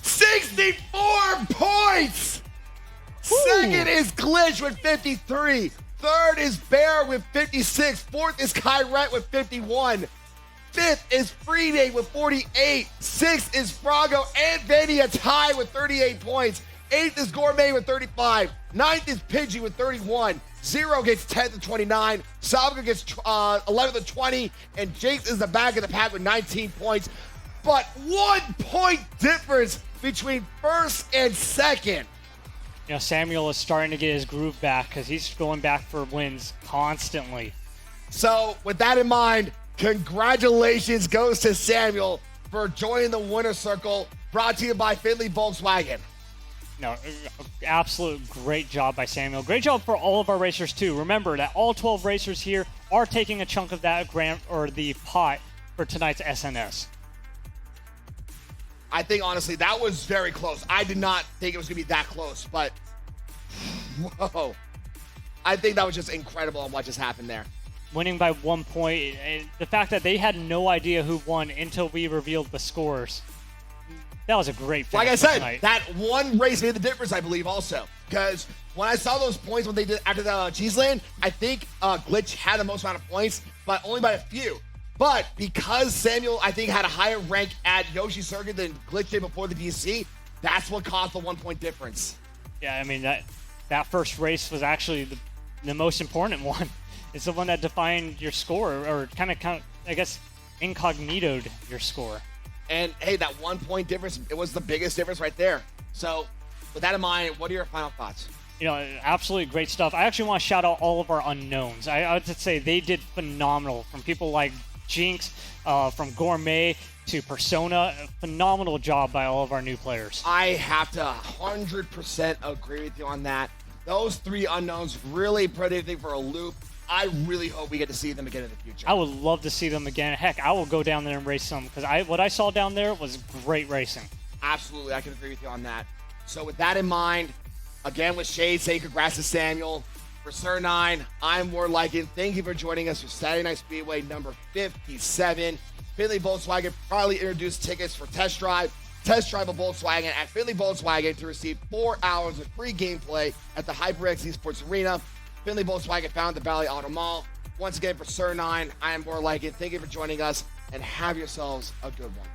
64 points! Woo. Second is Glitch with 53. Third is Bear with 56. Fourth is Kyrette with 51. Fifth is Free with 48. Sixth is Frago and Vanny a tie with 38 points. Eighth is Gourmet with 35. Ninth is Pidgey with 31. Zero gets 10th and 29. Sabka gets 11th and 20. And Jace is the back of the pack with 19 points. But 1 point difference between first and second. You know, Samuel is starting to get his groove back because he's going back for wins constantly. So with that in mind, congratulations goes to Samuel for joining the winner circle, brought to you by Findlay Volkswagen. No, absolute great job by Samuel. Great job for all of our racers too. Remember that all 12 racers here are taking a chunk of that grand or the pot for tonight's SNS. I think, honestly, that was very close. I did not think it was going to be that close, but whoa. I think that was just incredible on what just happened there. Winning by 1 point. The fact that they had no idea who won until we revealed the scores. That was a great finish. Like I said, tonight. that one race made the difference, I believe, also. Because when I saw those points when they did after the Cheese Land, I think Glitch had the most amount of points, but only by a few. But because Samuel, I think, had a higher rank at Yoshi Circuit than Glitch did before the DC, that's what caused the 1 point difference. Yeah, I mean, that first race was actually the most important one. It's the one that defined your score, or kind of, I guess, incognitoed your score. And, hey, that 1 point difference, it was the biggest difference right there. So, with that in mind, what are your final thoughts? You know, absolutely great stuff. I actually want to shout out all of our unknowns. I would say they did phenomenal, from people like Jinx, from Gourmet to Persona. Phenomenal job by all of our new players. I have to 100% agree with you on that. Those 3 unknowns really put everything for a loop. I really hope we get to see them again in the future. I would love to see them again. Heck, I will go down there and race some, because what I saw down there was great racing. Absolutely, I can agree with you on that. So with that in mind, again with Shade saying congrats to Samuel. For Sir 9, I'm More Liking. Thank you for joining us for Saturday Night Speedway number 57. Findlay Volkswagen proudly introduced tickets for test drive. Test drive a Volkswagen at Findlay Volkswagen to receive 4 hours of free gameplay at the HYPERX Esports Arena. Findlay Volkswagen found at the Valley Auto Mall. Once again, for Sir 9, I am More Liking. Thank you for joining us, and have yourselves a good one.